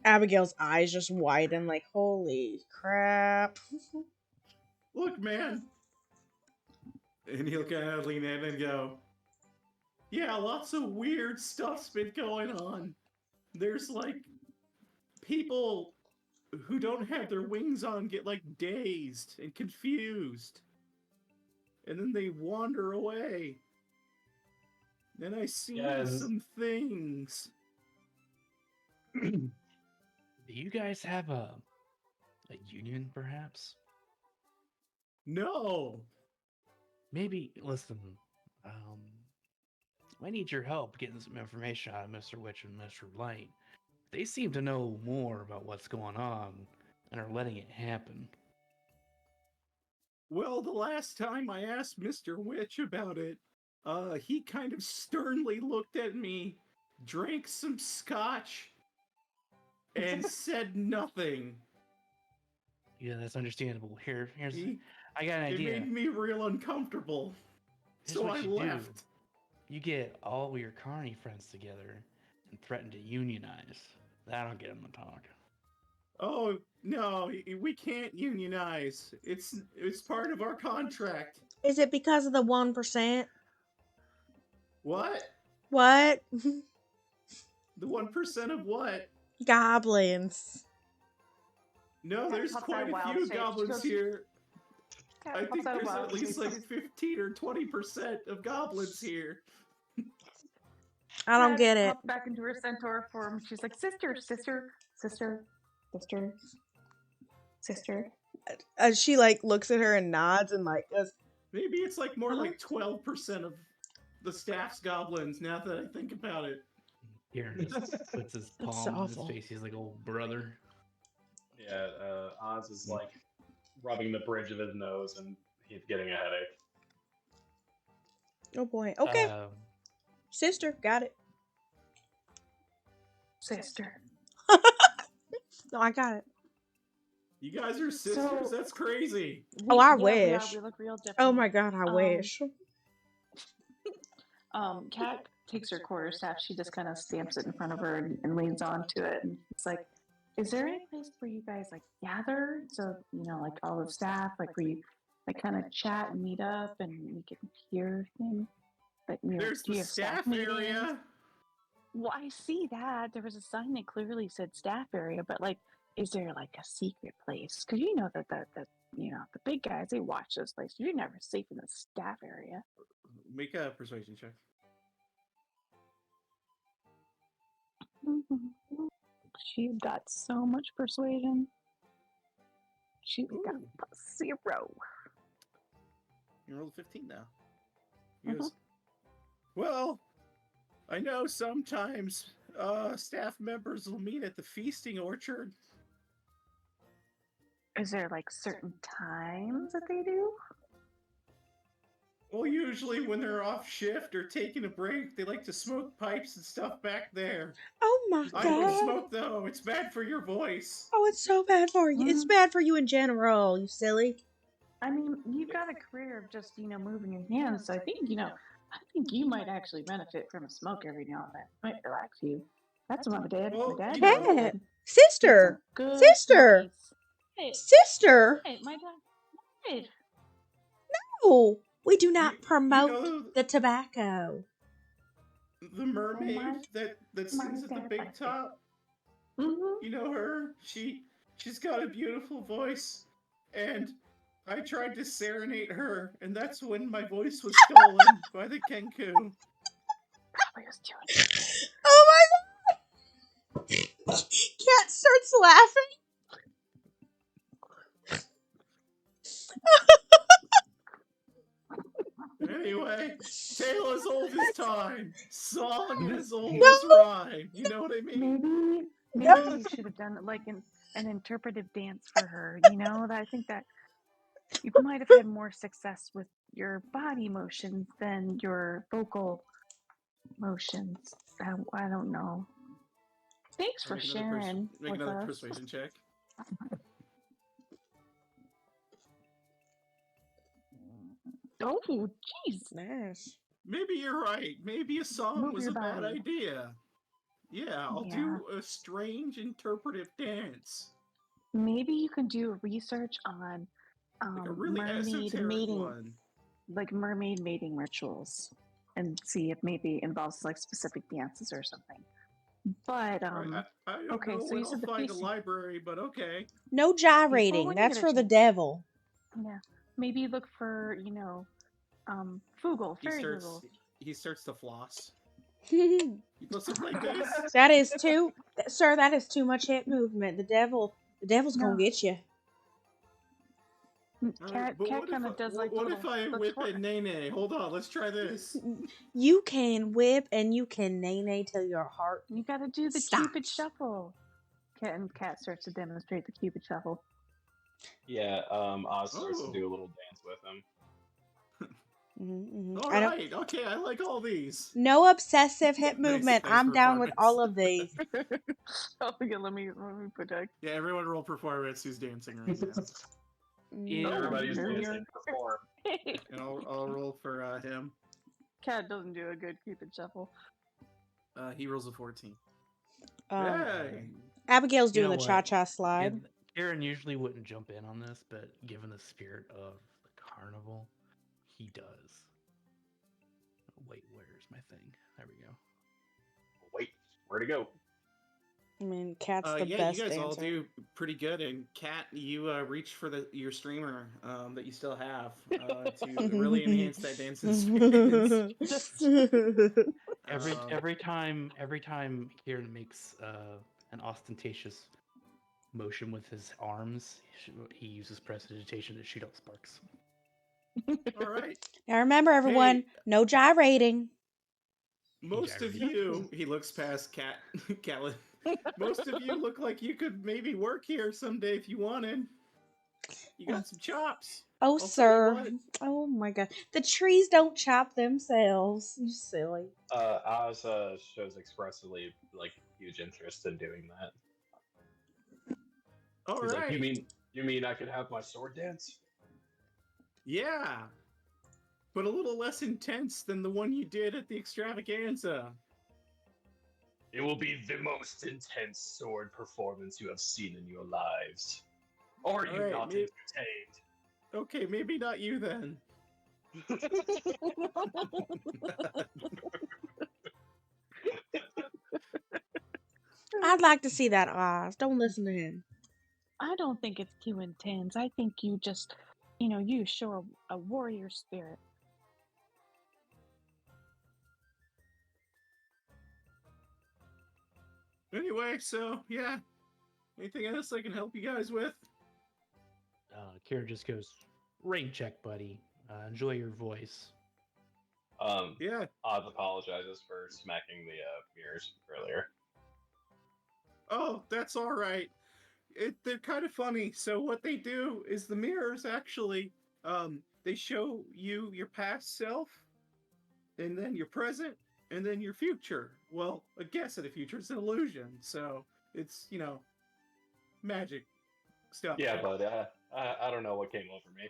Abigail's eyes just widen like, holy crap. Look, man. And he'll kind of lean in and go, yeah, lots of weird stuff's been going on. There's like people who don't have their wings on get like dazed and confused. And then they wander away. Then I see Yes. some things. Do you guys have a union, perhaps? No. Maybe, listen, I need your help getting some information out of Mr. Witch and Mr. Light. They seem to know more about what's going on and are letting it happen. Well, the last time I asked Mr. Witch about it, he kind of sternly looked at me, drank some scotch, and said nothing. Yeah, that's understandable. Here's He- I got an It idea. made me real uncomfortable. Here's So what I you do. left. You get all your carny friends together and threaten to unionize. That'll get them to talk. Oh, no, we can't unionize. It's part of our contract. Is it because of the 1%? What? What? The 1% of what? Goblins. No, there's Pops out quite a a wild few shape. goblins She goes- here. Cat I pops think out a there's wild at least shape. like 15 or 20% of goblins here. I don't Cat get it. pops back into her centaur form. She's like, sister. She like looks at her and nods and like goes, Maybe it's like more like 12% of the staff's goblins now that I think about it. Kieran just puts his That's palm in his awful. face. He's like, old brother. Yeah, Oz is like rubbing the bridge of his nose and he's getting a headache. oh boy. Okay, Um, sister, got it. Sister. No, I got it. You guys are sisters? So- That's crazy. Oh, I Yeah, we are. wish. We look real different. Oh my god, I wish. Cat takes her quarterstaff. She just kind of stamps it in front of her and leans onto it. And it's like, is there any place where you guys like gather? So, like all the staff, like where you like kind of chat and meet up and we can hear things? But you know, There's do the you have staff staff meetings? area. Well, I see that there was a sign that clearly said staff area, but like, is there like a secret place? Because you know that the big guys, they watch those places. You're never safe in the staff area. Make a persuasion check. She's got so much persuasion. She's got Ooh. a 0. You rolled 15 now. He goes, well, I know sometimes staff members will meet at the feasting orchard. Is there like certain times that they do? Well, usually when they're off shift or taking a break, they like to smoke pipes and stuff back there. Oh my I don't god. smoke though. It's bad for your voice. Oh, it's so bad for you. It's bad for you in general, you silly. I mean, you've got a career of just, moving your hands, so I think you might actually benefit from a smoke every now and then. It might relax you. That's what my dad Well, did. Cat. He Sister. had some good Sister. smokies. Sister. Hey, my dad. Oh, we do not You promote know the tobacco. the mermaid that my sings at the dad big liked it. top? Mm-hmm. You know her? She's got a beautiful voice, and I tried to serenade her, and that's when my voice was stolen by the Kenku. Probably was doing it. Oh my god. Cat starts laughing. Anyway, tale as old as time, song as old as rhyme. You know what I mean? Maybe you should have done like an interpretive dance for her. I think that you might have had more success with your body motions than your vocal motions. I don't know. Thanks for sharing Make with another us. persuasion check. Oh, jeez. Nice. Maybe you're right. Maybe a song Move was your a bad body. idea. Yeah, I'll do a strange interpretive dance. Maybe you can do research on Like a really mermaid esoteric mating, one. like mermaid mating rituals, and see if maybe it involves like specific dances or something. But I don't okay, know so when you I'll said the find a feasting. library, but okay. No Well, gyrating. when you That's get a for the chance. devil. Yeah, maybe look for Fugel, fairy Fugel. He starts to floss. You know something like this? That is too, sir. That is too much hip movement. The devil's gonna get you. Cat kind of does like what little, if I the whip twerk. a nene? Hold on, let's try this. You can whip and you can nay till your heart. You got to do the Stops. Cupid shuffle. Cat starts to demonstrate the Cupid shuffle. Yeah, Oz starts to do a little dance with him. All right, okay, I like all these. No obsessive hip movement. Nice I'm down with performance. all of these. Oh yeah, let me put that. Yeah, everyone roll performance who's dancing right now. Everybody's there we dancing. Perform. And I'll roll for him. Cat doesn't do a good Cupid shuffle. He rolls a 14. Hey. Abigail's doing the what? cha-cha slide. And Aaron usually wouldn't jump in on this, but given the spirit of the carnival, he does. Wait, where's my thing? There we go. Wait, where'd it go? I mean, Cat's the Yeah, best you guys dancer. all do pretty good. And Kat, you reach for your streamer that you still have to really enhance that dance experience. Every time Kieran makes an ostentatious motion with his arms, he uses prestidigitation to shoot out sparks. All right. Now remember, everyone, no gyrating. Most of you, he looks past Catelyn. Most of you look like you could maybe work here someday if you wanted. You got some chops. Oh, sir. Oh, my God. The trees don't chop themselves. You silly. Oz shows expressively like huge interest in doing that. All He's right. like, you mean I could have my sword dance? Yeah. But a little less intense than the one you did at the extravaganza. It will be the most intense sword performance you have seen in your lives. Or are you not entertained? Okay, maybe not you then. I'd like to see that Oz. Don't listen to him. I don't think it's too intense. I think you just, you show a warrior spirit. Anyway, so yeah. Anything else I can help you guys with? Kira just goes, rain check, buddy. Enjoy your voice. Yeah. Oz apologizes for smacking the mirrors earlier. Oh, that's all right. They're kind of funny. So what they do is the mirrors actually, they show you your past self, and then your present, and then your future. Well, a guess at the future. It's an illusion, so it's magic stuff. Yeah, but I don't know what came over me.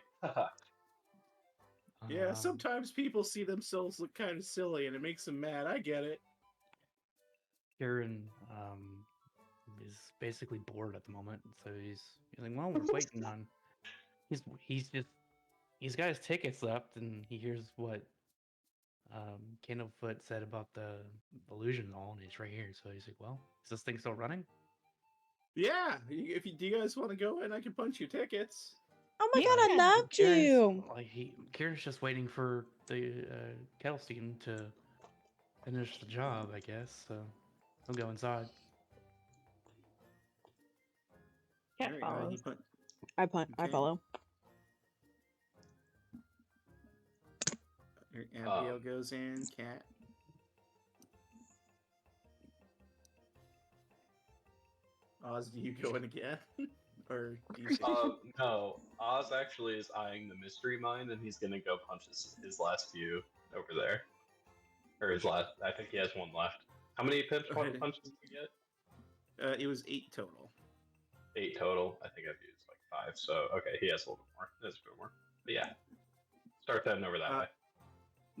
Yeah, Um, sometimes people see themselves look kind of silly, and it makes them mad. I get it. Kieran is basically bored at the moment, so he's like, well, we're waiting on. He's got his tickets left, and he hears what Candlefoot said about the illusion and all, and it's right here. So he's like, well, is this thing still running? Yeah, do you guys want to go in, I can punch your tickets. Oh my god, I'd love to. Kieran's just waiting for the Kettlestein to finish the job, I guess. So he'll go inside. Cat Alright, follows. I punt. I Okay. follow. Abigail goes in. Cat. Oz, do you go in again, or do you? No, Oz actually is eyeing the mystery mine, and he's gonna go punch his last few over there, or his last. I think he has one left. How many punches did you get? It was 8 total. 8 total. I think I've used like 5. So okay, he has a little bit more. That's a bit more. But yeah, start heading over that way.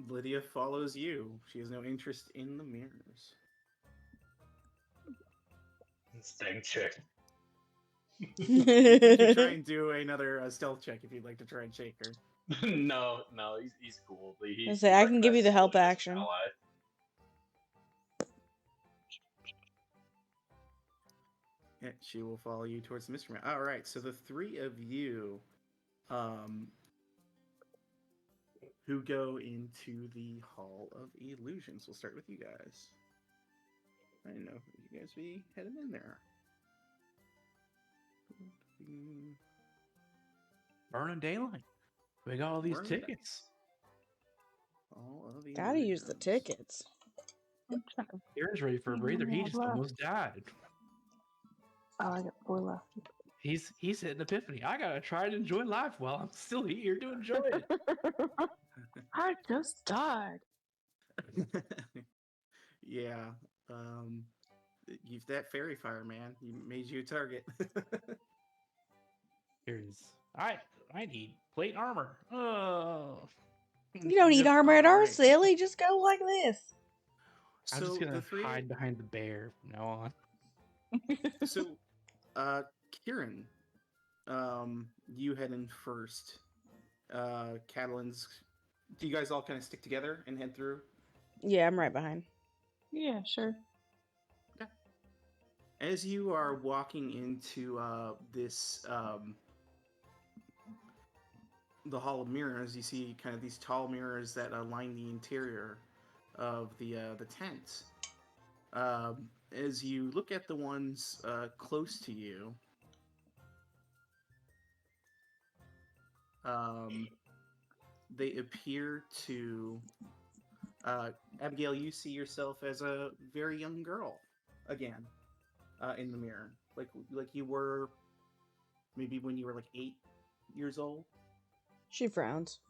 Lydia follows you. She has no interest in the mirrors. Same chick. You can try and do another stealth check if you'd like to try and shake her. no, he's cool. I can give you the help recognizes action. Lydia as an ally. Yeah, she will follow you towards the mystery map. All right, so the 3 of you, who go into the Hall of Illusions. We'll start with you guys. I didn't know you guys be heading in there. Burning daylight. We got all these Burning tickets. Hall of Gotta use the Illusions. tickets. Kieran's ready for a breather. He just almost died. Oh, I got 4 left. He's hitting epiphany. I gotta try to enjoy life while I'm still here to enjoy it. I just died. Yeah. You've that fairy fire, man. You made you a target. Kieran's. I need plate armor. Oh. You don't need armor at all, Alright. silly. Just go like this. I'm So just gonna the 3 hide behind the bear from now on. So, Kieran, you head in first. Catalan's. Do you guys all kind of stick together and head through? Yeah, I'm right behind. Yeah, sure. As you are walking into this the Hall of Mirrors, you see kind of these tall mirrors that line the interior of the tent. As you look at the ones close to you, they appear to. Abigail, you see yourself as a very young girl again in the mirror, like you were maybe when you were like 8 years old. She frowns.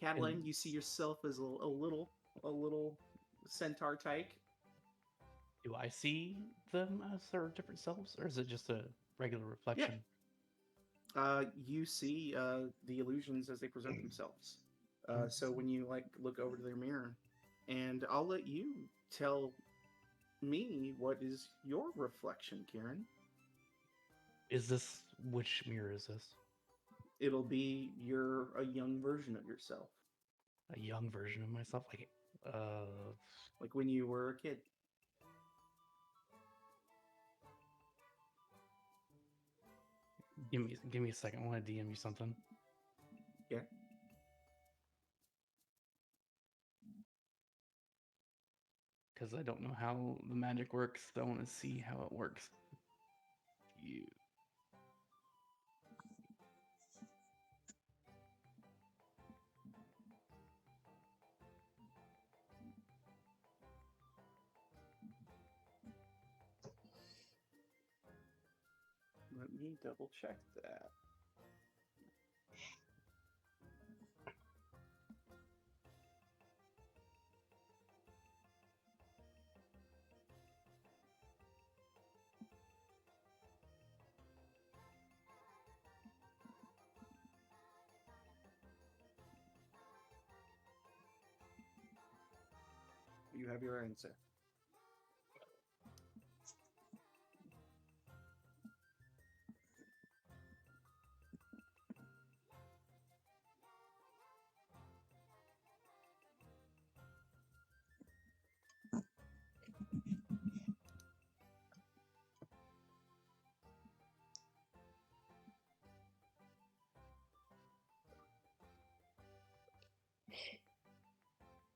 Catalan, you see yourself as a little centaur type. Do I see them as their different selves, or is it just a regular reflection? You see the illusions as they present themselves. So when you look over to their mirror, and I'll let you tell me what is your reflection, Kieran. Which mirror is this? It'll be a young version of yourself, A young version of myself, like when you were a kid. give me a second. I want to DM you something. Yeah. Because I don't know how the magic works. So I want to see how it works. You. Let me double check that. You have your answer.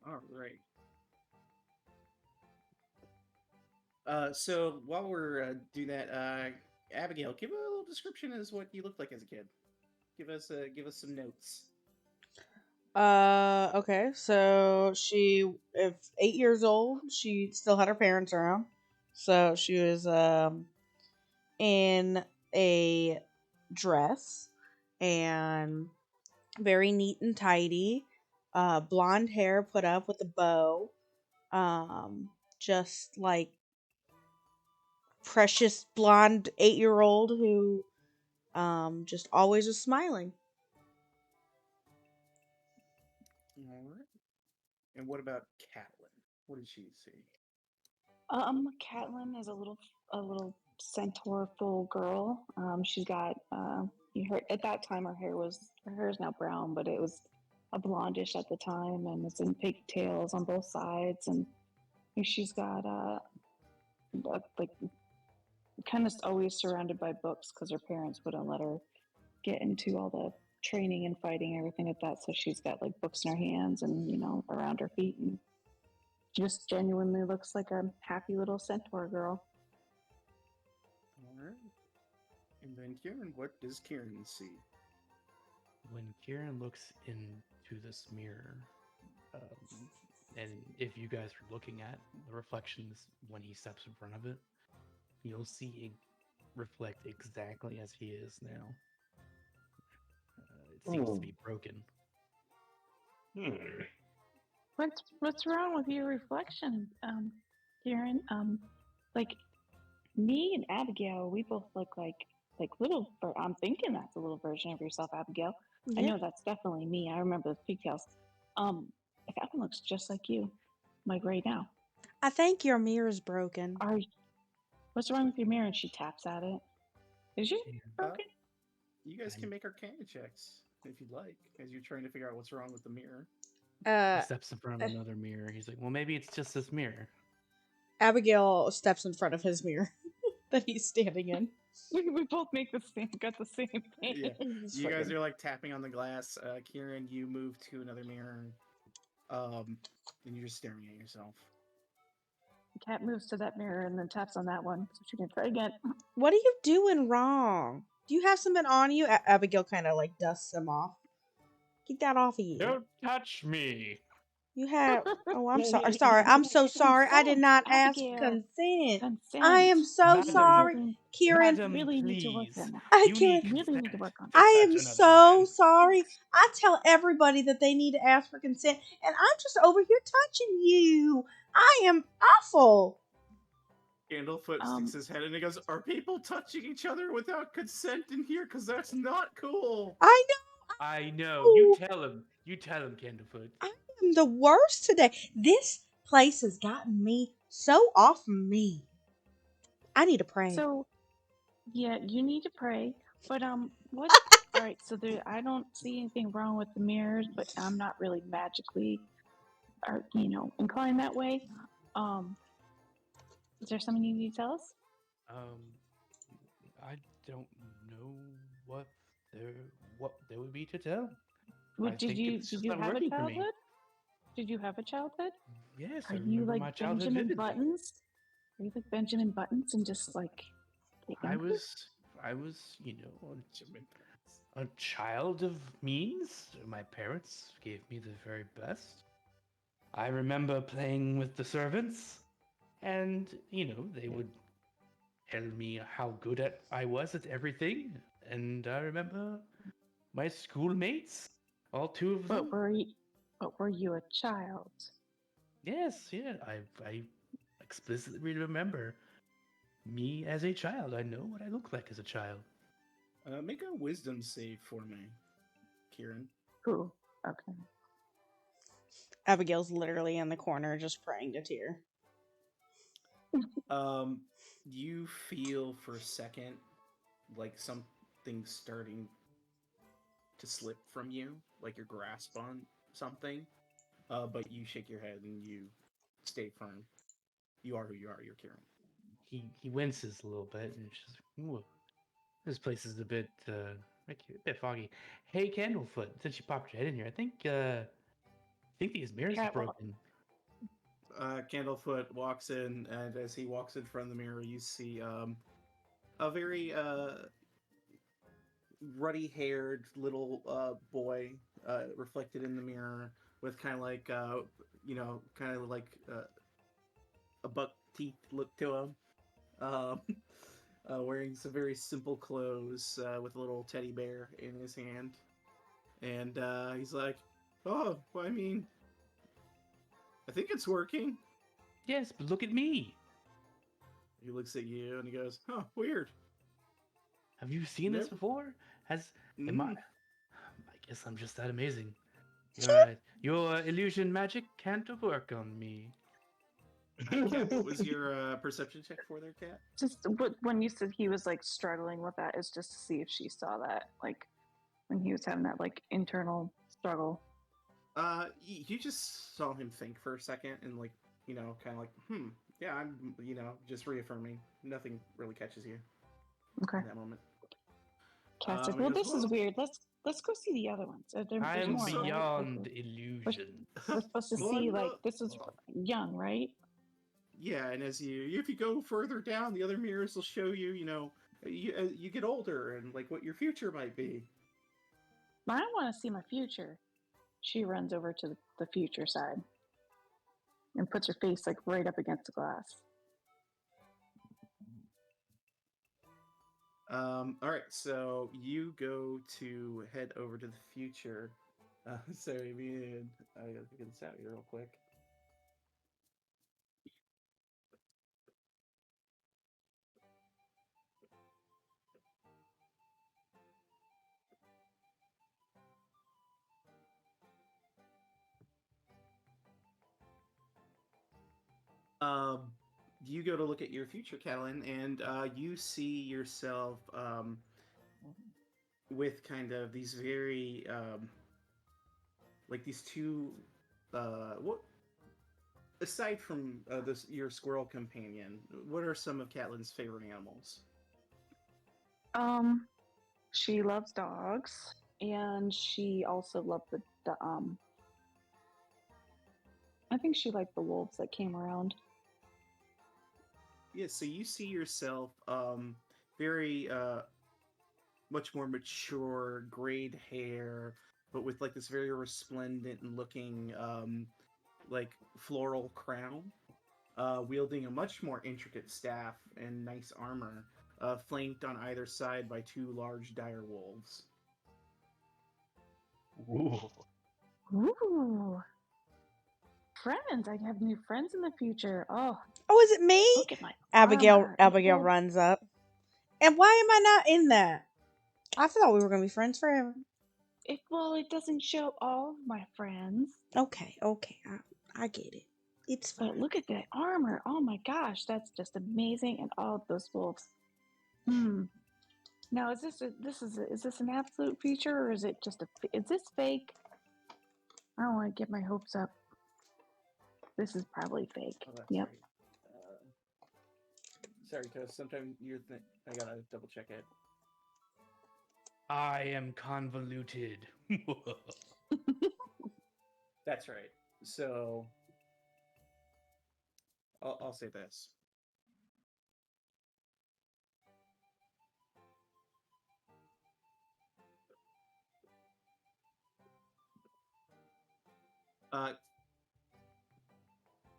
All right. So while we're doing that, Abigail, give a little description as what you looked like as a kid. Give us some notes. Okay, so she, if 8 years old, she still had her parents around. So she was in a dress and very neat and tidy. Blonde hair put up with a bow. Just like precious blonde 8-year-old who just always was smiling. All right. And what about Catelyn? What did she see? Catelyn is a little centaur-full girl. She's got you heard at that time her hair is now brown, but it was a blondish at the time, and it's in pigtails on both sides, and she's got like kind of always surrounded by books because her parents wouldn't let her get into all the training and fighting and everything like that. So she's got like books in her hands and around her feet, and just genuinely looks like a happy little centaur girl. All right. And then Kieran, what does Kieran see? When Kieran looks into this mirror, and if you guys are looking at the reflections when he steps in front of it, you'll see it reflect exactly as he is now. It seems to be broken. What's wrong with your reflection, Kieran? Like me and Abigail, we both look like little. I'm thinking that's a little version of yourself, Abigail. I know that's definitely me. I remember those pigtails. That one looks just like you, like right now. I think your mirror's broken. What's wrong with your mirror? And she taps at it. Is yours broken? You guys can make Arcana checks if you'd like, as you're trying to figure out what's wrong with the mirror. He steps in front of another mirror. He's like, well, maybe it's just this mirror. Abigail steps in front of his mirror that he's standing in. We both got the same thing. Yeah. You guys are like tapping on the glass. Kieran, you move to another mirror. And you're just staring at yourself. Cat moves to that mirror and then taps on that one so she can try again. What are you doing wrong? Do you have something on you? Abigail kind of like dusts him off. Get that off of you. Don't touch me. You have. Oh, I'm sorry. Sorry. I'm so sorry. I did not ask for consent. I am so Madam, sorry, Kieran. Madam, really need please. to work on that. You need really need to work on that. I am touch another so man. sorry. I tell everybody that they need to ask for consent, and I'm just over here touching you. I am awful. Candlefoot sticks his head and he goes, "Are people touching each other without consent in here? Because that's not cool." I know. You tell him. You tell him, Candlefoot. I am the worst today. This place has gotten me so off of me. I need to pray. So, yeah, you need to pray. But what right, so I don't see anything wrong with the mirrors, but I'm not really magically, or inclined that way. Is there something you need to tell us? I don't know what there what there would be to tell. What, I think it's did just you not have a working for me. childhood? Did you have a childhood? Yes, Are I you remember like my childhood Benjamin vividly. Buttons? Are you like Benjamin Buttons and just like get I younger? was, a child of means. My parents gave me the very best. I remember playing with the servants, and they would tell me how good I was at everything. And I remember my schoolmates, all two of But them. were you a child? Yes, yeah, I explicitly remember me as a child. I know what I look like as a child. Make a wisdom save for me, Kieran. Who? Okay. Abigail's literally in the corner just praying to tear. You feel for a second like something's starting to slip from you, like your grasp on something. But you shake your head and you stay firm. You are who you are. You're Kieran. He winces a little bit and just ooh, this place is a bit foggy. Hey, Candlefoot, since you popped your head in here, I think these mirrors are Cat walk. broken. Candlefoot walks in, and as he walks in front of the mirror, you see a very ruddy-haired little boy reflected in the mirror with kind of like a buck teeth look to him. Um, wearing some very simple clothes with a little teddy bear in his hand, and he's like, "Oh, well, I mean, I think it's working." Yes, but look at me. He looks at you and he goes, "Oh, weird. Have you seen this Never. before? Am I? Mm. I guess I'm just that amazing. Your illusion magic can't work on me. Cat, what was your perception check for there, Cat? Just when you said he was like struggling with that, is just to see if she saw that, like when he was having that like internal struggle. You just saw him think for a second and kind of like, yeah, I'm, just reaffirming. Nothing really catches you Okay. in that moment. Cat's like, He well, goes, this is well, weird. Let's go see the other ones. I There's am more, right? beyond Like, illusion. we're supposed to well, see like this is young, right? yeah, and if you go further down, the other mirrors will show you, you get older and like what your future might be. But I want to see my future. She runs over to the future side and puts her face like right up against the glass. All right, so you go to head over to the future. Sorry, I gotta figure this out here real quick. Um, you go to look at your future, Catalan, and you see yourself with kind of these very like these two what aside from this your squirrel companion, what are some of Catelyn's favorite animals? She loves dogs, and she also loved the. I think she liked the wolves that came around. Yeah, so you see yourself very much more mature, grayed hair, but with like this very resplendent looking like floral crown, wielding a much more intricate staff and nice armor, flanked on either side by two large dire wolves. Ooh. Ooh, friends! I have new friends in the future. Oh, Oh, is it me? look at my Abigail armor. Abigail Oh, runs up. And why am I not in that? I thought we were gonna be friends forever. it doesn't show all of my friends, Okay, I get it. It's but fine. look at that armor. Oh my gosh, that's just amazing. And all of those wolves. Hmm. Now, is this an absolute feature, or is it just is this fake? I don't want to get my hopes up. This is probably fake. Oh, that's Yep. right. Sorry, Toast. Sometimes I gotta double check it. I am convoluted. That's right. So I'll say this. Uh,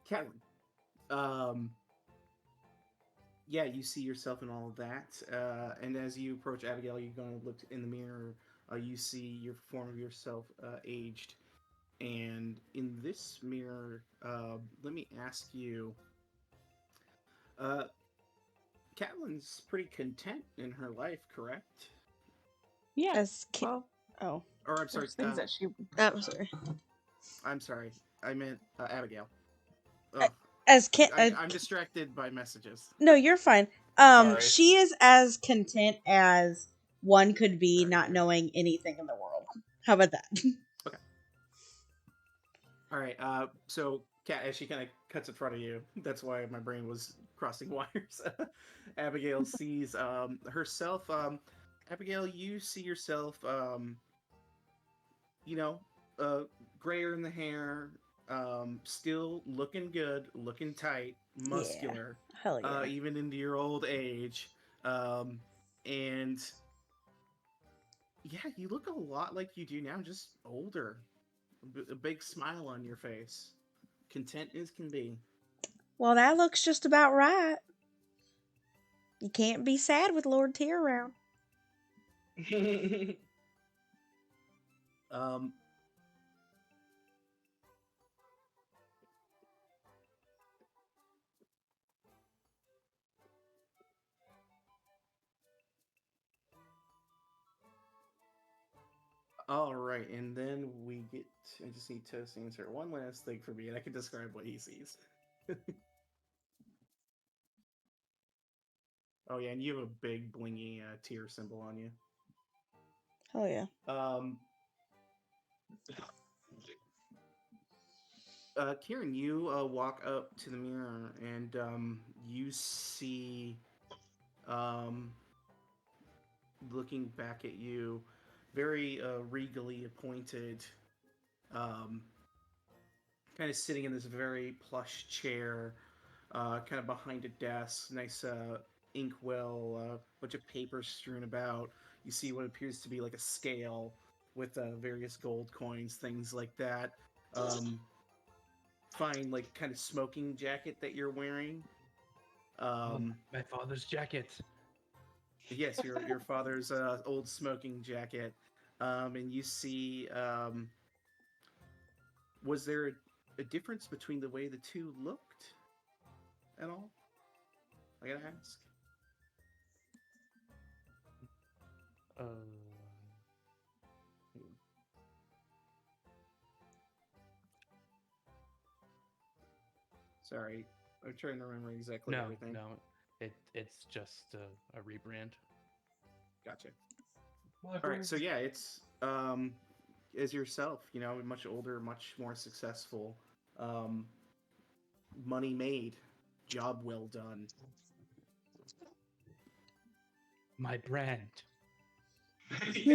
Catelyn. Yeah, you see yourself in all of that, and as you approach Abigail, you're going to look in the mirror. You see your form of yourself aged, and in this mirror, let me ask you. Uh, Catelyn's pretty content in her life, correct? Yeah. As Well, oh, Or I'm sorry. there's things that she. I'm sorry. I'm sorry. I meant Abigail. A- Oh, As I'm distracted by messages. no, you're fine. Sorry. She is as content as one could be, Sorry, not dear. knowing anything in the world. How about that? Okay. All right. So Kat, as she kind of cuts in front of you, that's why my brain was crossing wires. Abigail sees herself. Abigail, you see yourself. You know, uh, grayer in the hair. Still looking good, looking tight, muscular. Hell yeah. Even into your old age. Um, and yeah, you look a lot like you do now, just older. A big smile on your face. Content as can be. Well, that looks just about right. You can't be sad with Lord Tyr around. Um, all right, and then we get. I just need to answer one last thing for me, and I can describe what he sees. Oh yeah, and you have a big blingy tear symbol on you. Hell yeah. Kieran, you walk up to the mirror and you see, um, looking back at you, very regally appointed, um, kind of sitting in this very plush chair, kind of behind a desk, nice inkwell, bunch of papers strewn about. You see what appears to be like a scale with various gold coins, things like that. Um, Fine, like kind of smoking jacket that you're wearing. My father's jacket. Yes, your father's old smoking jacket. And you see, was there a difference between the way the two looked at all? I gotta ask. Uh, Sorry, I'm trying to remember exactly no, everything. no. It's just a rebrand. Gotcha. All right, so yeah, it's as yourself, you know, much older, much more successful, um, money made, job well done. My brand.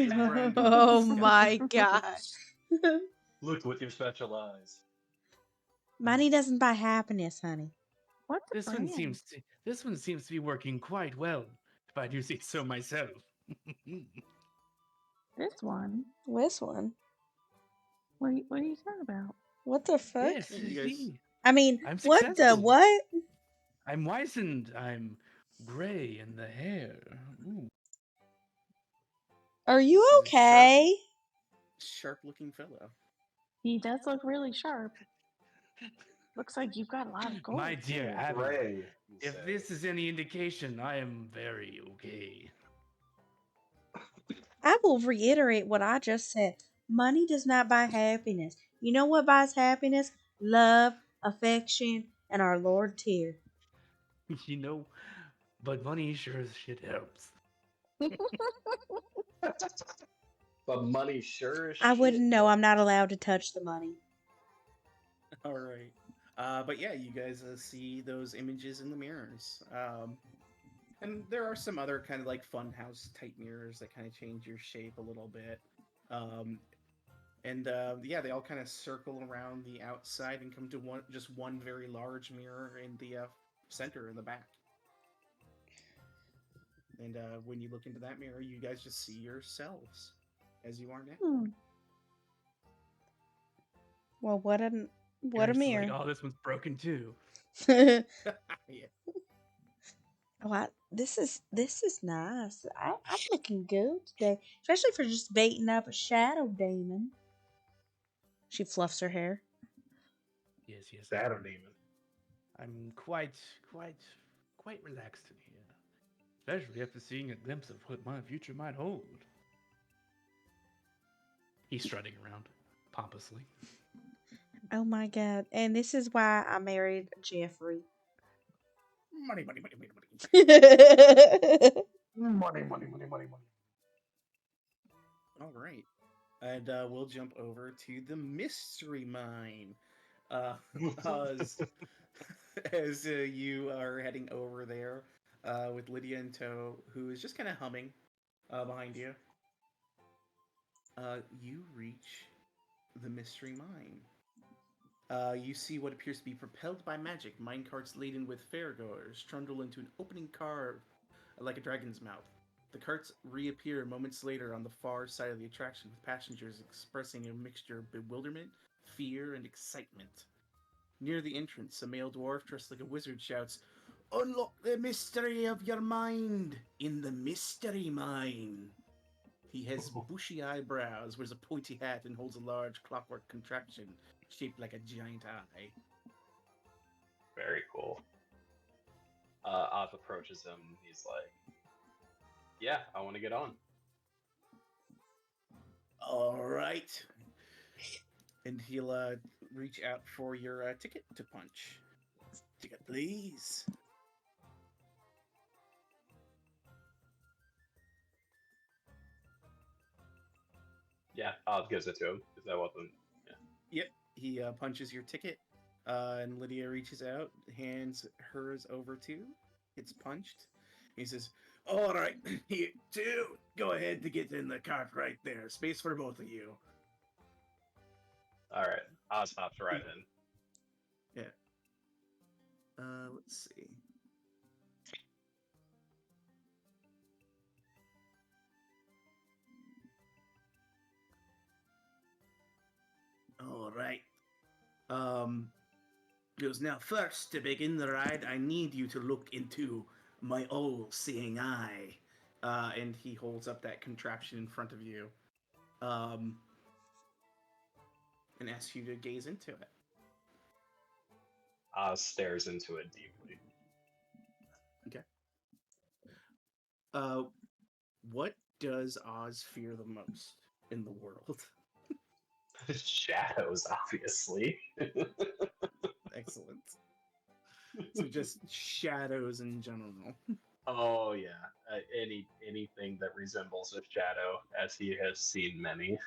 Brand Oh awareness, my gotcha. god. Look with your special eyes. Money doesn't buy happiness, honey. What's a This brand? one seems to be working quite well, if I do say so myself. This one? This one? What are you talking about? What the fuck? Yes, Yeah, you guys. see, I mean, I'm what the successful. what? I'm wizened. I'm gray in the hair. Ooh. Are you This is a okay? sharp looking fellow. He does look really sharp. Looks like you've got a lot of gold. My dear too. Abby, Gray. you if say. this is any indication, I am very okay. I will reiterate what I just said. Money does not buy happiness. You know what buys happiness? Love, affection, and our Lord Tyr. You know, but money sure as shit helps. But money sure as I wouldn't shit. know. I'm not allowed to touch the money. All right. But yeah, you guys see those images in the mirrors. And there are some other kind of like funhouse type mirrors that kind of change your shape a little bit. Um, and yeah, they all kind of circle around the outside and come to one very large mirror in the center in the back. And when you look into that mirror, you guys just see yourselves as you are now. Hmm. Well, what a Eric's like, mirror. oh, this one's broken too. Yeah. Oh, this is nice. I'm looking good today, especially for just baiting up a shadow demon. She fluffs her hair. Yes, yes. Shadow demon. I'm quite relaxed in here. Especially after seeing a glimpse of what my future might hold. He's strutting around pompously. Oh my god! And this is why I married Jeffrey. Money, money, money, money, money. Money, money, money, money, money. All right. And we'll jump over to the mystery mine. As you are heading over there with Lydia in tow, who is just kind of humming behind you. You reach the mystery mine. You see what appears to be propelled by magic minecarts laden with fairgoers trundle into an opening carved like a dragon's mouth. The carts reappear moments later on the far side of the attraction, with passengers expressing a mixture of bewilderment, fear, and excitement. Near the entrance, a male dwarf dressed like a wizard shouts, "Unlock the mystery of your mind in the mystery mine." He has bushy eyebrows, wears a pointy hat, and holds a large clockwork contraption shaped like a giant eye. Very cool. Oz approaches him. He's like, "Yeah, I want to get on." All right. And he'll reach out for your ticket to punch. Ticket, please. Yeah, Oz gives it to him because that wasn't. Yeah. Yep. He punches your ticket, and Lydia reaches out, hands hers over to, gets punched. He says, "All right, you two, go ahead to get in the cart right there. Space for both of you." All right, Oz hops right in. Yeah. Let's see. All right. Um, goes now. First, to begin the ride, I need you to look into my all-seeing eye. And he holds up that contraption in front of you, and asks you to gaze into it. Oz stares into it deeply. Okay. What does Oz fear the most in the world? Shadows, obviously. Excellent. So just shadows in general. Oh yeah, anything that resembles a shadow, as he has seen many.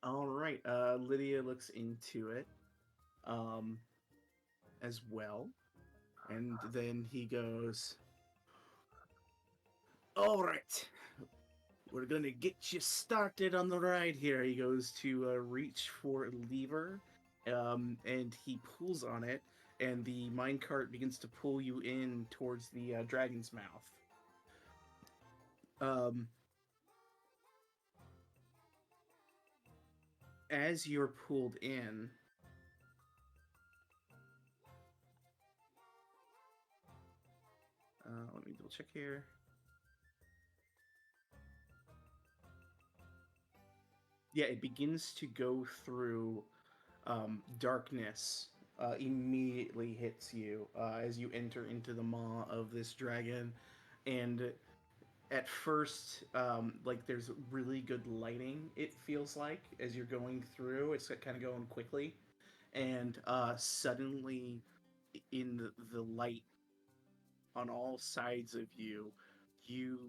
All right. Lydia looks into it, as well, and then he goes, "All right, we're gonna get you started on the ride here." He goes to reach for a lever, and he pulls on it, and the minecart begins to pull you in towards the dragon's mouth. Um, as you're pulled in, let me double check here. Yeah, it begins to go through darkness. Immediately hits you as you enter into the maw of this dragon, and at first, like there's really good lighting. It feels like as you're going through, it's kind of going quickly, and suddenly, in the light on all sides of you, you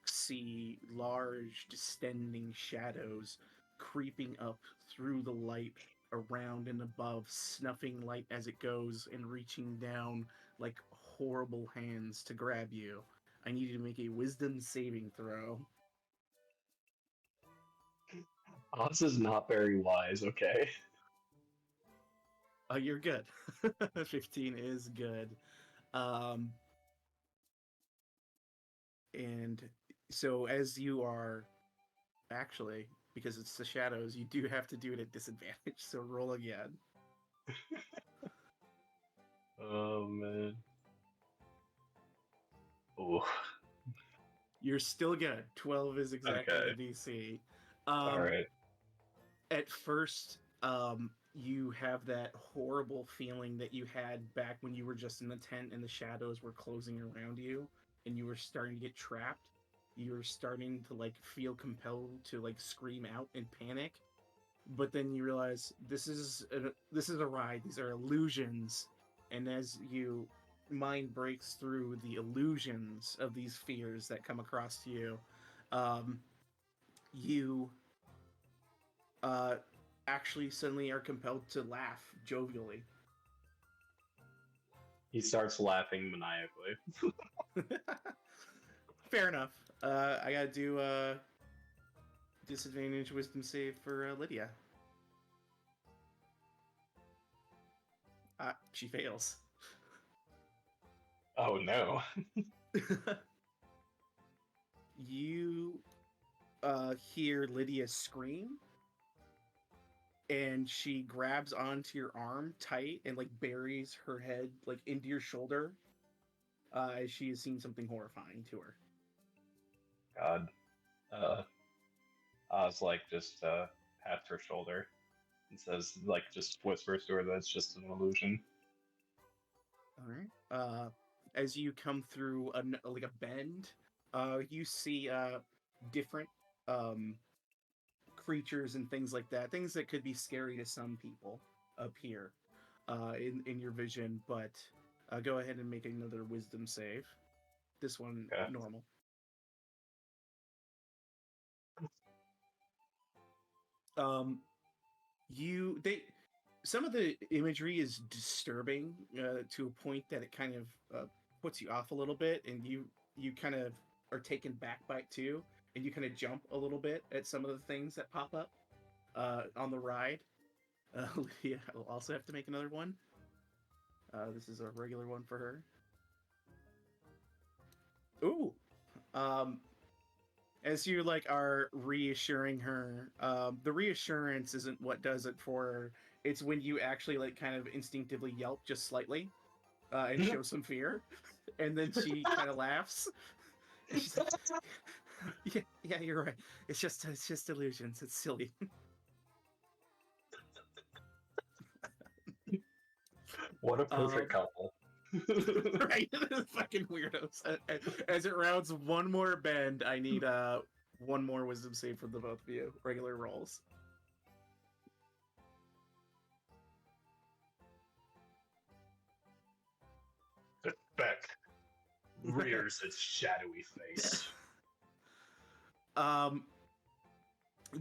see large, distending shadows creeping up through the light around and above, snuffing light as it goes and reaching down like horrible hands to grab you. I need you to make a wisdom saving throw. Oz is not very wise, okay? You're good. 15 is good. Um, and so as you are actually, because it's the shadows, you do have to do it at disadvantage. So roll again. Oh, man. Oh, You're still good. 12 is exactly Okay. the DC. alright. At first, you have that horrible feeling that you had back when you were just in the tent and the shadows were closing around you and you were starting to get trapped. You were starting to like feel compelled to like scream out in panic, but then you realize this is a ride. These are illusions, and as you mind breaks through the illusions of these fears that come across to you, um, you uh, actually suddenly are compelled to laugh jovially. He starts laughing maniacally. Fair enough. I gotta do disadvantage wisdom save for Lydia. She fails. Oh no. You hear Lydia scream, and she grabs onto your arm tight and like buries her head like into your shoulder as she has seen something horrifying to her. God. Oz like just pats her shoulder and says, like, just whispers to her that it's just an illusion. All right. As you come through like a bend, you see different creatures and things like that. Things that could be scary to some people appear in your vision. But go ahead and make another wisdom save. This one Okay. normal. Some of the imagery is disturbing to a point that it kind of puts you off a little bit, and you kind of are taken back by it too, and you kind of jump a little bit at some of the things that pop up on the ride. Lydia will also have to make another one. This is a regular one for her. Ooh. Um, as you like are reassuring her, the reassurance isn't what does it for her. It's when you actually like kind of instinctively yelp just slightly and show some fear, and then she kind of laughs. And she's like, yeah, you're right. It's just illusions. It's silly. What a perfect couple. Right? Fucking weirdos. As it rounds one more bend, I need one more wisdom save from the both of you. Regular rolls. The Beck rears its shadowy face.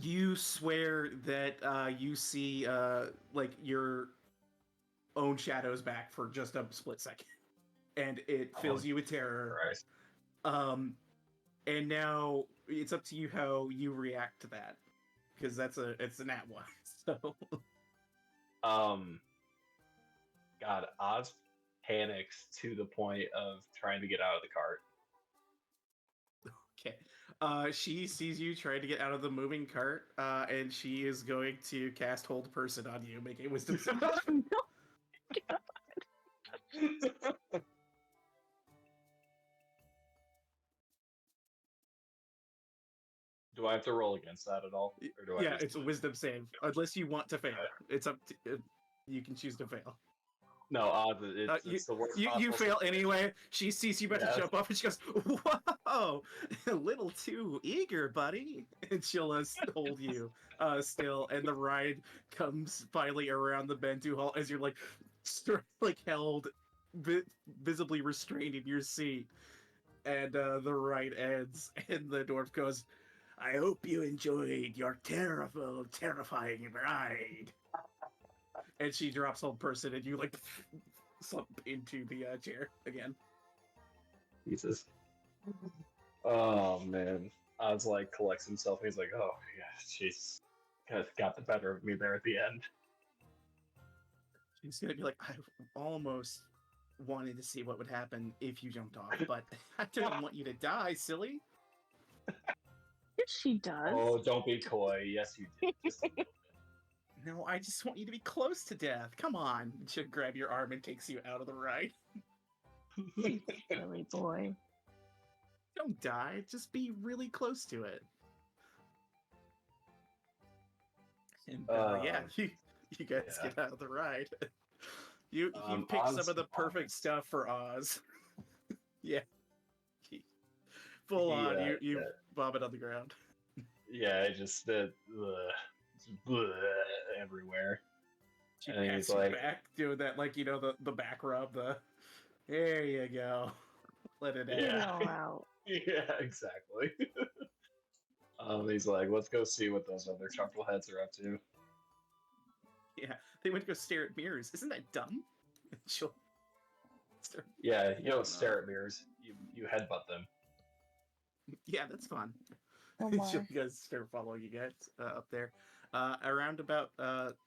You swear that you see like your own shadows back for just a split second, and it fills you with terror. Christ. And now it's up to you how you react to that, because it's an at one. So God, Oz panics to the point of trying to get out of the cart. okay. She sees you trying to get out of the moving cart, and she is going to cast Hold Person on you. Make a wisdom save. Do I have to roll against that at all? Or do I Yeah, just it's a do it? wisdom save. Unless you want to fail. It's up to you can choose to fail. No, Oz, it's the worst You possible fail situation. anyway. She sees you about Yeah. to jump off, and she goes, "Whoa, a little too eager, buddy." And she'll hold you still, and the ride comes finally around the bend to halt as you're like held, visibly restrained in your seat. And the ride ends, and the dwarf goes, "I hope you enjoyed your terrible, terrifying ride." And she drops whole person, and you like slump into the chair again. Jesus. Oh man. Oz like collects himself and he's like, oh yeah, she's got the better of me there at the end. She's gonna be like, "I almost wanted to see what would happen if you jumped off, but I didn't want you to die, silly." Yes, she does. Oh, don't be coy. Yes, you did. Just a little "No, I just want you to be close to death. Come on." And she'll grab your arm and takes you out of the ride. You silly boy. Don't die. Just be really close to it. And yeah, you guys yeah. get out of the ride. You pick Oz some of the perfect vomits. stuff for Oz. Yeah. Full He, on, uh, you yeah, vomit on the ground. yeah, just everywhere. She And he's pats you like, back, doing that, like, the back rub, there you go. Let it Get it out. all out. yeah, exactly. He's like, let's go see what those other chuckleheads are up to. Yeah, they went to go stare at mirrors. Isn't that dumb? She'll start. Yeah, you Oh, don't stare at mirrors. You headbutt them. Yeah, that's fun. Oh She'll my. you guys start following you guys up there. Around about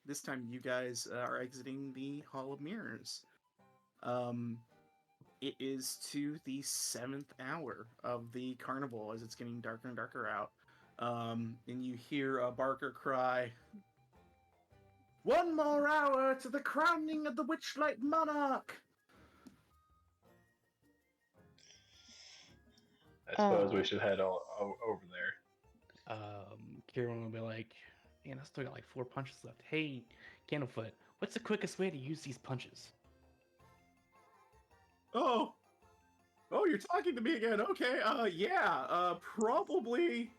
this time, you guys are exiting the Hall of Mirrors. It is to the 7th hour of the carnival as it's getting darker and darker out. And you hear a Barker cry, "One more hour to the crowning of the Witchlight monarch!" I suppose we should head over there. Kieran will be like, man, I still got like 4 punches left. Hey, Candlefoot, what's the quickest way to use these punches? Oh, you're talking to me again. Okay, yeah, probably,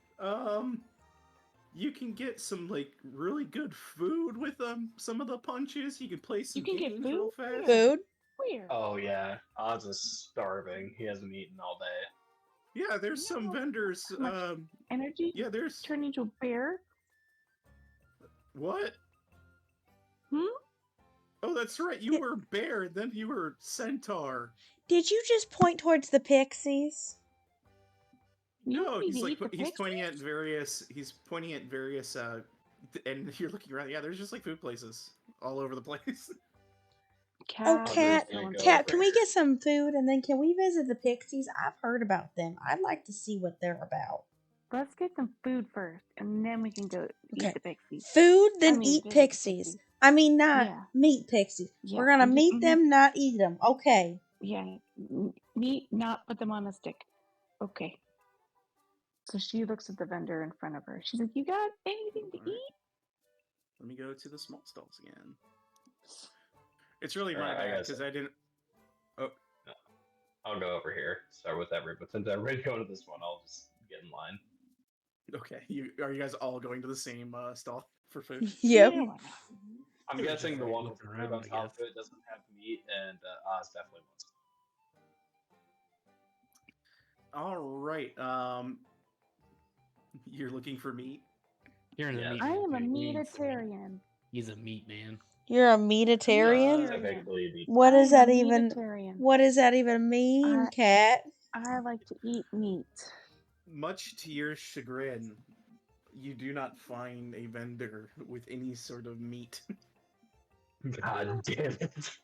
you can get some, like, really good food with some of the punches. You can play some You can get games food? real fast. Food? Where? Oh yeah, Oz is starving. He hasn't eaten all day. Yeah, there's some No. vendors. How much energy? Yeah, there's Turn into a bear? what? Hmm? Oh, that's right. You were bear, then you were centaur. Did you just point towards the pixies? You No, want me he's to like eat the he's pointing at pixies? various. He's pointing at various. And you're looking around. Yeah, there's just like food places all over the place. Oh, Cat. Audrey's Cat, gonna going go Cat, over can we here. get some food and then can we visit the pixies? I've heard about them. I'd like to see what they're about. Let's get some food first, and then we can go eat Okay. the pixies. Food, then I mean, eat visit the pixies. pixies. I mean, not Yeah. meet pixies. Yeah. We're gonna meet Mhm. them, not eat them. Okay. Yeah. Meat, not put them on a stick. Okay. So she looks at the vendor in front of her. She's like, "You got anything to All right. eat?" Let me go to the small stalls again. It's really my Alright, I bad guess because I didn't. Oh, I'll go over here. Start with everybody, but since everybody's going to this one, I'll just get in line. okay. Are you guys all going to the same stall for food? Yep. Yeah, why not? I'm We're guessing just the one with looking the food around, on I top guess. of it doesn't have meat, and Oz definitely wants. All right. You're looking for meat. Kieran's a Yes. meat I man. am a dude. He eats- meatitarian. He's a meat man. You're a meatitarian? Meatitarian. Typically, meat. What I does am a that even meatitarian. what does that even mean, I- Cat? I like to eat meat. Much to your chagrin, you do not find a vendor with any sort of meat. God damn it.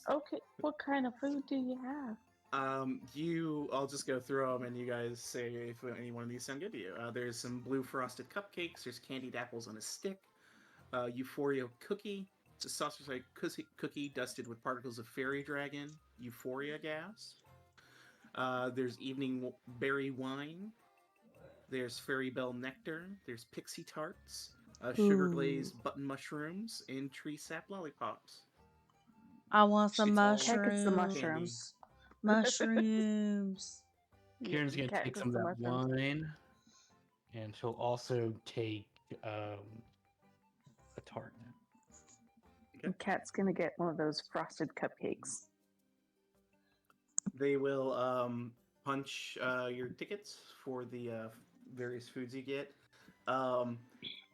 Okay. What kind of food do you have? I'll just go through them, and you guys say if any one of these sound good to you. There's some blue frosted cupcakes. There's candied apples on a stick. Euphoria cookie. It's a sausage-like cookie dusted with particles of fairy dragon. Euphoria gas. There's evening berry wine. There's fairy bell nectar. There's pixie tarts. Sugar glazed button mushrooms and tree sap lollipops. I want some It's all Cat gets the mushrooms. Mushrooms. Kieran's gonna Cat take gets some of the that mushrooms. wine, and she'll also take a tart. And Cat's gonna get one of those frosted cupcakes. They will punch your tickets for the various foods you get. Um,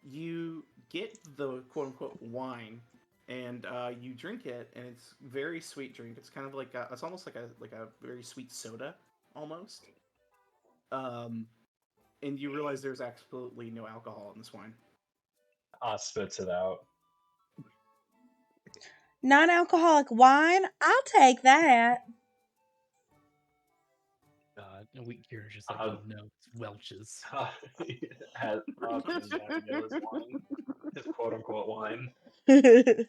you get the quote unquote wine, and you drink it, and it's very sweet drink. It's kind of like it's almost like a very sweet soda, almost. Um, and you realize there's absolutely no alcohol in this wine. Oz spits it out. Non-alcoholic wine? I'll take that. And Kieran's just like, Uh, oh no, it's Welch's. has Oz hands Abigail his wine, his quote unquote wine. You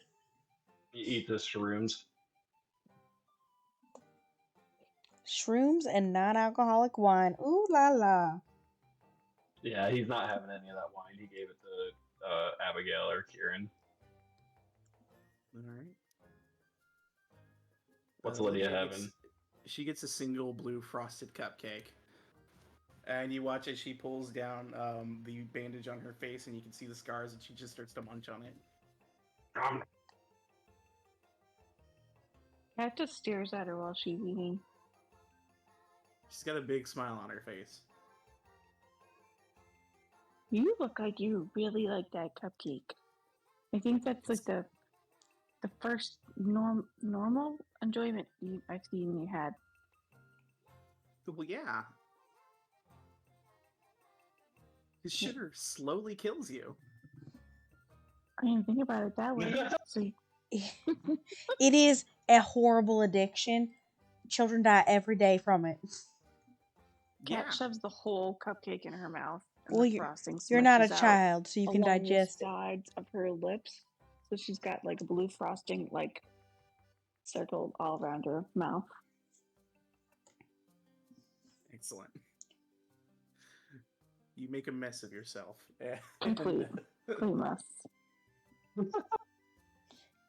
eat the shrooms. Shrooms and non-alcoholic wine. Ooh la la. Yeah, he's not having any of that wine. He gave it to Abigail or Kieran. All right. What's Lydia Lydia having? she gets a single blue frosted cupcake. And you watch as she pulls down the bandage on her face, and you can see the scars, and she just starts to munch on it. Cat just stares at her while she's eating. She's got a big smile on her face. You look like you really like that cupcake. I think that's like the first normal enjoyment I've seen you had. Well, yeah. His sugar slowly kills you. I didn't think about it that way. So It is a horrible addiction. Children die every day from it. Cat Yeah. shoves the whole cupcake in her mouth, and Well, the frosting you're not a smushes out child, so you can along digest the it. sides of her lips. So she's got like blue frosting, like circled all around her mouth. Excellent. You make a mess of yourself. Complete mess.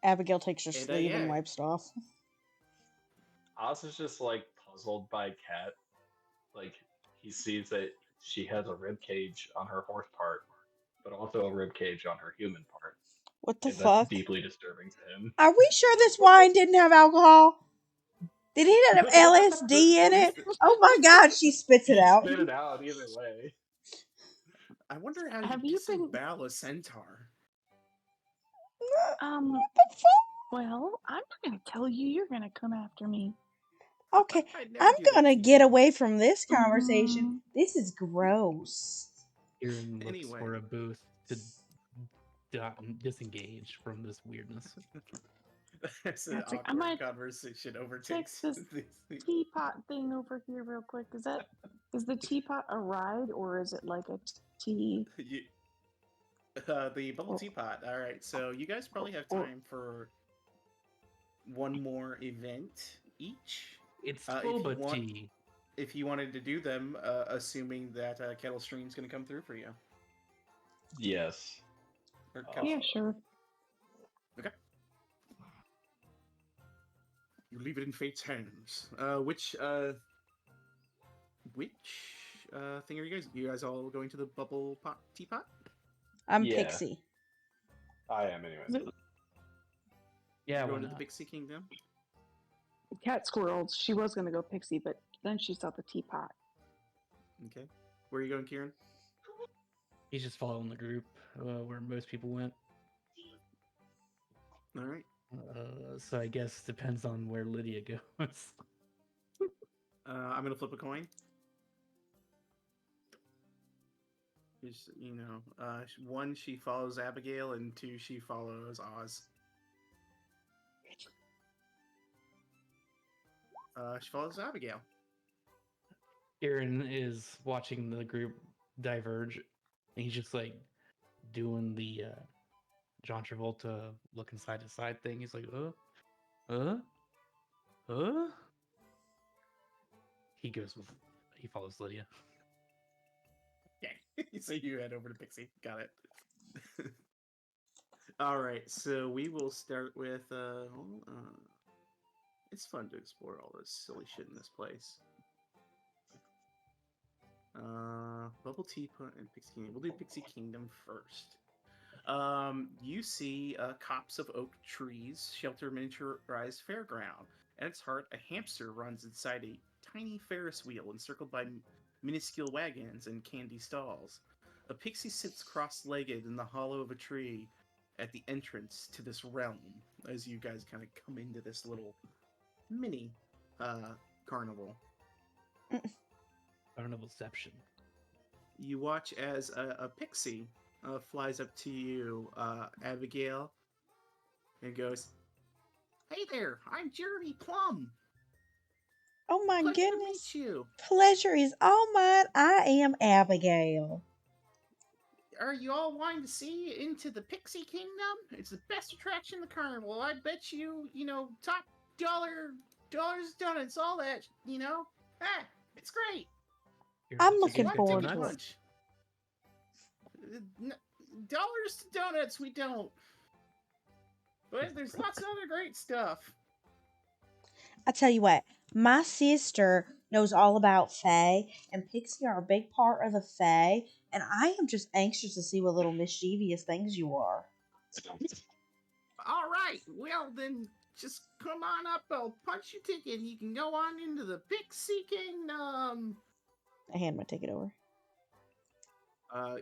Abigail takes her And, sleeve and yeah. wipes it off. Oz is just like puzzled by Cat. Like he sees that she has a rib cage on her horse part, but also a rib cage on her human part. What the And fuck? that's deeply disturbing to him. Are we sure this wine didn't have alcohol? Did it have LSD in it? Oh my god, she spits it He out. spit it out either way. I wonder how Have you you been- disembowel a centaur. What the fuck? Well, I'm not gonna tell you. You're gonna come after me. Okay, I'd never I'm do that gonna to you. get away from this conversation. This is gross. Kieran looks Anyway. for a booth to disengage from this weirdness. That's an That's like, I awkward might conversation check overtakes this these. teapot thing over here real quick. Is the teapot a ride or is it like a tea? The bubble teapot. All right, so you guys probably have time for one more event each. It's if you boba want- tea. If you wanted to do them, assuming that Kettle Stream's going to come through for you. Yes. Or Yeah, sure. Okay. You leave it in fate's hands. Which thing are you guys? You guys all going to the bubble teapot? I'm Yeah. Pixie. I am anyway. Yeah, Going why to the not? Pixie Kingdom. Cat squirrels. She was gonna go pixie, but then she saw the teapot. Okay. Where are you going, Kieran? He's just following the group where most people went. All right. So I guess depends on where Lydia goes. I'm gonna flip a coin. One, she follows Abigail, and two, she follows Oz. She follows Abigail. Kieran is watching the group diverge, and he's just like doing the John Travolta looking side to side thing. He's like, He follows Lydia. Okay. So you head over to Pixie. Got it. All right. So we will start with. It's fun to explore all this silly shit in this place. Bubble Teapot and Pixie Kingdom. We'll do Pixie Kingdom first. You see copse of oak trees shelter miniaturized fairground, At its heart, a hamster runs inside a tiny Ferris wheel encircled by minuscule wagons and candy stalls. A pixie sits cross-legged in the hollow of a tree at the entrance to this realm as you guys kind of come into this little mini carnival. Carnivalception. You watch as a pixie flies up to you, Abigail, and goes, "Hey there, I'm Jeremy Plum. Oh my Pleasure to goodness. meet you. Pleasure is all mine. I am Abigail. Are you all wanting to see into the Pixie Kingdom? It's the best attraction in the carnival. I bet you, top dollars, donuts, all that, Ah, it's great. Here's I'm a looking ticket Lots to of forward ticket to it. punch. Dollars to donuts, we don't. But there's lots of other great stuff. I tell you what, my sister knows all about Fae, and Pixie are a big part of the Fae, and I am just anxious to see what little mischievous things you are. All right, well then, just come on up. I'll punch your ticket, and you can go on into the Pixie Kingdom. I hand my ticket over.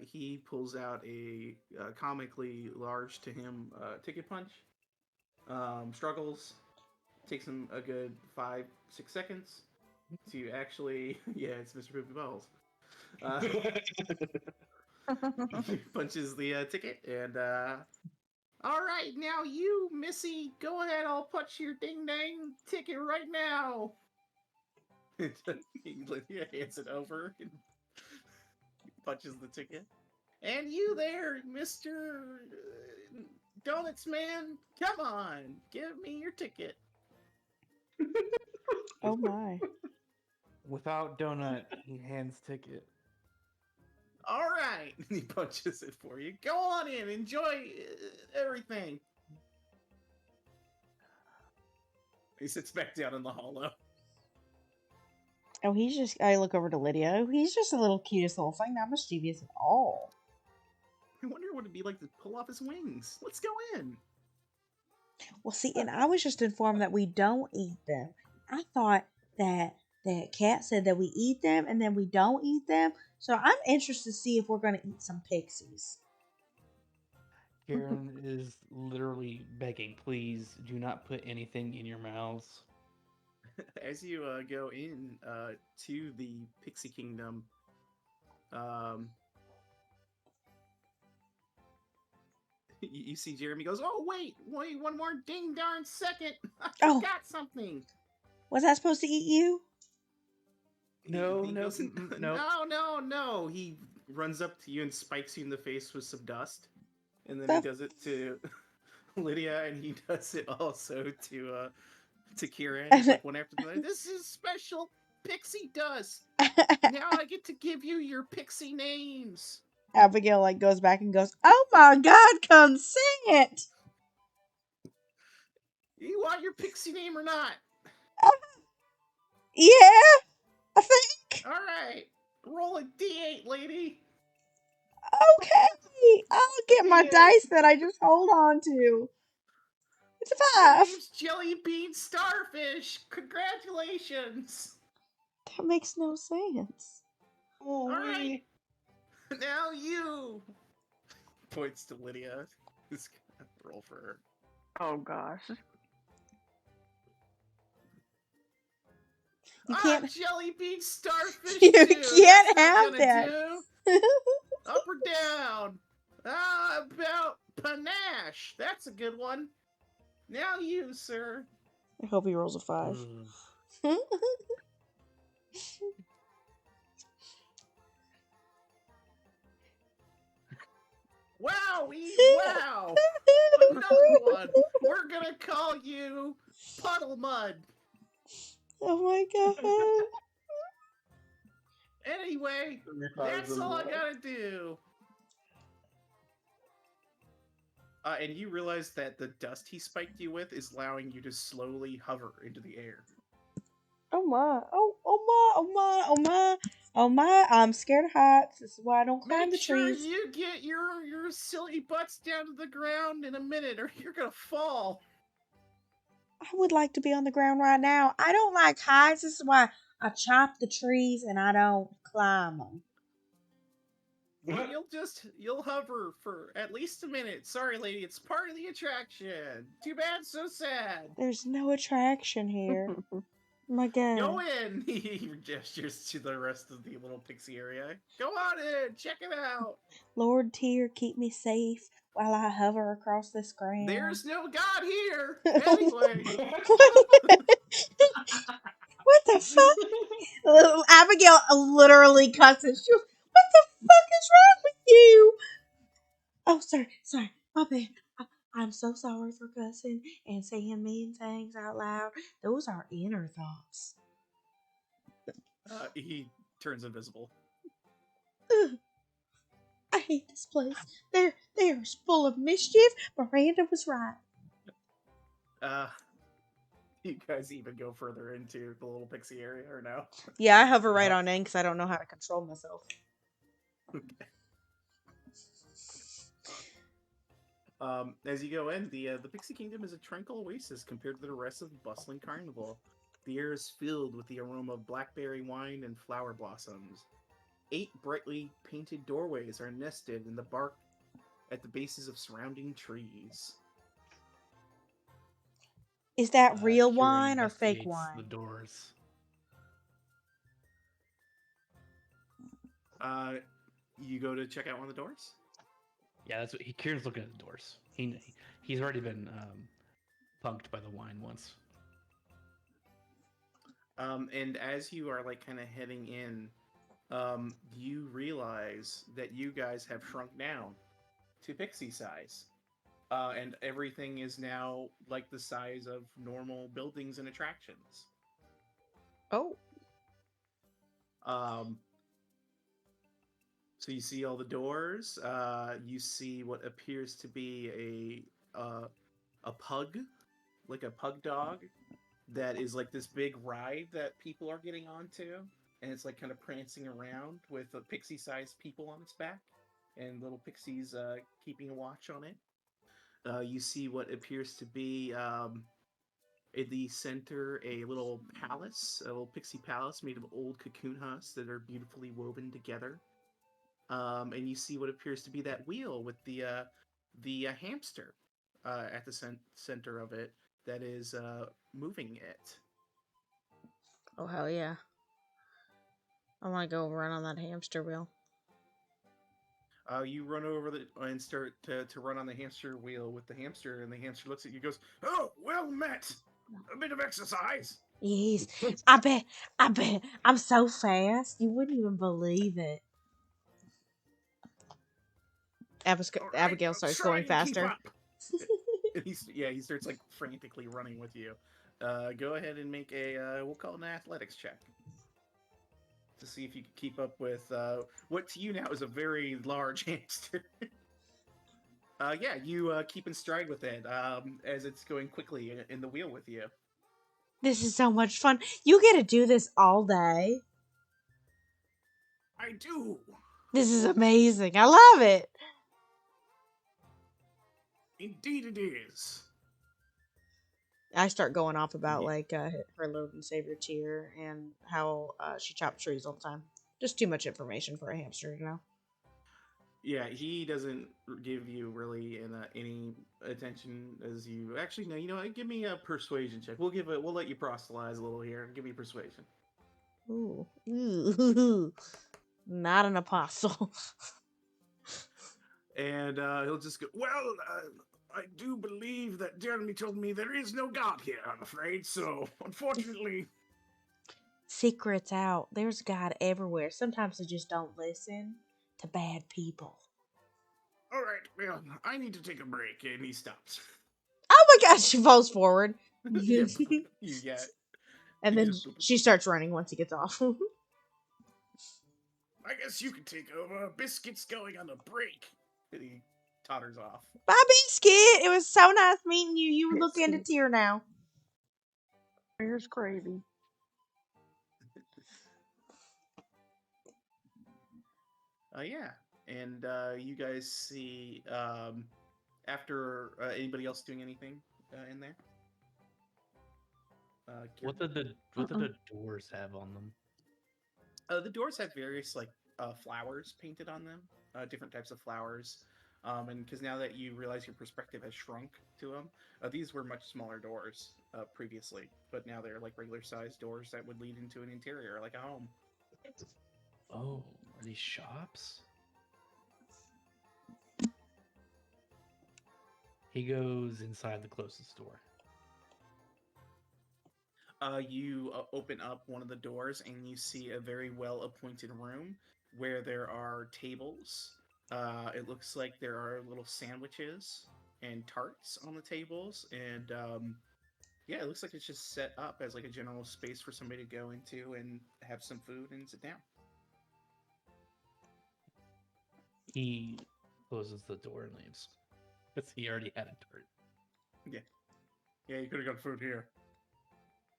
He pulls out a comically large to him ticket punch. Struggles. Takes him a good 5-6 seconds to actually. Yeah, it's Mr. Poopy Balls. He punches the ticket and. All right, now you, Missy, go ahead. I'll punch your ding dang ticket right now. Lydia hands it over and punches the ticket. And you there, Mr. Donuts Man, come on, give me your ticket. Oh my. Without donut, he hands ticket. All right, he punches it for you. Go on in, enjoy everything. He sits back down in the hollow. Oh, I look over to Lydia. Oh, he's just a little cutest little thing, not mischievous at all. I wonder what it'd be like to pull off his wings. Let's go in. Well, see, and I was just informed that we don't eat them. I thought that Cat said that we eat them and then we don't eat them. So I'm interested to see if we're going to eat some pixies. Karen is literally begging, please do not put anything in your mouths. As you go in to the Pixie Kingdom, you see Jeremy goes, "Oh wait, one more ding darn second! I Oh. forgot something." Was I supposed to eat you? No. No. He runs up to you and spikes you in the face with some dust, and then he does it to Lydia, and he does it also to Kieran. It's like one after the other. This is special pixie dust. Now I get to give you your pixie names. Abigail goes back and goes, "Oh my God, come sing it." You want your pixie name or not? Yeah, I think. All right, roll a d8, lady. Okay, I'll get my dice that I just hold on to. It's a 5. Your name's Jelly Bean Starfish. Congratulations. That makes no sense. All right. Now you. Points to Lydia. Who's gonna roll for her? Oh gosh. You can't. Jelly Bean Starfish. You too. can't That's have not that. do. Up or down? About panache. That's a good one. Now you, sir. I hope he rolls a 5. Wow! Another one. We're gonna call you Puddle Mud. Oh my God. Anyway, that's all I gotta do. And you realize that the dust he spiked you with is allowing you to slowly hover into the air. Oh my. Oh my. I'm scared of heights. This is why I don't climb the trees. Make sure you get your silly butts down to the ground in a minute or you're gonna fall. I would like to be on the ground right now. I don't like heights. This is why I chop the trees and I don't climb them. Well, you'll hover for at least a minute. Sorry, lady, it's part of the attraction. Too bad, so sad. There's no attraction here. My God. Go in. He gestures to the rest of the little pixie area. Go on in, check it out. Lord Tyr, keep me safe while I hover across this ground. There's no God here. Anyway. What the fuck? Abigail literally cusses. She goes, "What the fuck is wrong with you?" Oh, sorry, my bad. I'm so sorry for cussing and saying mean things out loud. Those are inner thoughts. He turns invisible. Ugh, I hate this place. They're full of mischief. Miranda was right. You guys even go further into the little pixie area or no? Yeah, I hover right on in because I don't know how to control myself. Okay. As you go in, the Pixie Kingdom is a tranquil oasis compared to the rest of the bustling carnival. The air is filled with the aroma of blackberry wine and flower blossoms. 8 brightly painted doorways are nested in the bark at the bases of surrounding trees. Is that real Kieran wine or fake investigates the wine? doors. You go to check out one of the doors? Yeah, that's what Kieran's looking at the doors. He's already been punked by the wine once. And as you are like kind of heading in, you realize that you guys have shrunk down to pixie size. And everything is now like the size of normal buildings and attractions. Oh. So you see all the doors. You see what appears to be a pug, like a pug dog, that is like this big ride that people are getting onto, and it's like kind of prancing around with pixie-sized people on its back, and little pixies keeping a watch on it. You see what appears to be in the center a little palace, a little pixie palace made of old cocoon husks that are beautifully woven together. And you see what appears to be that wheel with the hamster at the center of it that is moving it. Oh, hell yeah. I want to go run on that hamster wheel. You run over and start to run on the hamster wheel with the hamster, and the hamster looks at you and goes, "Oh, well met! A bit of exercise." Yes. I bet. I'm so fast. You wouldn't even believe it. Abigail starts going faster. He starts like frantically running with you. Go ahead and make a we'll call it an athletics check to see if you can keep up with what to you now is a very large hamster. Yeah, you keep in stride with it as it's going quickly in the wheel with you. This is so much fun. You get to do this all day. I do. This is amazing. I love it. Indeed, it is. I start going off about like her Lord and Savior Tyr and how she chops trees all the time. Just too much information for a hamster, you know. Yeah, he doesn't give you really any attention as you actually no. You know what? Give me a persuasion check. We'll let you proselytize a little here. Give me persuasion. Ooh. Not an apostle. And he'll just go, "Well, I do believe that Jeremy told me there is no God here, I'm afraid, so unfortunately..." Secrets out. There's God everywhere. Sometimes they just don't listen to bad people. "All right, well, I need to take a break," and he stops. Oh my gosh, she falls forward. Yeah. And then she starts running once he gets off. "I guess you can take over. Biscuit's going on a break." And he totters off. Bye, Biscuit. It was so nice meeting you. You look into Tyr now. Here's crazy. Yeah, and you guys see after anybody else doing anything in there? What Kieran? did the doors have on them? The doors have various like flowers painted on them, different types of flowers. And because now that you realize your perspective has shrunk to them, these were much smaller doors previously, but now they're like regular sized doors that would lead into an interior, like a home. Oh, are these shops? He goes inside the closest door. You open up one of the doors and you see a very well appointed room where there are tables. It looks like there are little sandwiches and tarts on the tables, and yeah, it looks like it's just set up as like a general space for somebody to go into and have some food and sit down. He closes the door and leaves. Because he already had a tart. Yeah, yeah, you could have got food here.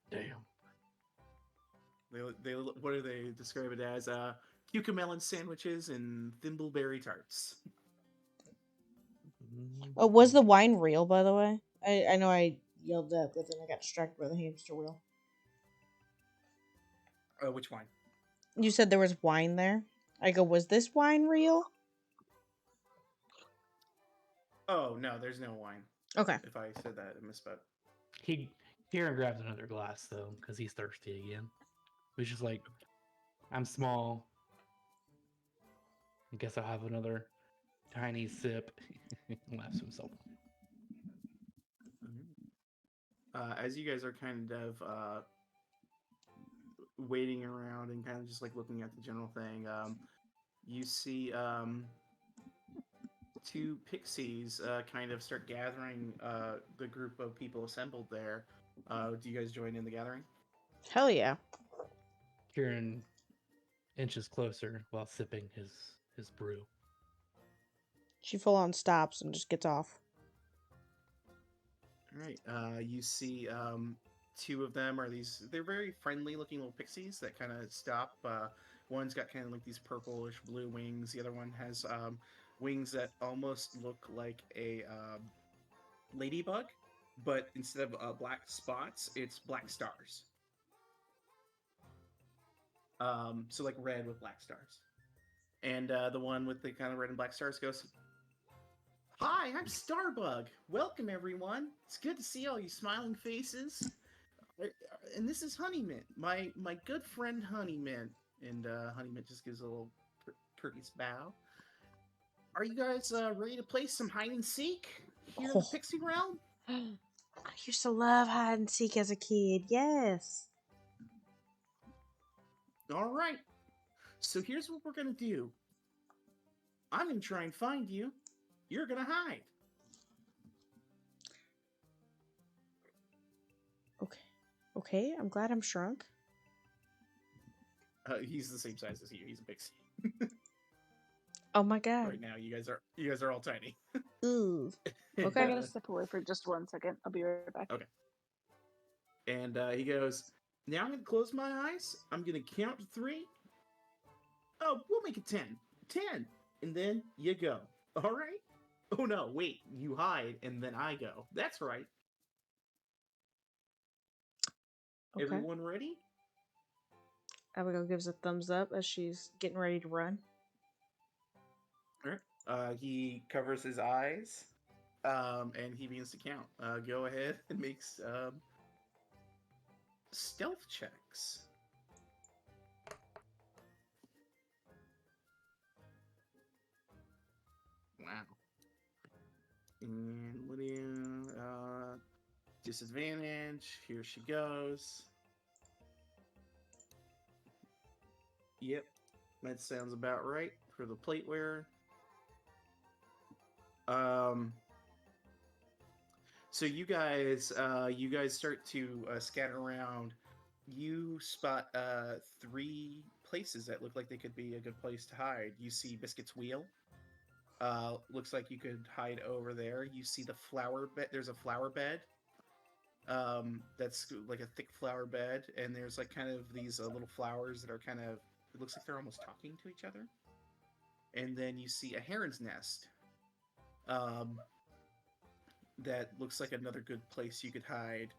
Damn. They what do they describe it as? Cucamelon sandwiches and thimbleberry tarts. Oh, was the wine real, by the way? I know I yelled up, but then I got distracted by the hamster wheel. Which wine? You said there was wine there. I go, was this wine real? Oh no, there's no wine. Okay. If I said that, I misspoke. Kieran grabs another glass though, because he's thirsty again. He's just like, I'm small. I guess I'll have another tiny sip. Laughs to himself. As you guys are kind of waiting around and kind of just like looking at the general thing, you see two pixies kind of start gathering the group of people assembled there. Do you guys join in the gathering? Hell yeah. Kieran inches closer while sipping his brew. She full on stops and just gets off. All right. You see two of them are these. They're very friendly looking little pixies that kind of stop. One's got kind of like these purplish blue wings. The other one has wings that almost look like a ladybug, but instead of black spots, it's black stars. So like red with black stars. And the one with the kind of red and black stars goes, "Hi, I'm Starbug. Welcome, everyone. It's good to see all you smiling faces. And this is Honeymint, my good friend Honeymint." And Honeymint just gives a little courteous bow. "Are you guys ready to play some hide and seek here in the Pixie Realm?" I used to love hide and seek as a kid. Yes. All right. So here's what we're gonna do. I'm gonna try and find you. You're gonna hide. Okay. Okay, I'm glad I'm shrunk. He's the same size as you. He's a pixie. Oh my god. Right now, you guys are all tiny. Ooh. I'm Okay. gonna step away for just 1 second. I'll be right back. Okay. And he goes, "Now I'm gonna close my eyes. I'm gonna count to 3. Oh, we'll make it 10. 10, and then you go. All right? Oh no, wait. You hide, and then I go. That's right. Okay. Everyone ready?" Abigail gives a thumbs up as she's getting ready to run. All right. He covers his eyes, and he begins to count. Go ahead and makes stealth checks. Wow. And Lydia, disadvantage. Here she goes. Yep, that sounds about right for the plate wearer. So you guys start to scatter around. You spot 3 places that look like they could be a good place to hide. You see Biscuit's wheel. Looks like you could hide over there. You see the flower bed. There's a flower bed. That's like a thick flower bed, and there's like kind of these little flowers that are kind of. It looks like they're almost talking to each other. And then you see a heron's nest. That looks like another good place you could hide.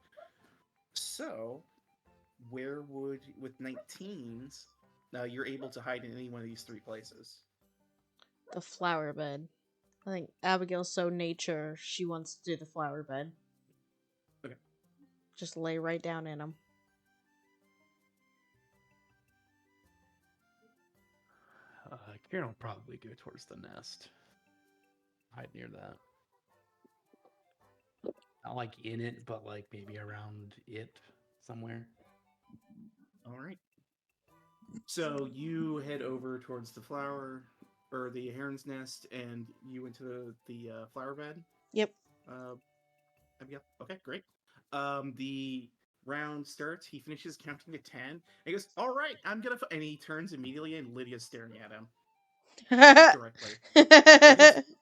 So, where would with 19s, you're able to hide in any one of these three places? The flower bed. I think Abigail's so nature, she wants to do the flower bed. Okay. Just lay right down in them. Kieran will probably go towards the nest. Hide near that. Not like in it, but like maybe around it somewhere. All right. So you head over towards the flower or the heron's nest, and you went to the flower bed. Yep. Abigail. Okay, great. The round starts. He finishes counting to 10. And he goes, "All right, I'm gonna." And he turns immediately, and Lydia's staring at him just directly. And he goes,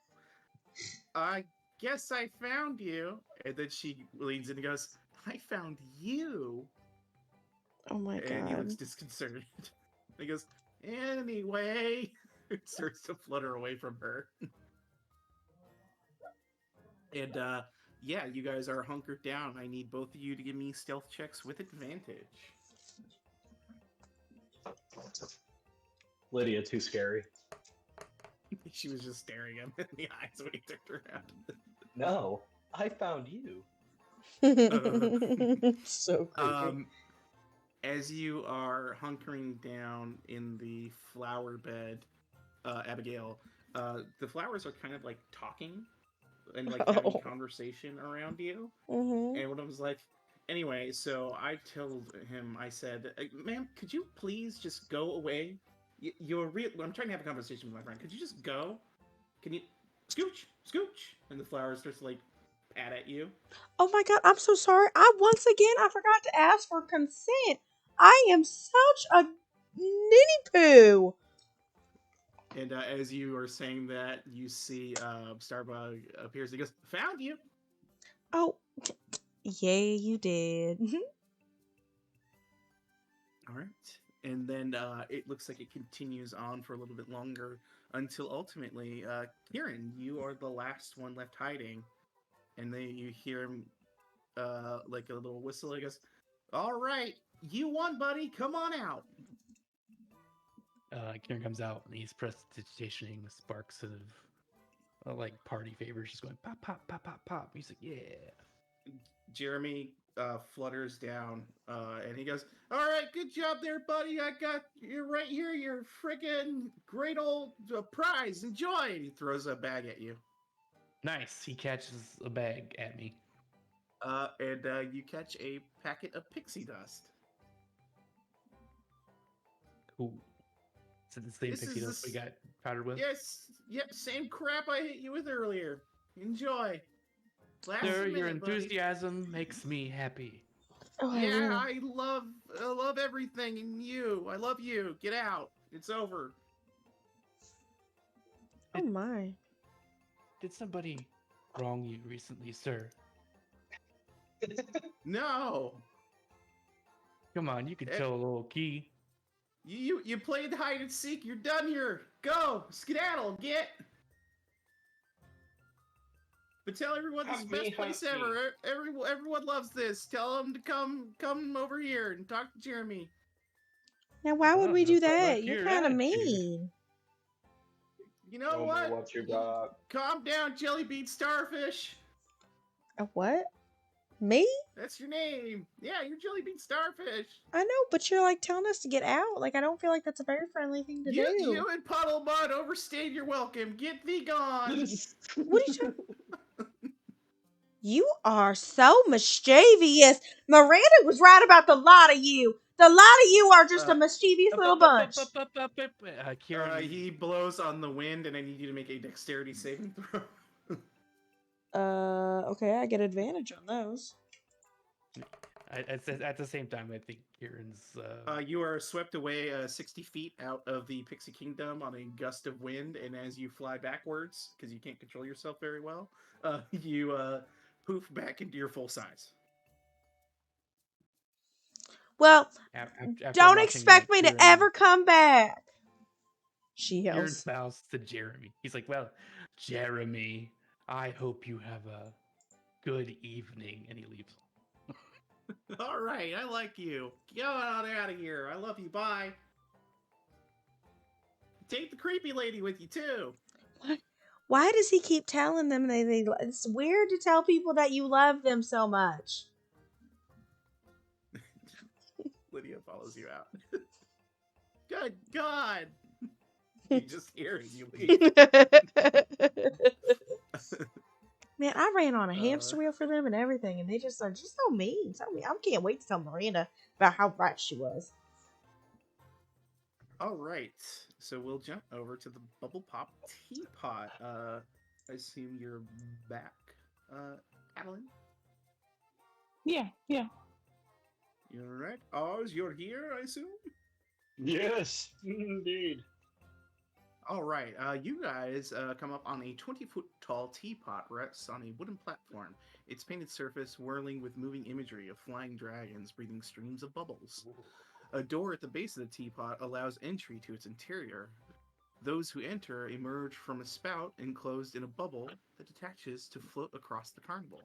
"I guess I found you." And then she leans in and goes, "I found you." Oh my And he looks god. disconcerted. He goes, "Anyway," it starts to flutter away from her. And yeah, you guys are hunkered down. I need both of you to give me stealth checks with advantage. Lydia, too scary. She was just staring him in the eyes when he turned around. No, I found you. So creepy. As you are hunkering down in the flower bed, Abigail, the flowers are kind of like talking and like having Oh. conversation around you. Mm-hmm. And when I was like, anyway, so I told him, I said, "Ma'am, could you please just go away? You're real. I'm trying to have a conversation with my friend. Could you just go? Can you scooch, scooch?" And the flower starts to like pat at you. Oh my god, I'm so sorry. I forgot to ask for consent. I am such a ninny poo. And as you are saying that, you see Starbug appears. He goes, "Found you." Oh, yeah, you did. All right. And then it looks like it continues on for a little bit longer until ultimately, Kieran, you are the last one left hiding. And then you hear him like a little whistle. He goes, "All right, you won, buddy. Come on out." Kieran comes out and he's prestidigitating the sparks of like party favors, just going pop, pop, pop, pop, pop. He's like, yeah. Jeremy flutters down and he goes, "All right, good job there, buddy. I got you right here. Your freaking great old prize. Enjoy." And he throws a bag at you. Nice. He catches a bag at me. And you catch a packet of pixie dust. Cool. Is it the same This pixie is dust the we got powdered with? Yes, yep, same crap I hit you with earlier. Enjoy. Last Sir, your minute, buddy. enthusiasm makes me happy. Oh, Yeah, I love everything in you. I love you. Get out. It's over. oh my. Did somebody wrong you recently, sir? No. Come on, you could tell a little key. You played hide and seek. You're done here. Go. Skedaddle. Get. But tell everyone this is the best place ever. Everyone loves this. Tell them to come over here and talk to Jeremy. Now, why would we no do fun that? left You're here kind of attitude. mean. You know what? What you got? Calm down, Jelly Bean Starfish. A what? Me? That's your name. Yeah, you're Jelly Bean Starfish. I know, but you're like telling us to get out. Like, I don't feel like that's a very friendly thing to do. You and Puddle Mud overstayed your welcome. Get thee gone. What are you You are so mischievous. Miranda was right about the lot of you. The lot of you are just a mischievous little bunch. Kieran, He blows on the wind, and I need you to make a dexterity saving throw. Okay, I get advantage on those. at the same time, I think Kieran's. You are swept away 60 feet out of the Pixie Kingdom on a gust of wind, and as you fly backwards, because you can't control yourself very well, you poof back into your full size. Well, after don't watching, expect me to ever come back. She Kieran yells. bows to Jeremy. He's like, "Well, Jeremy, I hope you have a good evening," and he leaves. All right, I like you. Get on out of here. I love you. Bye. Take the creepy lady with you too. Why does he keep telling them it's weird to tell people that you love them so much? Lydia follows you out. Good God! You just hear it. You leave. Man, I ran on a hamster wheel for them and everything, and they just are just so mean. So mean. I can't wait to tell Miranda about how right she was. All right, so we'll jump over to the bubble pop teapot. I assume you're back, Adeline. Yeah. You're right. Oz, you're here, I assume. Yes, indeed. All right, you guys come up on a 20-foot tall teapot rests on a wooden platform. Its painted surface whirling with moving imagery of flying dragons breathing streams of bubbles. A door at the base of the teapot allows entry to its interior. Those who enter emerge from a spout enclosed in a bubble that detaches to float across the carnival.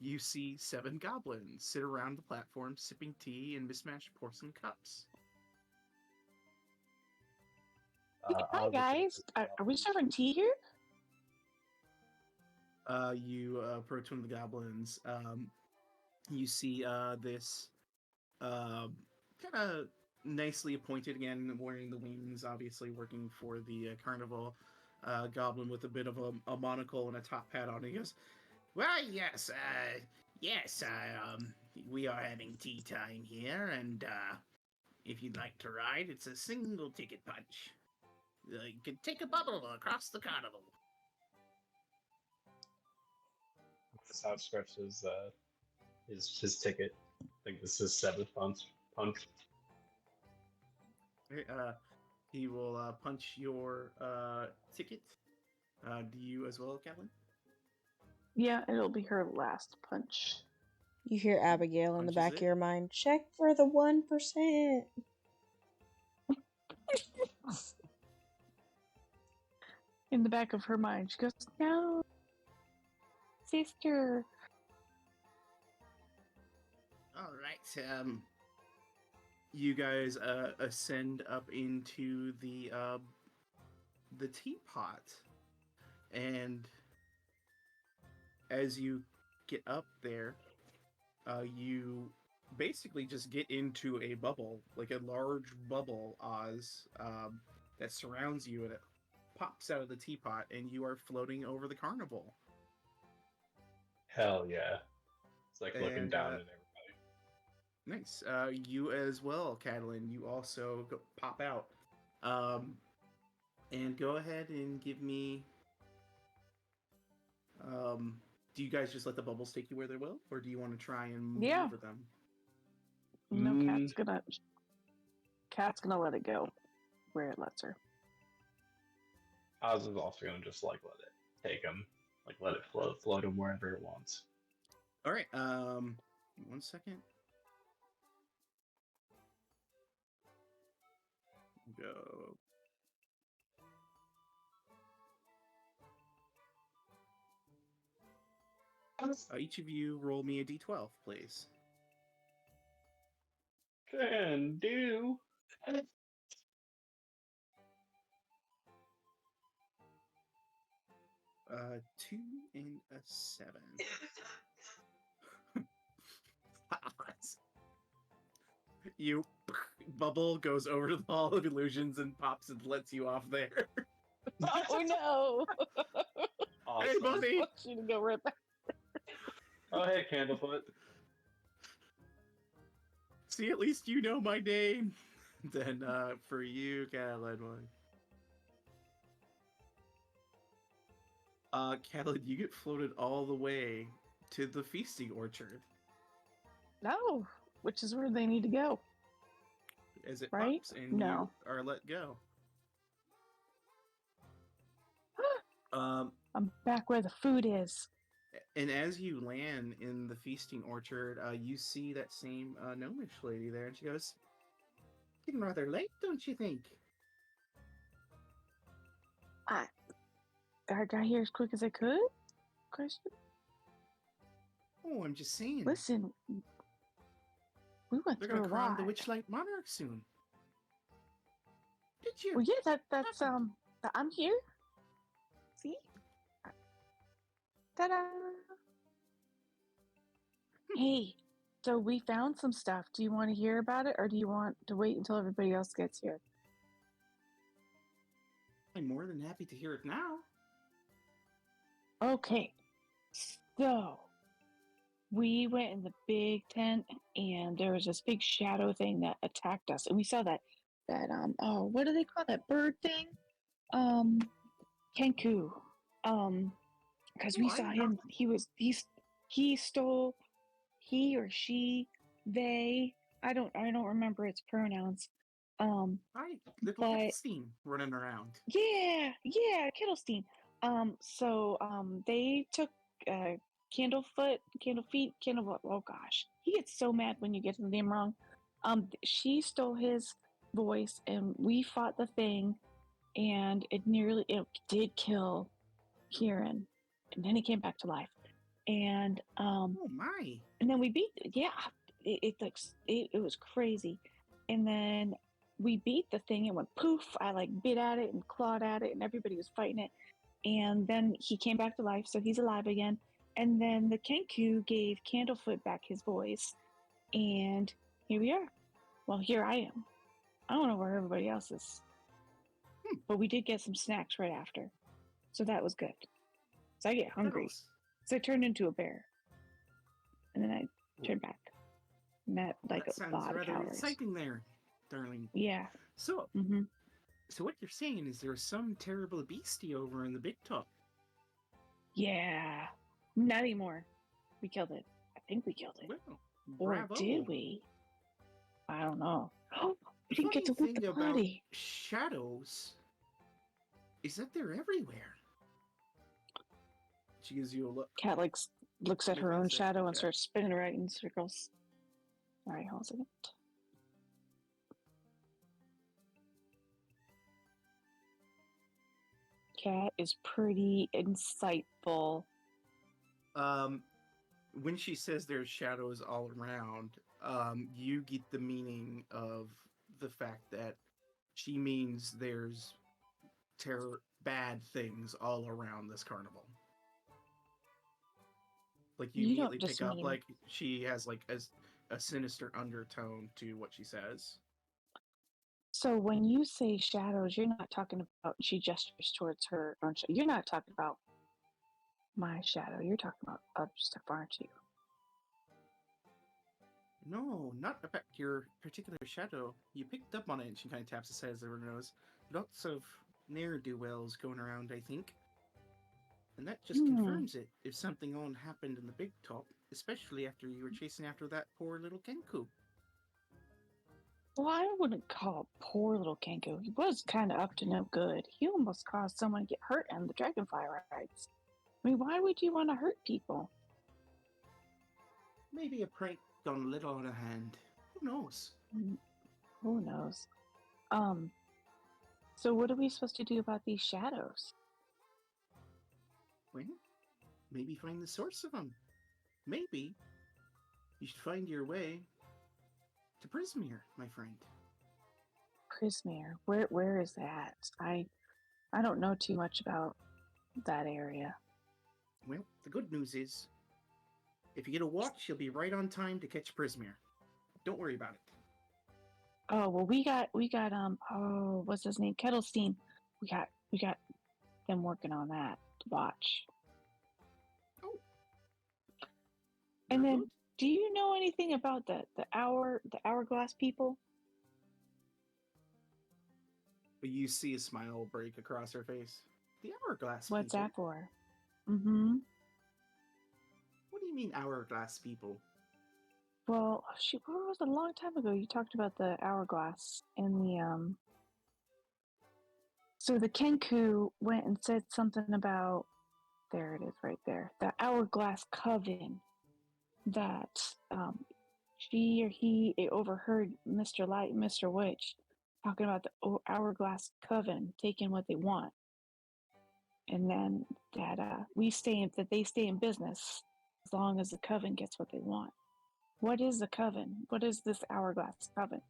You see 7 goblins sit around the platform sipping tea in mismatched porcelain cups. Hi guys. Are we serving tea here? You approach one of the goblins. You see this kind of nicely appointed, again, wearing the wings, obviously working for the carnival. Goblin with a bit of a monocle and a top hat on. He goes, "Well, yes, we are having tea time here, and if you'd like to ride, it's a single ticket punch. You can take a bubble across the carnival." This outstretches his ticket. I think this is 7th punch. Okay, he will punch your ticket. Do you as well, Kathleen? Yeah, it'll be her last punch. You hear Abigail in the Punches back it. of your mind. Check for the 1%. In the back of her mind, she goes, "No, sister." All right. You guys ascend up into the teapot, and as you get up there, you basically just get into a bubble, like a large bubble, Oz, that surrounds you, and it pops out of the teapot, and you are floating over the carnival. Hell yeah! It's like looking down at everybody. Nice. You as well, Catalin. You also pop out. And go ahead and give me. Do you guys just let the bubbles take you where they will, or do you want to try and move Yeah. over them? No, Cat's gonna let it go where it lets her. Oz is also gonna just like let it take him, like let it float him wherever it wants. All right. 1 second. Go. Each of you roll me a d12, please. Can do. 2 and a 7. You bubble goes over to the Hall of Illusions and pops and lets you off there. Oh no! Awesome. Hey, buddy. I want you to go right back. Oh hey, Candlefoot. See, at least you know my name. Then for you, Catalin, Catalin, you get floated all the way to the feasting orchard No, which is where they need to go. as it Right? pops and No. you are let go. I'm back where the food is. And as you land in the feasting orchard, you see that same gnomish lady there, and she goes, "Getting rather late, don't you think?" I got here as quick as I could. Question. Oh, I'm just saying. Listen, We went They're through gonna a crown the lot. Witchlight monarch soon. Did you? Well, yeah, that's Happened. I'm here. See? Ta-da! Hey, so we found some stuff. Do you want to hear about it, or do you want to wait until everybody else gets here? I'm more than happy to hear it now. Okay, so we went in the big tent, and there was this big shadow thing that attacked us, and we saw that oh, what do they call that bird thing? Kenku. Because we Oh, saw him. He stole, he or she, they. I don't remember its pronouns. Hi, little But Kettlestein running around. yeah, Kittlestein. They took Candle. Oh gosh, he gets so mad when you get his name wrong. She stole his voice, and we fought the thing, and it did kill Kieran, and then he came back to life, and Oh my! and then we beat. Yeah, it was crazy, and then we beat the thing. It went poof. I like bit at it and clawed at it, and everybody was fighting it. And then he came back to life, so he's alive again. And then the Kenku gave Candlefoot back his voice, and here we are. Well, here I am. I don't know where everybody else is, but we did get some snacks right after, so that was good. So I get hungry, Kettles. so I turned into a bear, and then I turned back. And that like That a sounds lot of rather calories. exciting there, darling. Yeah. So, Mm-hmm. so what you're saying is there's some terrible beastie over in the big top. Yeah. Not anymore. We killed it. I think we killed it. Well, Or bravo. did we? I don't know. Oh, we The didn't get to funny loot the thing about body. shadows is that they're everywhere. She gives you a look. Cat looks at Make her me a own second shadow and check. starts spinning right in circles. All right, hold on a second. Cat is pretty insightful. When she says there's shadows all around, you get the meaning of the fact that she means there's bad things all around this carnival. Like you You don't immediately just pick up mean like she has like a sinister undertone to what she says. so when you say shadows, you're not talking about she gestures towards her own shadow. You're not talking about my shadow. You're talking about other stuff, aren't you? No, not about your particular shadow. You picked up on it, and she kind of taps her head over her nose. Lots of ne'er-do-wells going around, I think. And that just confirms it if something on happened in the big top, especially after you were chasing after that poor little Kenku. Well, I wouldn't call a poor little Kenku. He was kind of up to no good. He almost caused someone to get hurt on the Dragonfly rides. I mean, why would you want to hurt people? Maybe a prank gone a little out of hand. Who knows? Who knows? So what are we supposed to do about these shadows? Well, maybe find the source of them. Maybe you should find your way to Prismere, my friend. Prismere, where is that? I don't know too much about that area. Well, the good news is, if you get a watch, you'll be right on time to catch Prismere. Don't worry about it. Oh well, we got oh, what's his name? Kettlestein. We got them working on that watch. Oh, And very then, good. do you know anything about the hourglass people? You see a smile break across her face. The hourglass What's people. that for? Mm-hmm. What do you mean hourglass people? Well, shoot, what was it, a long time ago? You talked about the hourglass and the. So the Kenku went and said something about. There it is, right there. The hourglass coven. That she or he overheard Mr. Light and Mr. Witch talking about the hourglass coven taking what they want, and then that they stay in business as long as the coven gets what they want. What is a coven? What is this hourglass coven?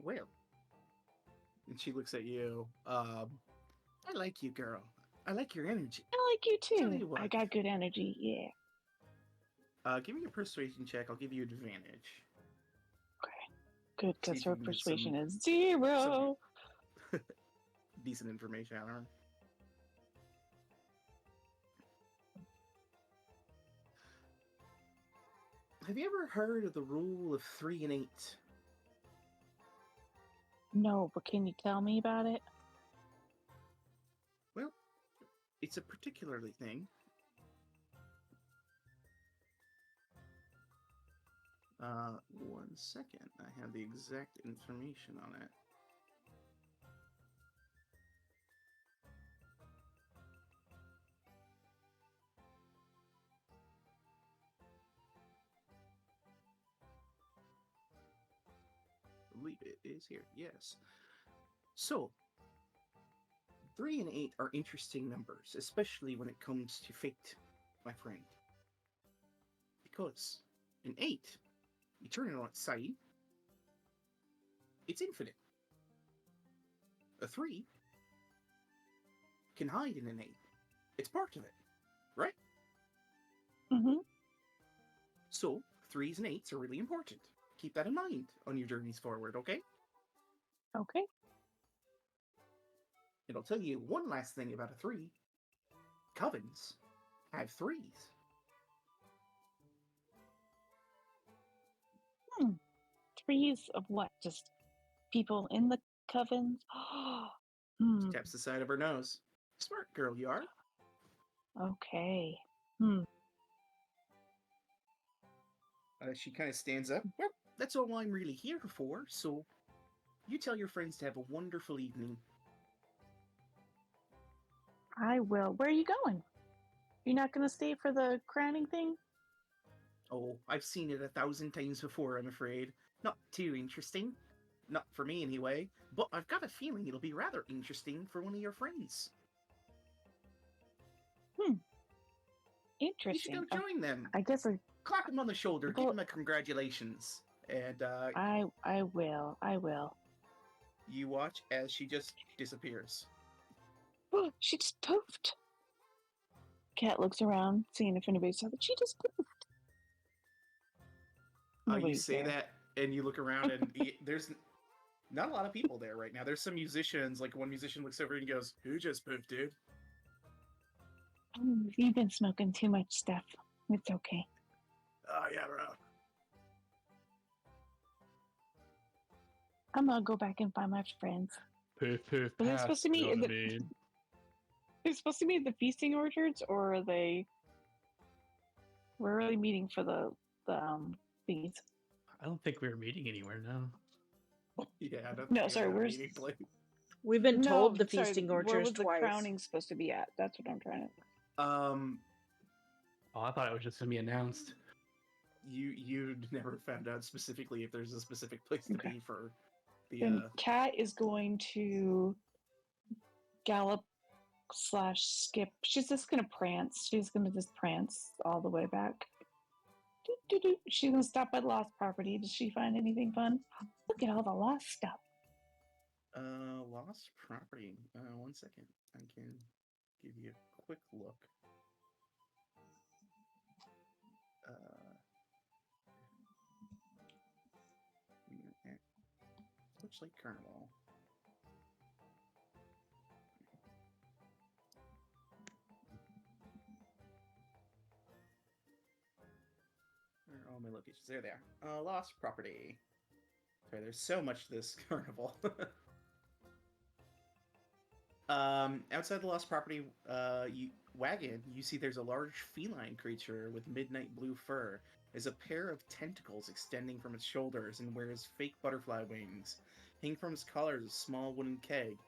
Well, and she looks at you. I like you, girl. I like your energy. I like you Tell too. you what. I got good energy. Yeah. Give me a persuasion check. I'll give you advantage. Okay. Good, See because if you her can get persuasion some- is 0. Decent information out of her. Have you ever heard of the rule of 3 and 8? No, but can you tell me about it? Well, it's a particularly thing. One second. I have the exact information on it. I believe it is here. Yes. So, 3 and 8 are interesting numbers, especially when it comes to fate, my friend. Because an 8, you turn it on its side, it's infinite. A 3 can hide in an 8. It's part of it, right? Mm-hmm. So, 3s and 8s are really important. Keep that in mind on your journeys forward, okay? Okay. And I'll tell you one last thing about a 3. Covens have 3s. Threes of what? Just people in the covens? She taps the side of her nose. Smart girl you are. Okay. She kind of stands up. Well, that's all I'm really here for, so you tell your friends to have a wonderful evening. I will. Where are you going? You're not going to stay for the crowning thing? Oh, I've seen it 1,000 times before, I'm afraid. Not too interesting. Not for me, anyway. But I've got a feeling it'll be rather interesting for one of your friends. You should Interesting. go join them. I guess Clap him on the shoulder, give Well- him a congratulations. And I will. I will. you watch as she just disappears. Oh, she just poofed. Cat looks around, seeing if anybody saw that she just poofed. You Nobody's say there. that, and you look around, and there's not a lot of people there right now. There's some musicians. Like one musician looks over and goes, "Who just poofed, dude?" You've been smoking too much stuff. It's okay. Oh yeah, bro. I'm gonna go back and find my friends. Poof, poof, Are they pass, supposed to you be? know what I mean? They're supposed to be at the feasting orchards, or are they? Where are they meeting for the thingies? I don't think we were meeting anywhere now. Yeah, I don't No, think sorry, it was a where's- meeting place. We've been told the sorry, feasting where orchards was the twice. crowning supposed to be at? That's what I'm trying to. Oh, I thought it was just gonna be announced. You never found out specifically if there's a specific place to Okay. be for the. Then Kat is going to gallop / skip. She's just gonna prance. She's gonna just prance all the way back. Doo-doo-doo. She's gonna stop by the lost property. Does she find anything fun? Look at all the lost stuff. Lost property. 1 second. I can give you a quick look. Witchlight Carnival. Where are all my locations? There they are. Lost property. Sorry, there's so much to this carnival. Outside the lost property wagon, you see there's a large feline creature with midnight blue fur. There's a pair of tentacles extending from its shoulders and wears fake butterfly wings. Hanging from its collar is a small wooden keg.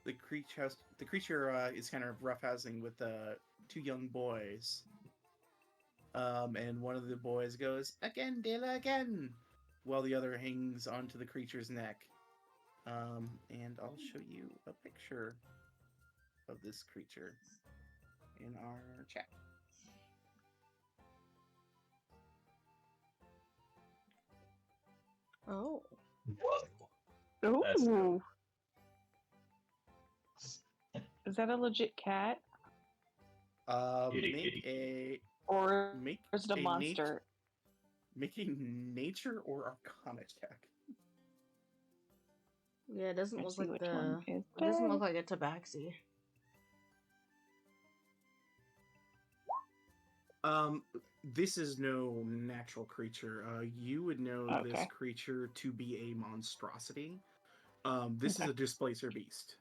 The creature is kind of roughhousing with 2 young boys. And one of the boys goes, "Again, Dilla, again!" while the other hangs onto the creature's neck. And I'll show you a picture of this creature in our chat. Oh. Whoa. That's Ooh. Is that a legit cat? Kitty, Make kitty. a Or make is it a a monster? make a nature or arcana check. Yeah, it doesn't Let's look see like which one is it doesn't look best. like a tabaxi. This is no natural creature. You would know this Okay. creature to be a monstrosity. This is Okay. a displacer beast.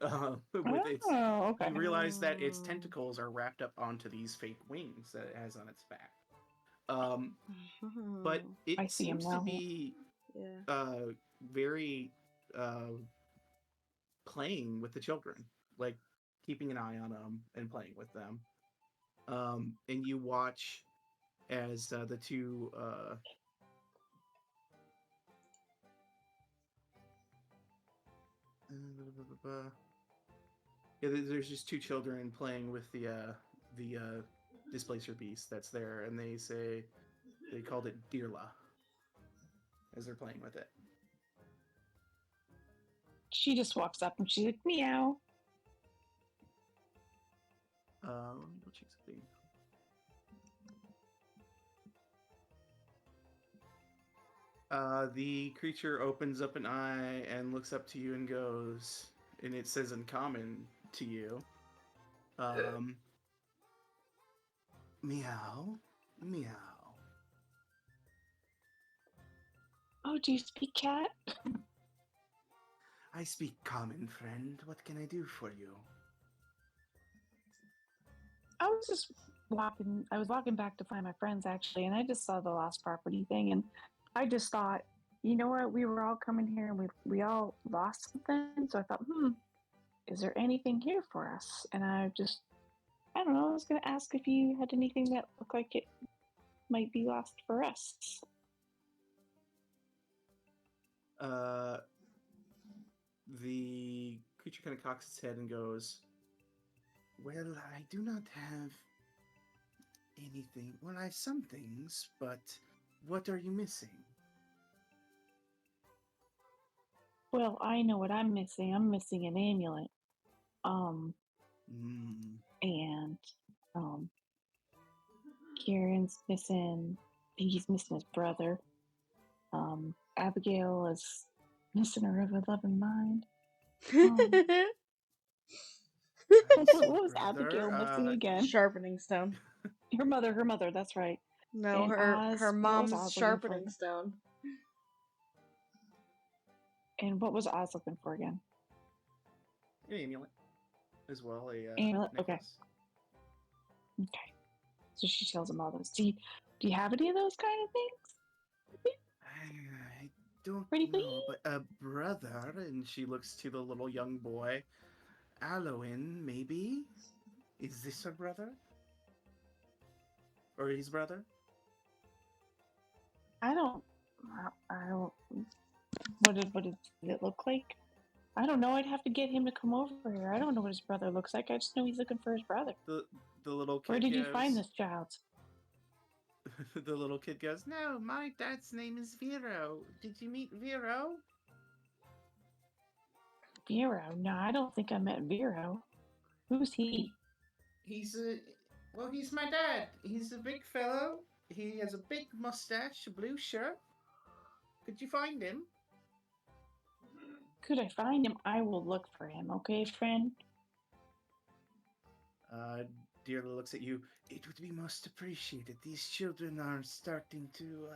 With its, Oh, okay. you realize that its Mm. tentacles are wrapped up onto these fake wings that it has on its back. But it I see him seems to now. be yeah. very playing with the children, like keeping an eye on them and playing with them. And you watch as the two yeah, there's just two children playing with the displacer beast that's there, and they called it Deerla as they're playing with it. She just walks up and she's like, meow. We'll check something. The creature opens up an eye and looks up to you and goes, and it says in common to you, meow, meow. Oh, do you speak cat? I speak common, friend. What can I do for you? I was just walking. I was walking back to find my friends actually, and I just saw the lost property thing, and I just thought, you know what? We were all coming here, and we all lost something. So I thought, is there anything here for us? And I don't know. I was gonna ask if you had anything that looked like it might be lost for us. The creature kind of cocks its head and goes, well, I do not have anything. Well, I have some things, but what are you missing? Well, I know what I'm missing. I'm missing an amulet. And Kieran's missing. I think he's missing his brother. Abigail is missing her ever-loving mind. What was Abigail missing again? Sharpening stone. Her mother. That's right. No, And her Oz, her what was mom's Oz looking sharpening for? stone. And what was Oz looking for again? An amulet, as well, a Amulet. Okay. necklace. Okay. So she tells him all those. Do you have any of those kind of things? I don't Pretty know, but a brother, and she looks to the little young boy. Alwyn, maybe? Is this her brother? Or his brother? I don't. What did it look like? I don't know. I'd have to get him to come over here. I don't know what his brother looks like. I just know he's looking for his brother. The little kid Where did you goes, find this child? The little kid goes, no, my dad's name is Vero. Did you meet Vero? Vero? No, I don't think I met Vero. Who's he? He's my dad. He's a big fellow. He has a big mustache, a blue shirt. Could you find him? Could I find him? I will look for him, okay, friend? Dearla looks at you. It would be most appreciated. These children are starting to,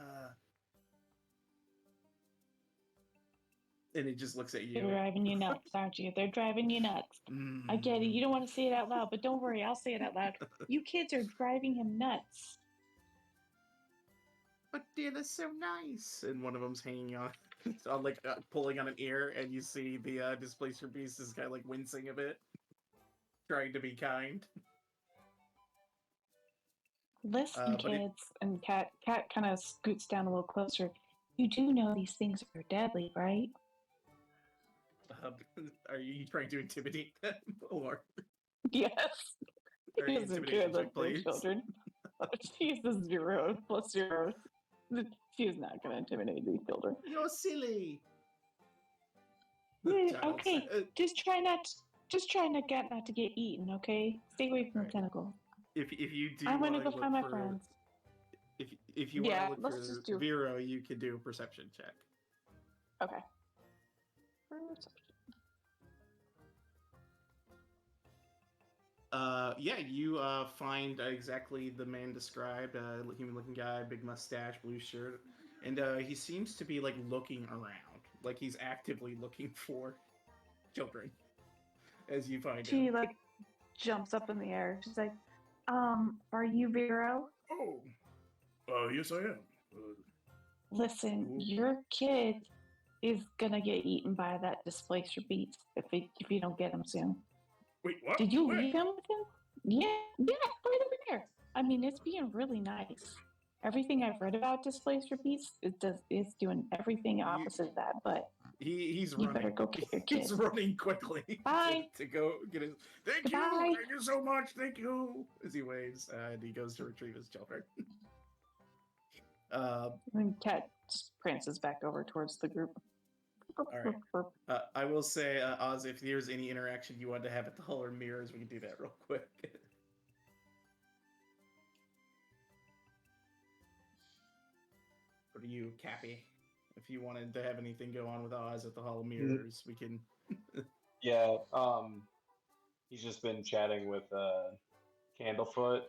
And it just looks at you. They're driving you nuts, aren't you? They're driving you nuts. I get it. You don't want to say it out loud, but don't worry. I'll say it out loud. You kids are driving him nuts. But Dearla's so nice. And one of them's hanging on, pulling on an ear, and you see the displacer beast is kind of like wincing a bit, trying to be kind. Listen, kids, and Cat kind of scoots down a little closer. You do know these things are deadly, right? Are you trying to intimidate them, or? Yes. He doesn't care about the children. She's a 0 + 0. She's not gonna intimidate these children. You're silly. Yeah, Child okay, said- just try not to get eaten. Okay, stay away from the Right. tentacles. If you do I'm want gonna to go look find my for friends. if you want Yeah, to look let's for just do- Vero, you can do a perception check. Okay. Yeah, you find exactly the man described, human-looking guy, big mustache, blue shirt, and he seems to be like looking around, like he's actively looking for children. As you find She him. like jumps up in the air. She's like, are you Vero? Oh, yes, I am. Listen, Cool. your kid is gonna get eaten by that displacer beast if you don't get him soon. Wait, what? Did you Where? leave him with him? Yeah, right over there. I mean, it's being really nice. Everything I've read about displacer beasts, it's doing everything opposite of that. But He's you running. better go get your kid. He's running quickly. Bye. To go get his. Goodbye. Thank you so much. Thank you. As he waves, and he goes to retrieve his children. And Cat just prances back over towards the group. All right. I will say, Oz, if there's any interaction you want to have at the Hall or Mirrors, we can do that real quick. What are you, Cappy? If you wanted to have anything go on with Oz at the Hall of Mirrors, we can. Yeah, he's just been chatting with Candlefoot,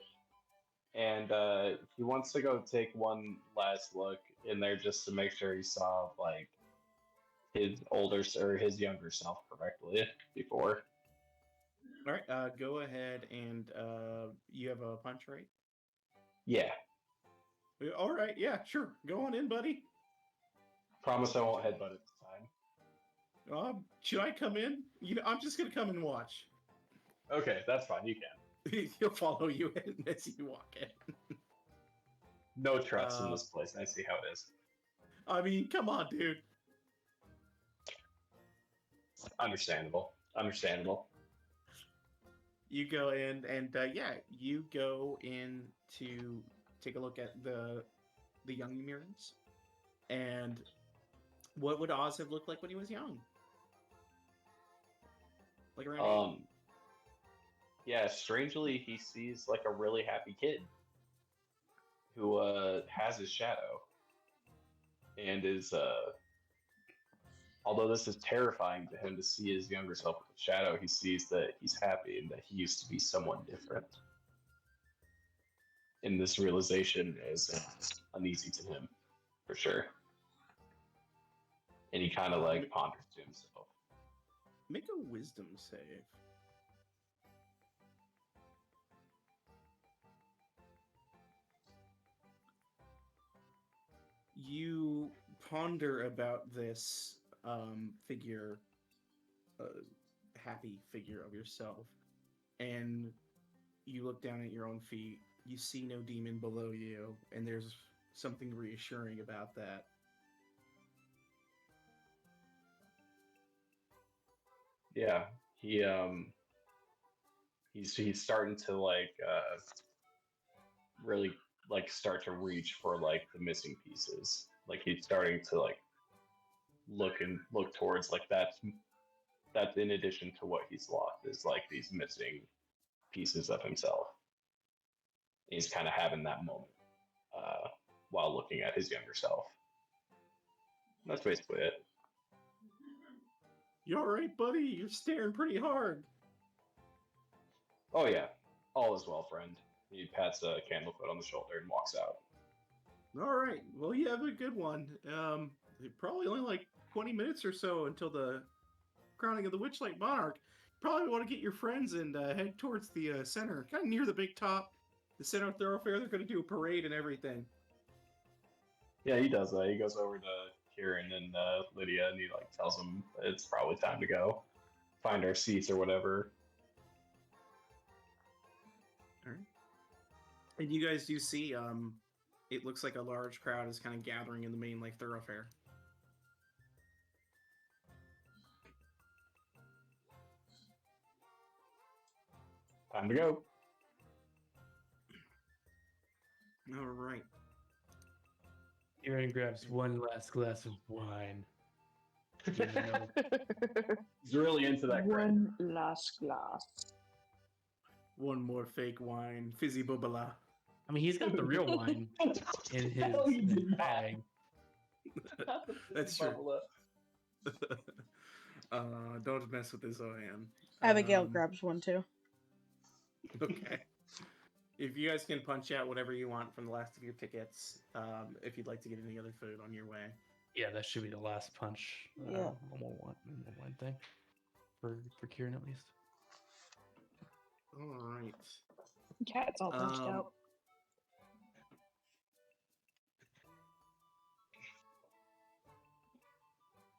and he wants to go take one last look in there just to make sure he saw like his his younger self correctly before. All right, go ahead and you have a punch, right? Yeah. All right, yeah, sure. Go on in, buddy. Promise I won't headbutt it this time. Should I come in? I'm just gonna come and watch. Okay, that's fine. You can. He'll follow you as you walk in. No trust in this place. I see how it is. I mean, come on, dude. Understandable. You go in, and you go in to take a look at the young Ymirians. And what would Oz have looked like when he was young? Like around 8? Yeah, strangely, he sees like a really happy kid who has his shadow and is although this is terrifying to him to see his younger self with a shadow, he sees that he's happy and that he used to be someone different. And this realization is uneasy to him, for sure. And he kind of like ponders to himself. Make a wisdom save. You ponder about this figure, happy figure of yourself, and you look down at your own feet. You see no demon below you, and there's something reassuring about that. Yeah, he's starting to like really like start to reach for like the missing pieces. Like he's starting to like look towards like that's in addition to what he's lost is like these missing pieces of himself. He's kind of having that moment while looking at his younger self. That's basically it. You all right, buddy? You're staring pretty hard. Oh yeah, all is well, friend. He pats Candlefoot on the shoulder and walks out. All right. Well, you have a good one. Probably only like 20 minutes or so until the crowning of the Witchlight Monarch. Probably want to get your friends and head towards the center, kind of near the big top, the center thoroughfare. They're going to do a parade and everything. Yeah, he does that. He goes over to Kieran and Lydia, and he like tells them it's probably time to go find our seats or whatever. All right. And you guys do see, it looks like a large crowd is kind of gathering in the main like thoroughfare. Time to go. All right. Kieran grabs one last glass of wine. You know, He's really into that. One last glass. One more fake wine, fizzy bubbala. I mean, he's got the real wine in his No, he did not. bag. That's true. Don't mess with this Ohan. Abigail grabs one too. Okay. If you guys can punch out whatever you want from the last of your tickets, if you'd like to get any other food on your way. Yeah, that should be the last punch. Yeah. One more one thing for Kieran at least. All right. Cat's all punched out.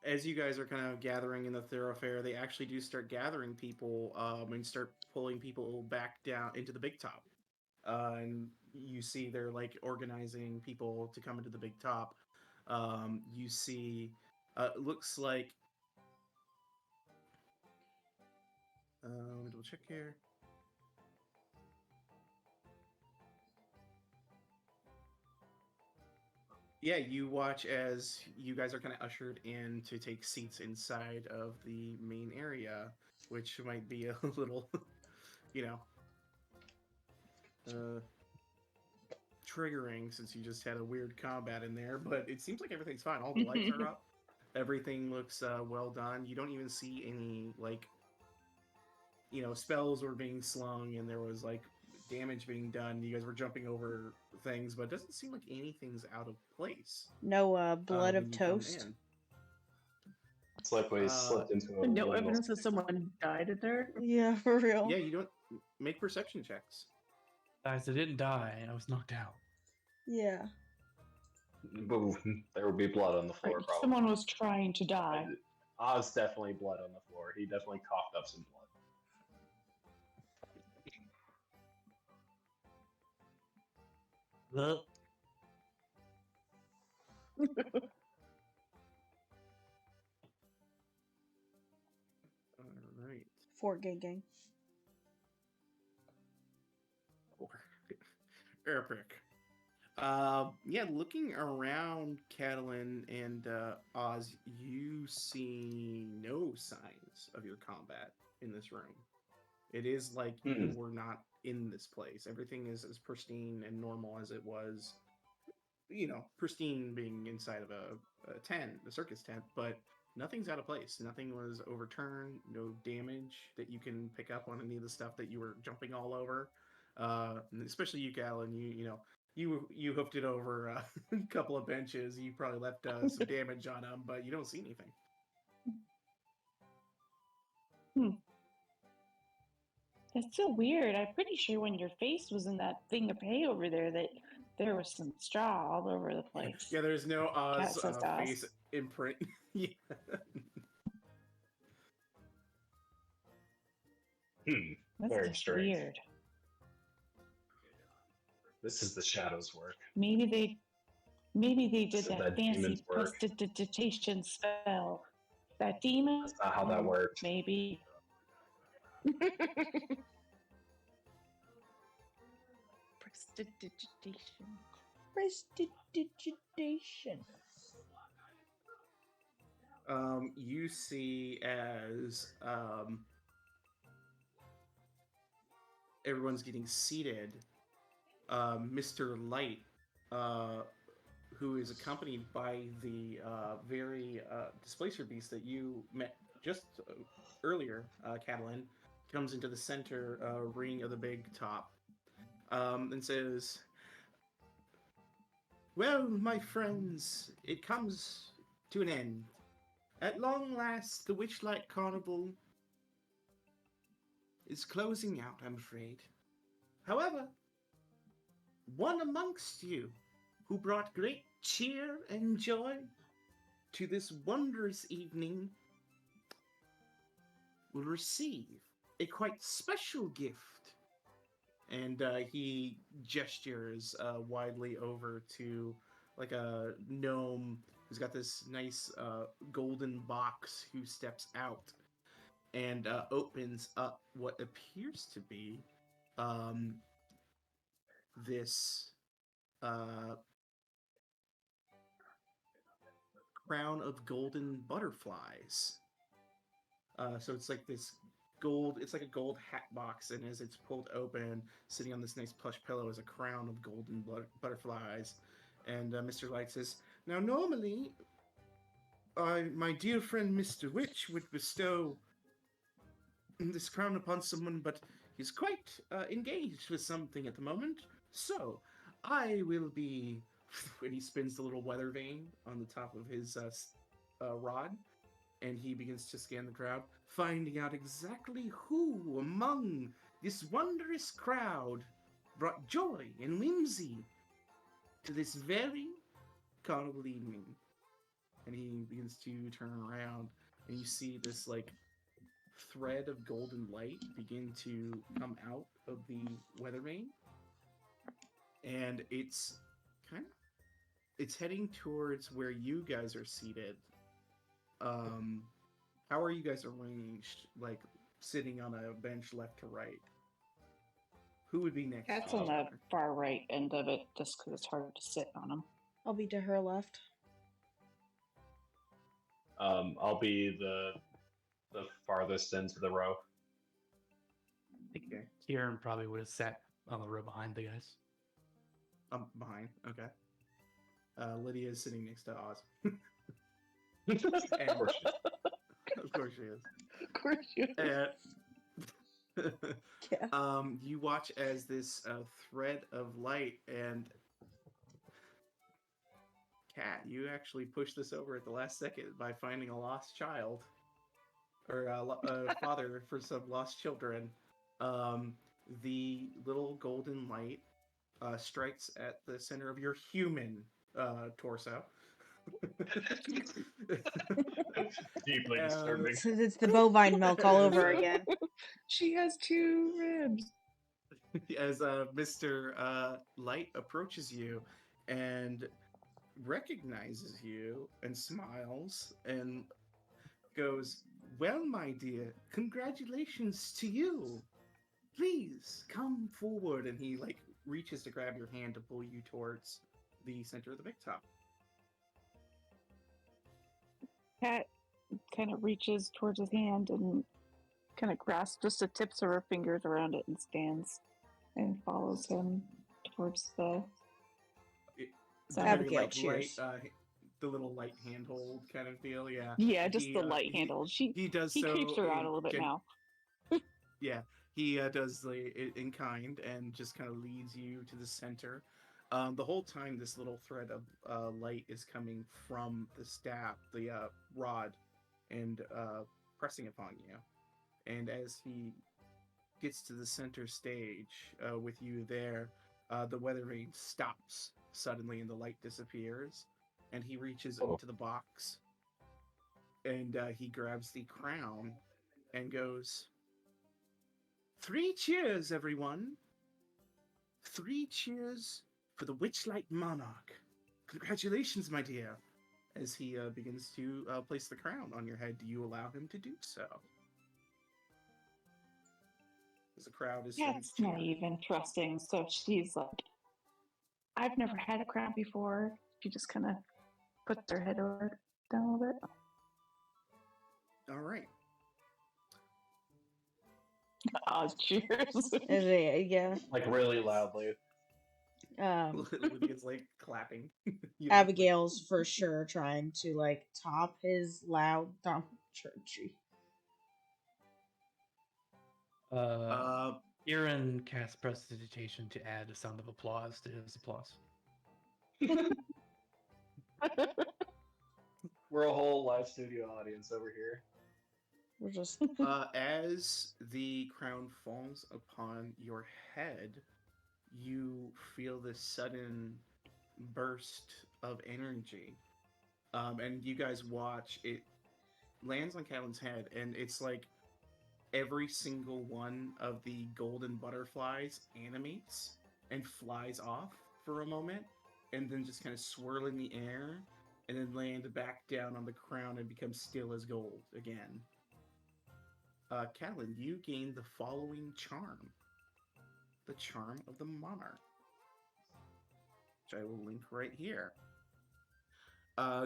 As you guys are kind of gathering in the thoroughfare, they actually do start gathering people and start pulling people back down into the big top. And you see they're like organizing people to come into the big top. You see, looks like. Let me double check here. Yeah, you watch as you guys are kind of ushered in to take seats inside of the main area, which might be a little, triggering since you just had a weird combat in there. But it seems like everything's fine. All the lights are up. Everything looks well done. You don't even see any, spells were being slung and there was, damage being done. You guys were jumping over things, but it doesn't seem like anything's out of place. No blood of toast. It's like we slipped into a No evidence that someone died in there. Yeah, for real. Yeah, you don't make perception checks. Guys, I didn't die. I was knocked out. Yeah. Boom. There would be blood on the floor, probably. Someone was trying to die. Oz definitely blood on the floor. He definitely coughed up some blood. Look. All right. Fort Gang. Epic. Yeah, looking around Catalan and Oz, you see no signs of your combat in this room. It is like you were not in this place. Everything is as pristine and normal as it was. Pristine being inside of a tent, a circus tent, but nothing's out of place. Nothing was overturned. No damage that you can pick up on any of the stuff that you were jumping all over. Especially you, Catalan. You hoofed it over a couple of benches. You probably left some damage on them, but you don't see anything. That's so weird. I'm pretty sure when your face was in that thing of hay over there that there was some straw all over the place. Yeah, there's no Oz Oz. face imprint. Yeah. That's Very just strange. weird. This is the shadows' work. Maybe they did This is that fancy demon's work. prestidigitation spell. That demon? That's not how that worked. Maybe. Prestidigitation. You see as everyone's getting seated, Mr. Light, who is accompanied by the very displacer beast that you met just earlier, Catalan, comes into the center ring of the big top and says, "Well, my friends, it comes to an end. At long last, the Witchlight Carnival is closing out, I'm afraid. However, one amongst you who brought great cheer and joy to this wondrous evening will receive a quite special gift." And he gestures widely over to like a gnome who's got this nice golden box, who steps out and opens up what appears to be this crown of golden butterflies. So it's like this gold, it's like a gold hat box, and as it's pulled open, sitting on this nice plush pillow is a crown of golden butterflies. And Mr. Light says, "Now, normally, my dear friend Mr. Witch would bestow this crown upon someone, but he's quite engaged with something at the moment. So, I will be." And he spins the little weather vane on the top of his rod, and he begins to scan the crowd, finding out exactly who among this wondrous crowd brought joy and whimsy to this very carnival evening. And he begins to turn around, and you see this like thread of golden light begin to come out of the weather vane, and it's heading towards where you guys are seated. How are you guys arranged? Like sitting on a bench left to right? Who would be next? Cat's to on each the other? far right end of it just because it's hard to sit on them. I'll be to her left. I'll be the farthest into the row. I think Okay. Kieran probably would have sat on the row behind the guys. Behind. Okay. Lydia is sitting next to Oz. Of course. Of course she is. Of course you. Yeah. You watch as this thread of light, and Kat, you actually pushed this over at the last second by finding a lost child, or a father for some lost children. The little golden light strikes at the center of your human torso. Deeply disturbing. It's the bovine milk all over again. She has 2 ribs. As Mr. Light approaches you and recognizes you and smiles and goes, "Well, my dear, congratulations to you. Please come forward." And he like reaches to grab your hand to pull you towards the center of the big top. Cat kind of reaches towards his hand and kind of grasps just the tips of her fingers around it and stands and follows him towards the. The Abigail, very, like, cheers. light, the little light handhold kind of deal, yeah. Yeah, just the light handle. He does He so creeps her out a little bit now. Yeah, he does in kind and just kind of leads you to the center. The whole time, this little thread of light is coming from the staff, the rod, and pressing upon you. And as he gets to the center stage with you there, the weather vane stops suddenly and the light disappears. And he reaches into the box and he grabs the crown and goes, "3 cheers, everyone. 3 cheers for the Witchlight Monarch. Congratulations, my dear." As he begins to place the crown on your head, do you allow him to do so? As the crowd is Cat's naive and trusting, so she's like, "I've never had a crown before." She just kind of puts her head over down a little bit. All right. Oz cheers. Yeah. Like really loudly. Lydia's like clapping. Abigail's for sure trying to like top his loud churchy. Kieran casts prestidigitation to add a sound of applause to his applause. We're a whole live studio audience over here. We're just as the crown falls upon your head, you feel this sudden burst of energy. And you guys watch it lands on Catelyn's head, and it's like every single one of the golden butterflies animates and flies off for a moment, and then just kind of swirl in the air, and then land back down on the crown and become still as gold again. Catelyn, you gain the following charm. The Charm of the Monarch, which I will link right here.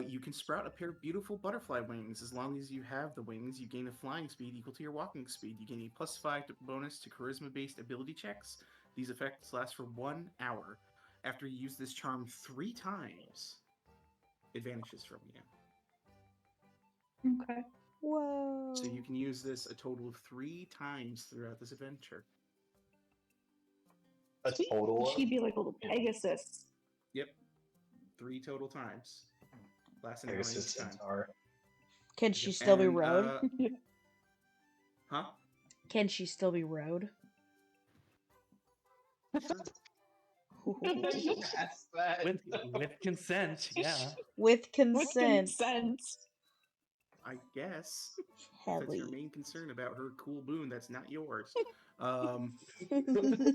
You can sprout a pair of beautiful butterfly wings. As long as you have the wings, you gain a flying speed equal to your walking speed. You gain a +5 bonus to charisma-based ability checks. These effects last for 1 hour. After you use this charm 3 times, it vanishes from you. Okay. Whoa. So you can use this a total of 3 times throughout this adventure. A total She'd of? be like a little Pegasus. Yep. 3 total times. Last an hour Pegasus each time. Centaur. Can she still be And, rode? Huh? Can she still be rode? That's that. With consent, yeah. With With consent. consent. I guess. That's your Helly. main concern about her cool boon that's not yours.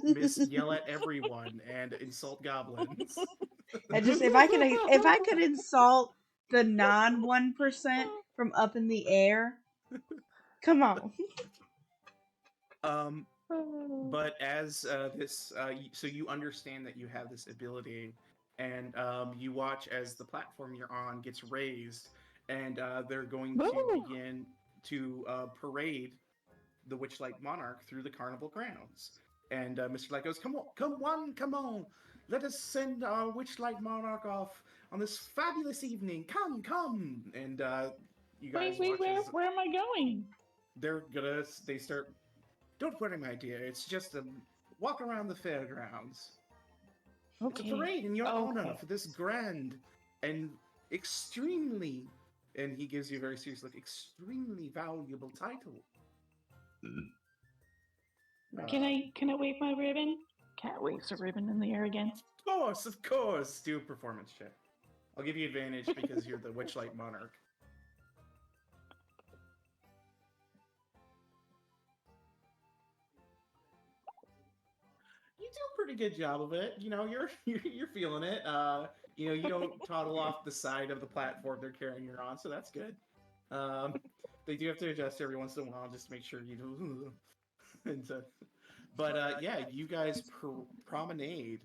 Miss yell at everyone and insult goblins. I just if I could insult the non 1% from up in the air. Come on. But as so you understand that you have this ability, and you watch as the platform you're on gets raised, and they're going to Woo! begin to parade the Witchlight Monarch through the carnival grounds. And Mr. Light goes, "Come on! Let us send our Witchlight Monarch off on this fabulous evening. Come!" And you guys Wait, watch as where am I going? they start. Don't worry, my dear. It's just a walk around the fairgrounds. It's a Okay. parade in your honor Okay. for this grand and extremely, and he gives you a very serious look, extremely valuable title. Can I wave my ribbon? Cat waves a ribbon in the air again. Of course. Do a performance check. I'll give you advantage because you're the Witchlight Monarch. You do a pretty good job of it. You know, you're feeling it. You know, you don't toddle off the side of the platform they're carrying you on, so that's good. They do have to adjust every once in a while just to make sure you do. And but yeah, you guys promenade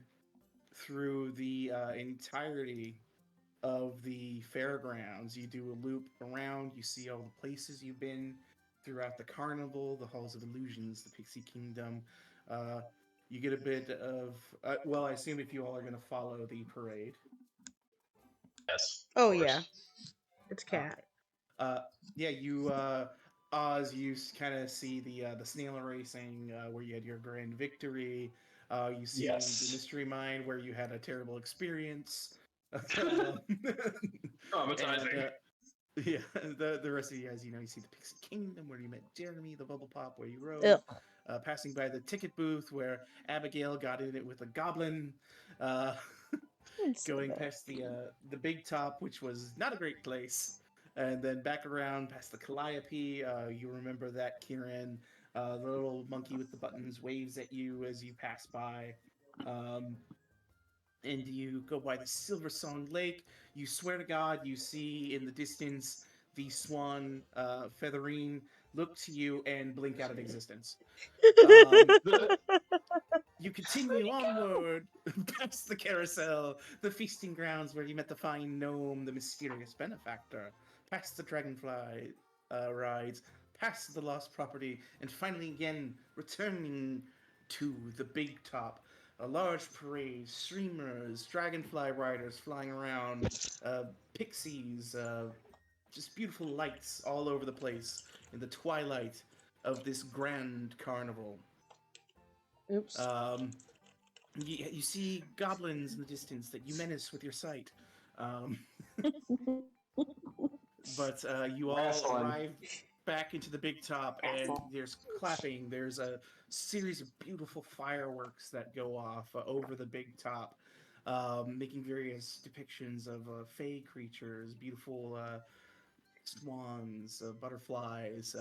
through the entirety of the fairgrounds. You do a loop around, you see all the places you've been throughout the carnival, the halls of illusions, the Pixie Kingdom. You get a bit of well, I assume if you all are going to follow the parade. Yes. Oh of course. yeah. It's cat. Yeah, you Oz, you kind of see the snail racing where you had your grand victory. You see Yes. the mystery mine where you had a terrible experience. Traumatizing. And, yeah, the rest of you guys, you know, you see the Pixie Kingdom where you met Jeremy, the Bubble Pop where you rode, Ugh. passing by the ticket booth where Abigail got in it with a goblin, It's so going bad. past the Big Top, which was not a great place, and then back around past the Calliope. You remember that, Kieran. The little monkey with the buttons waves at you as you pass by. And you go by the Silver Song Lake. You swear to God, you see in the distance the swan Featherine look to you and blink out of existence. You continue onward past the carousel, the feasting grounds where you met the fine gnome, the mysterious benefactor, past the dragonfly rides, past the lost property, and finally again returning to the big top. A large parade, streamers, dragonfly riders flying around, pixies, just beautiful lights all over the place in the twilight of this grand carnival. Oops. You see goblins in the distance that you menace with your sight. But you all Wrestling. arrive back into the big top, and there's clapping. There's a series of beautiful fireworks that go off over the big top, making various depictions of fey creatures, beautiful swans, butterflies,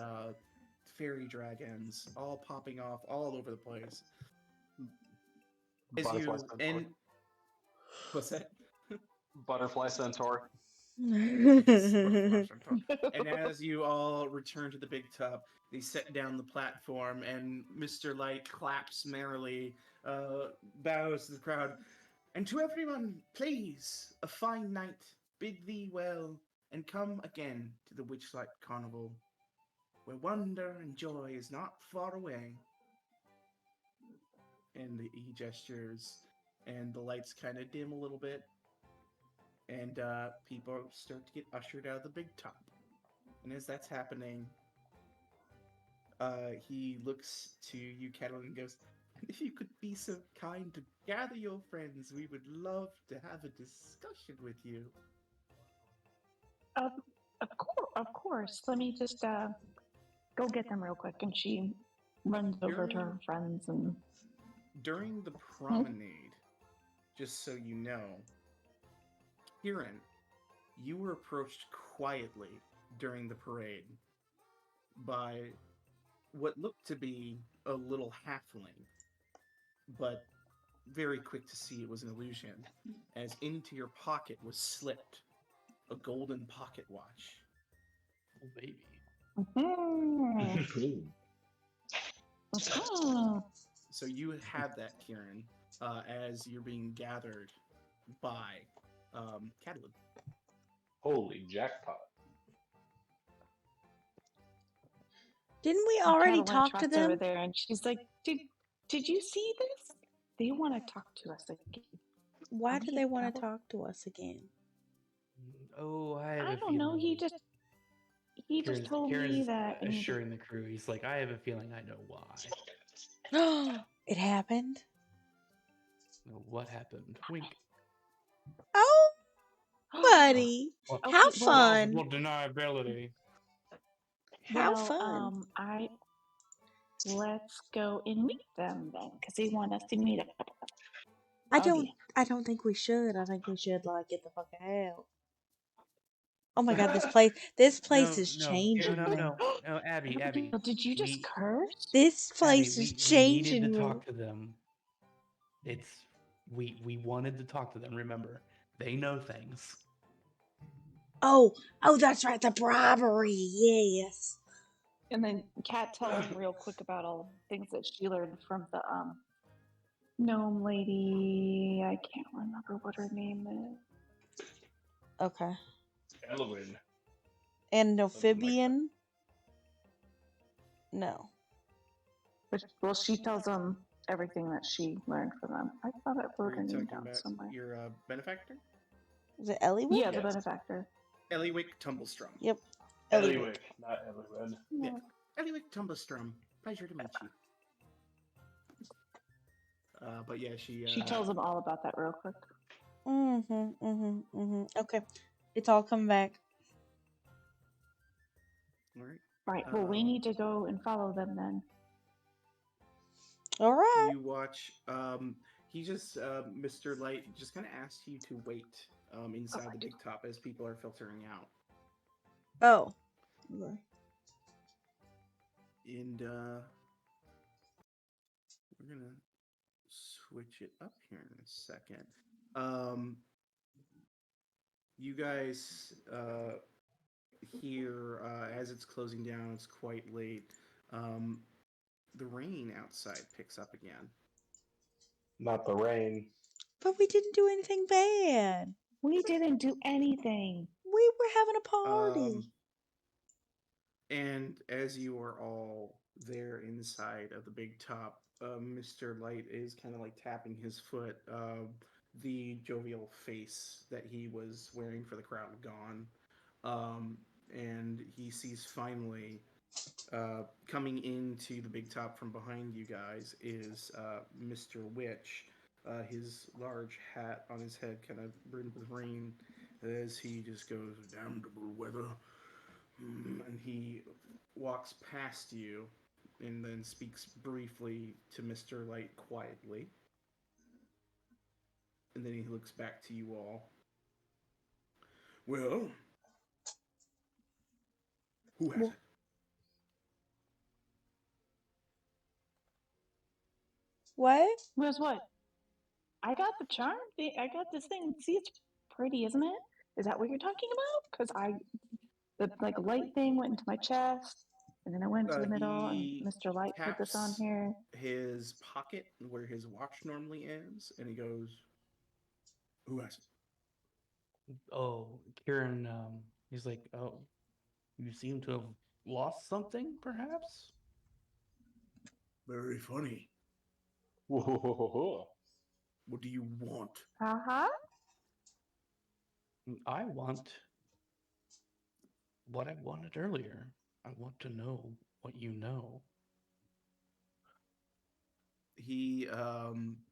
fairy dragons, all popping off all over the place. As Butterfly you Centaur. and what's that? Butterfly Centaur. Yes, butterfly centaur. And as you all return to the big top, they set down the platform, and Mr. Light claps merrily, bows to the crowd, and to everyone, please, a fine night bid thee well, and come again to the Witchlight Carnival, where wonder and joy is not far away. And he gestures, and the lights kind of dim a little bit, and people start to get ushered out of the big top. And as that's happening, he looks to you, Catalan, and goes, "And if you could be so kind to gather your friends, we would love to have a discussion with you." Of, of course. Let me just go get them real quick. And she runs over to her friends and. During the promenade, just so you know, Kieran, you were approached quietly during the parade by what looked to be a little halfling, but very quick to see it was an illusion, as into your pocket was slipped a golden pocket watch. Oh, baby. Mhm. Mhm. So you have that, Kieran, as you're being gathered by Catalan. Holy jackpot. Didn't we And already Catalan talk to trots over them? there, and she's like, "Did you see this? They want to talk to us again. Why Are do we they in want to trouble?" talk to us again? Oh, I have I a don't know. feeling. He just told me Karen's that I need to. assuring the crew. He's like, I have a feeling I know why. It happened? What happened? Wink. Oh, buddy. Well, How Okay, well, fun. plausible deniability. How well, fun. let's go and meet them then, because they want us to meet up. I Again. don't think we should. I think we should like get the fuck out. Oh my god, this place is changing me. No, Abby. Abigail, did you just curse? This Abby, place is we needed changing to me. talk to them. We wanted to talk to them. Remember, they know things. Oh, that's right, the bribery. Yes. And then Kat tells him real quick about all the things that she learned from the gnome lady. I can't remember what her name is. Okay. Elowen. And Something like amphibian? No. Well, she tells them everything that she learned from them. I thought I Are wrote her you name talking down about somewhere. your benefactor? Is it Eliwick? Yeah, the benefactor. Eliwick Tumblestrom. Yep. Eliwick, not Elowen. Yeah. Eliwick Tumblestrom. Pleasure to meet you. But yeah, She tells them all about that real quick. Okay. It's all come back. All right. Right. Well, we need to go and follow them then. All right. You watch. He just, Mr. Light, just kind of asks you to wait inside the big top as people are filtering out. Oh. Okay. And we're gonna switch it up here in a second. You guys hear as it's closing down. It's quite late. The rain outside picks up again. Not the rain. But we didn't do anything bad. We didn't do anything. We were having a party. And as you are all there inside of the big top, Mr. Light is kind of like tapping his foot. The jovial face that he was wearing for the crowd gone. And he sees finally coming into the big top from behind you guys is Mr. Witch. His large hat on his head kind of brimmed with rain as he just goes, "Damnable weather." And he walks past you and then speaks briefly to Mr. Light quietly. And then he looks back to you all. "Well, who has it?" What? Where's what? I got the charm. I got this thing. See, it's pretty, isn't it? Is that what you're talking about? Because the like light thing went into my chest, and then it went to the middle, and He Mr. Light put this on taps here. his pocket where his watch normally is, and he goes, "Who has it?" Oh, Kieran, he's like, oh, you seem to have lost something, perhaps? Very funny. Whoa. What do you want? Uh-huh. I want what I wanted earlier. I want to know what you know. He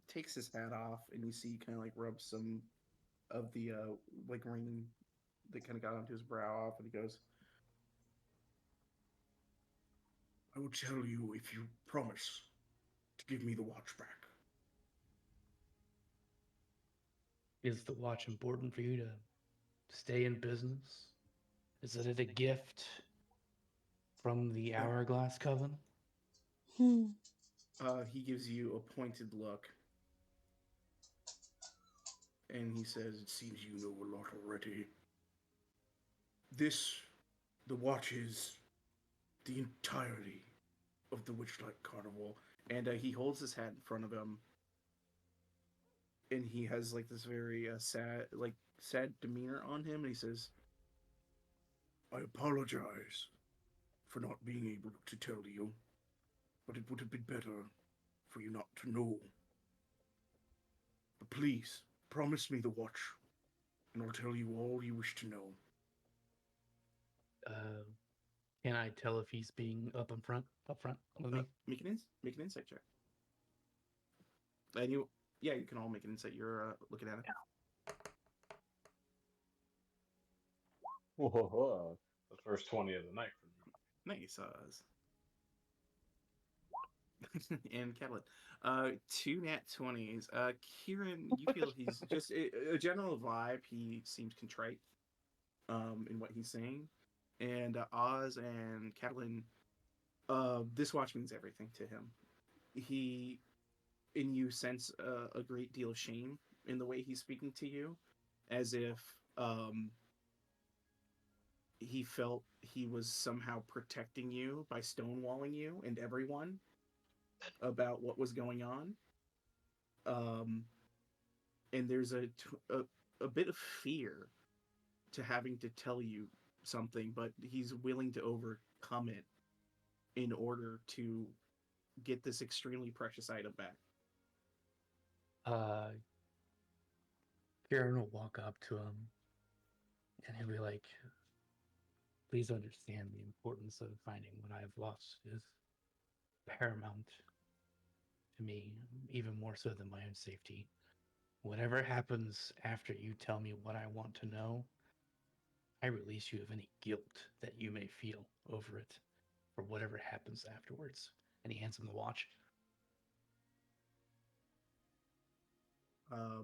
takes his hat off, and you see kind of like rub some of the like rain that kind of got onto his brow off, and he goes, "I will tell you if you promise to give me the watch back." Is the watch important for you to stay in business? Is it a gift from the Uh, Hourglass Coven? he gives you a pointed look, and he says, "It seems you know a lot already. This, the watch is the entirety of the Witchlight Carnival." And he holds his hat in front of him, and he has like this very sad demeanor on him. And he says, "I apologize for not being able to tell you, but it would have been better for you not to know. But please, promise me the watch, and I'll tell you all you wish to know." Uh, can I tell if he's being up front with me? Make an insight check. And you, yeah, you can all make an insight. You're looking at it. Whoa. The first 20 of the night for me. Nice. And Catalan. Two nat 20s. Kieran, you feel he's just a general vibe. He seems contrite in what he's saying. And Oz and Catalan, this watch means everything to him. He, and you sense a great deal of shame in the way he's speaking to you, as if he felt he was somehow protecting you by stonewalling you and everyone about what was going on. Um, and there's a bit of fear to having to tell you something, but he's willing to overcome it in order to get this extremely precious item back. Uh, Kieran will walk up to him and he'll be like, please understand the importance of finding what I have lost is paramount to me, even more so than my own safety. Whatever happens after you tell me what I want to know, I release you of any guilt that you may feel over it for whatever happens afterwards. And he hands him the watch. Uh,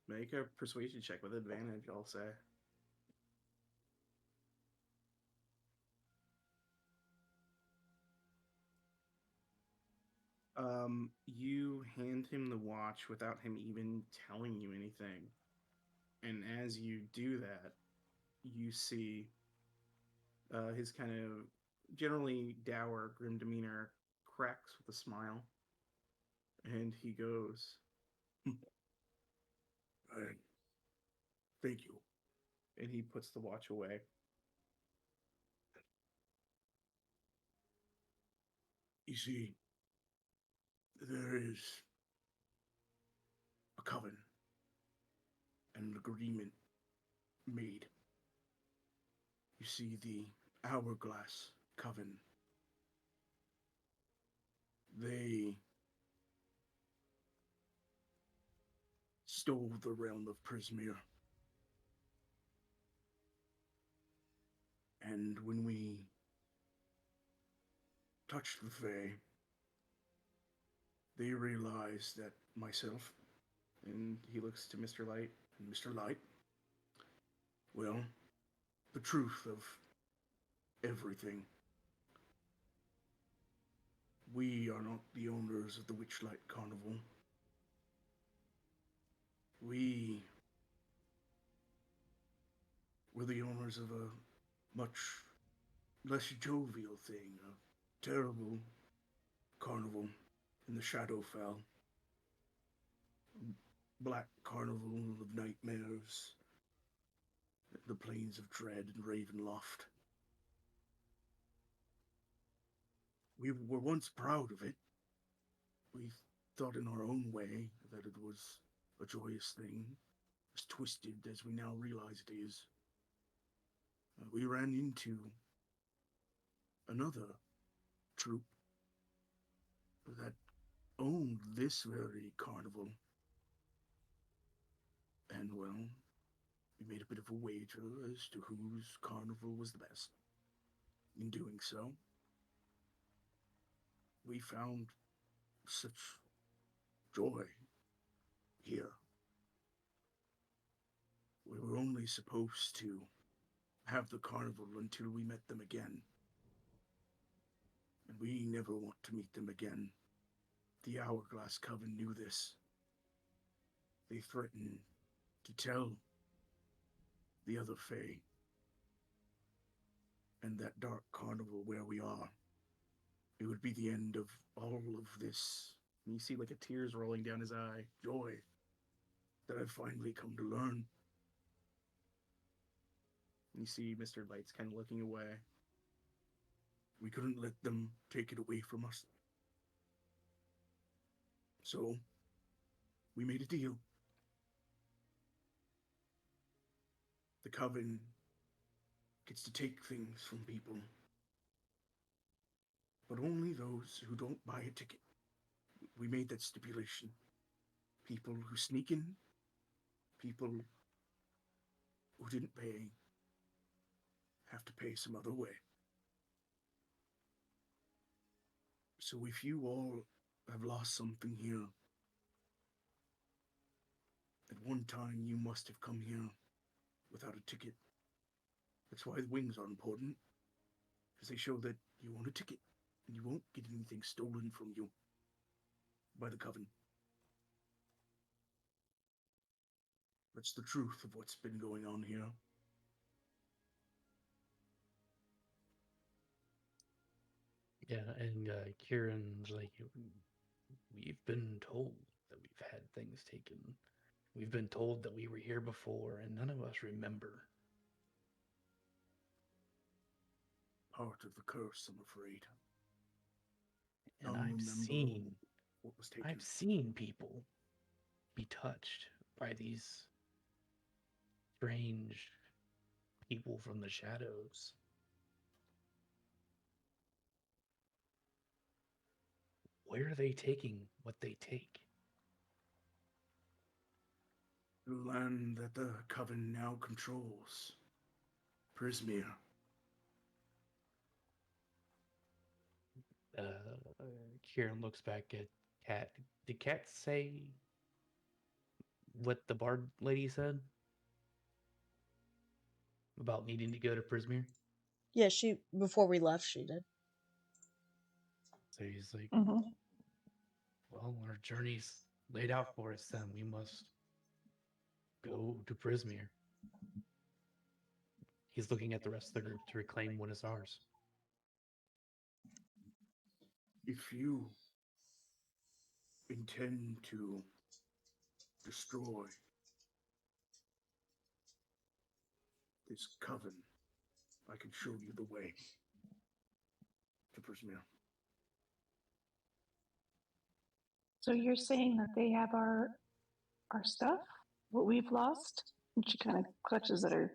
Make a persuasion check with advantage, I'll say. You hand him the watch without him even telling you anything. And as you do that, you see his kind of generally dour, grim demeanor cracks with a smile. And he goes, "I thank you." And he puts the watch away. "You see, there is a coven and an agreement made. You see, the Hourglass Coven, they stole the realm of Prismere. And when we touched the Fae, they realized that myself," and he looks to Mr. Light, and Mr. Light, "well, the truth of everything. We are not the owners of the Witchlight Carnival. We were the owners of a much less jovial thing, a terrible carnival in the Shadowfell. Black carnival of nightmares, the plains of Dread and Ravenloft. We were once proud of it. We thought in our own way that it was a joyous thing, as twisted as we now realize it is. We ran into another troop that owned this very carnival. And, well, we made a bit of a wager as to whose carnival was the best. In doing so, we found such joy here. We were only supposed to have the carnival until we met them again. And we never want to meet them again. The Hourglass Coven knew this. They threatened to tell the other Fae and that dark carnival where we are. It would be the end of all of this. And you see like a tears rolling down his eye. Joy that I've finally come to learn. And you see Mr. Light's kind of looking away. We couldn't let them take it away from us. So, we made a deal. The Coven gets to take things from people, but only those who don't buy a ticket. We made that stipulation. People who sneak in, people who didn't pay, have to pay some other way. So if you all have lost something here, at one time you must have come here without a ticket. That's why the wings are important, because they show that you own a ticket, and you won't get anything stolen from you by the Coven. That's the truth of what's been going on here. Yeah, and Kieran's like, we've been told that we've had things taken. We've been told that we were here before, and none of us remember. Part of the curse, I'm afraid. And None remember what was taken. I've seen people be touched by these strange people from the shadows. Where are they taking what they take? The land that the Coven now controls. Prismere. Kieran looks back at Kat. Did Kat say what the bard lady said about needing to go to Prismere? Yeah, she before we left, she did. So he's like, Mm-hmm. well, our journey's laid out for us, then we must go to Prismere. He's looking at the rest of the group to reclaim what is ours. If you intend to destroy this Coven, I can show you the way to Prismere. So you're saying that they have our stuff, what we've lost? And she kind of clutches at her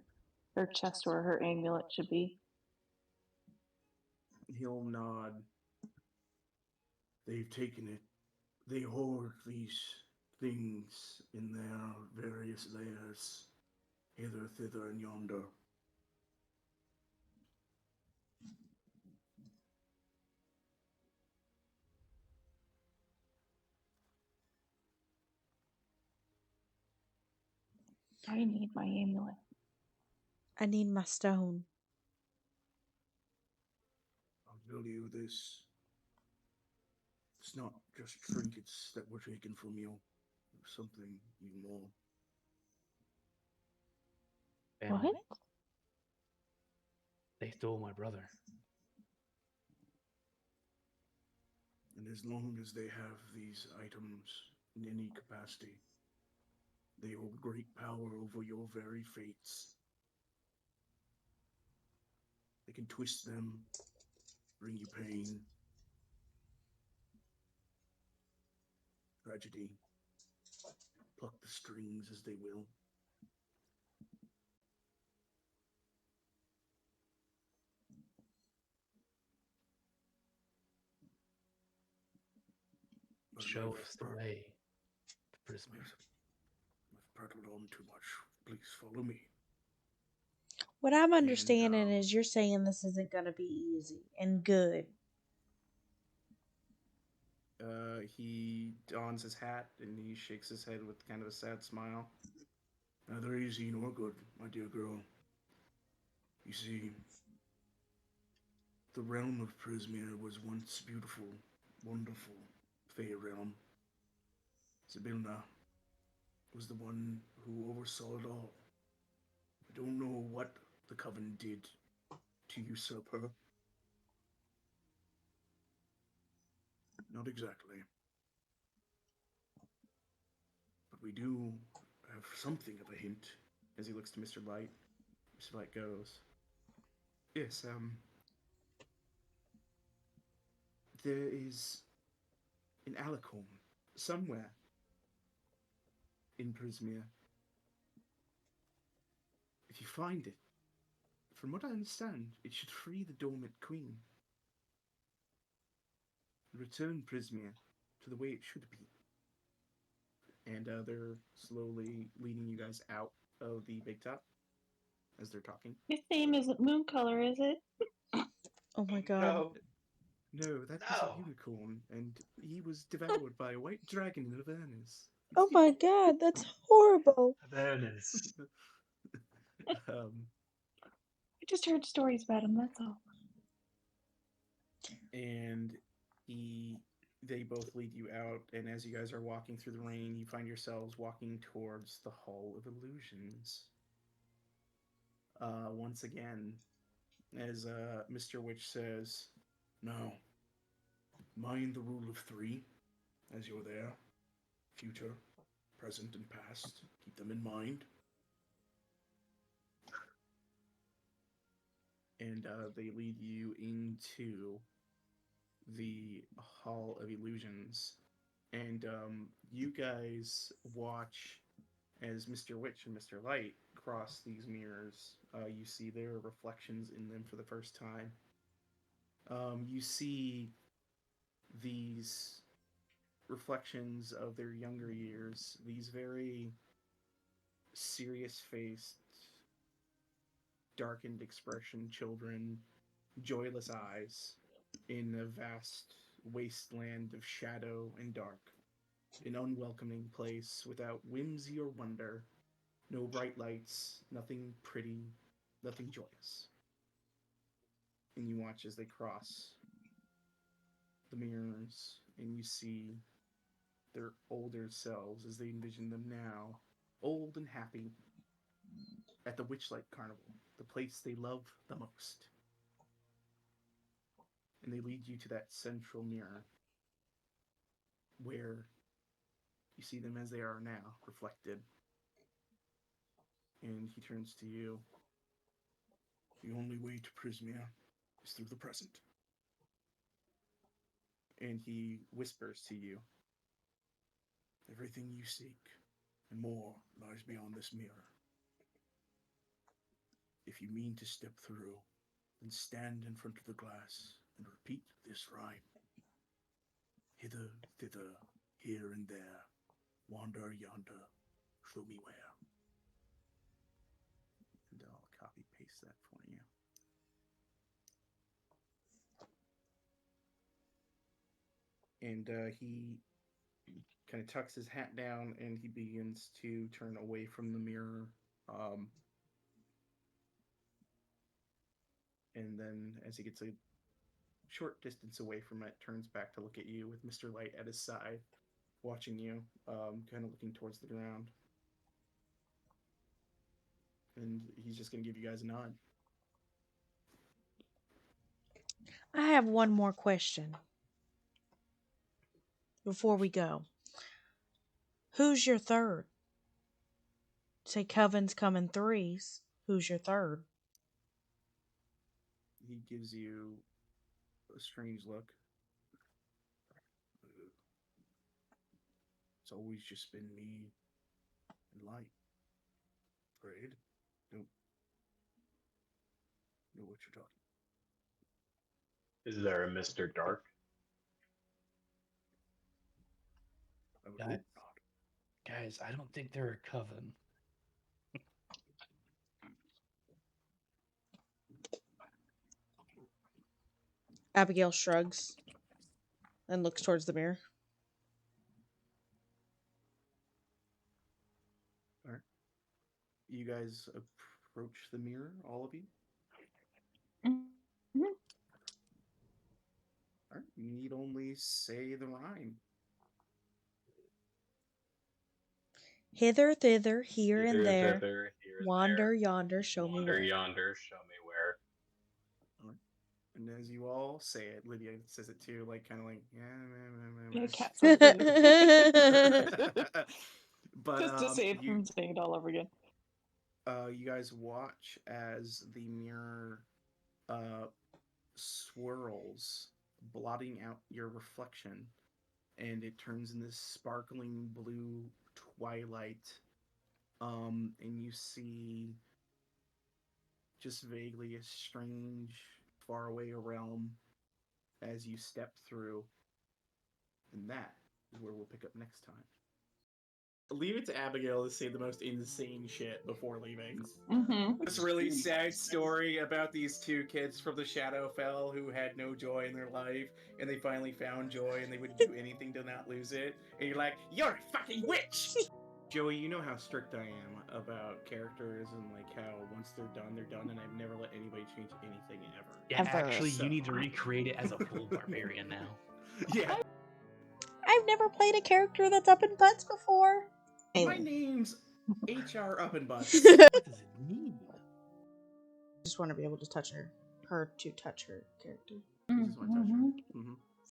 chest where her amulet should be. He'll nod. They've taken it. They hoard these things in their various layers, hither, thither, and yonder. I need my amulet. I need my stone. I'll tell you this. It's not just trinkets that were taken from you. There's something even more. Family. What? They stole my brother. And as long as they have these items in any capacity, they hold great power over your very fates. They can twist them, bring you pain, tragedy, pluck the strings as they will. But Show us the way, Prismir. I've prattled on too much. Please follow me. What I'm And understanding is you're saying this isn't going to be easy and good. he dons his hat and he shakes his head with kind of a sad smile. Neither easy nor good, my dear girl. You see, the realm of Prismir was once beautiful, wonderful, fair realm. Sibilna was the one who oversaw it all. I don't know what the Coven did to usurp her. Not exactly. But we do have something of a hint as he looks to Mr. Light. Mr. Light goes, yes, there is an alicorn somewhere in Prismir. If you find it, from what I understand, it should free the dormant queen. Return Prismir to the way it should be. And they're slowly leading you guys out of the big top as they're talking. His name isn't Moon Color, is it? Oh my god. No. No, that was a unicorn, and he was devoured by a white dragon in Avernus. Oh my god, that's horrible. Avernus. I just heard stories about him, that's all. And they both lead you out, and as you guys are walking through the rain, you find yourselves walking towards the Hall of Illusions. Once again, as Mr. Witch says, now, mind the rule of three as you're there. Future, present, and past. Keep them in mind. And they lead you into the Hall of Illusions. And you guys watch as Mr. Witch and Mr. Light cross these mirrors. You see their reflections in them for the first time. You see these reflections of their younger years, these very serious-faced, darkened expression children, joyless eyes, in a vast wasteland of shadow and dark, an unwelcoming place without whimsy or wonder, no bright lights, nothing pretty, nothing joyous. And you watch as they cross the mirrors, and you see their older selves as they envision them now, old and happy, at the Witchlight Carnival, the place they love the most. And they lead you to that central mirror where you see them as they are now, reflected. And he turns to you. The only way to Prismia is through the present. And he whispers to you, everything you seek and more lies beyond this mirror. If you mean to step through, then stand in front of the glass and repeat this rhyme. Hither, thither, here and there, wander yonder, show me where. And I'll copy paste that for you. And he kind of tucks his hat down and he begins to turn away from the mirror. And then as he gets a short distance away from it, turns back to look at you with Mr. Light at his side, watching you, kind of looking towards the ground. And he's just going to give you guys a nod. I have one more question before we go. Who's your third? Say Coven's coming threes. Who's your third? He gives you a strange look. It's always just been me and light. Afraid? Don't know what you're talking. Is there a Mr. Dark? I would Guys? hope not. Guys, I don't think they're a coven. Abigail shrugs and looks towards the mirror. All right. You guys approach the mirror, all of you. Mhm. All right. You need only say the rhyme. Hither, thither, here and Hither, there. thither, here and Wander there. yonder, show me Wander where. yonder, show me where. And as you all say it, Lydia says it too, like kind of like Yeah, cat says it too. But Just to save you from saying it all over again. you guys watch as the mirror swirls, blotting out your reflection, and it turns in this sparkling blue twilight. And you see just vaguely a strange, faraway realm as you step through. And that is where we'll pick up next time. Leave it to Abigail to say the most insane shit before leaving. Mm-hmm. This really sad story about these two kids from the Shadowfell who had no joy in their life, and they finally found joy, and they would do anything to not lose it. And you're like, you're a fucking witch! Joey, you know how strict I am about characters and like how once they're done, and I've never let anybody change anything ever. Yeah, Ever. actually, So- you need to recreate it as a full barbarian now. Yeah, I've never played a character that's up in butts before. my name's HR Up and Butts. What does it mean? I just want to be able to touch her to touch her character. This is my touch. Mhm. Mm-hmm.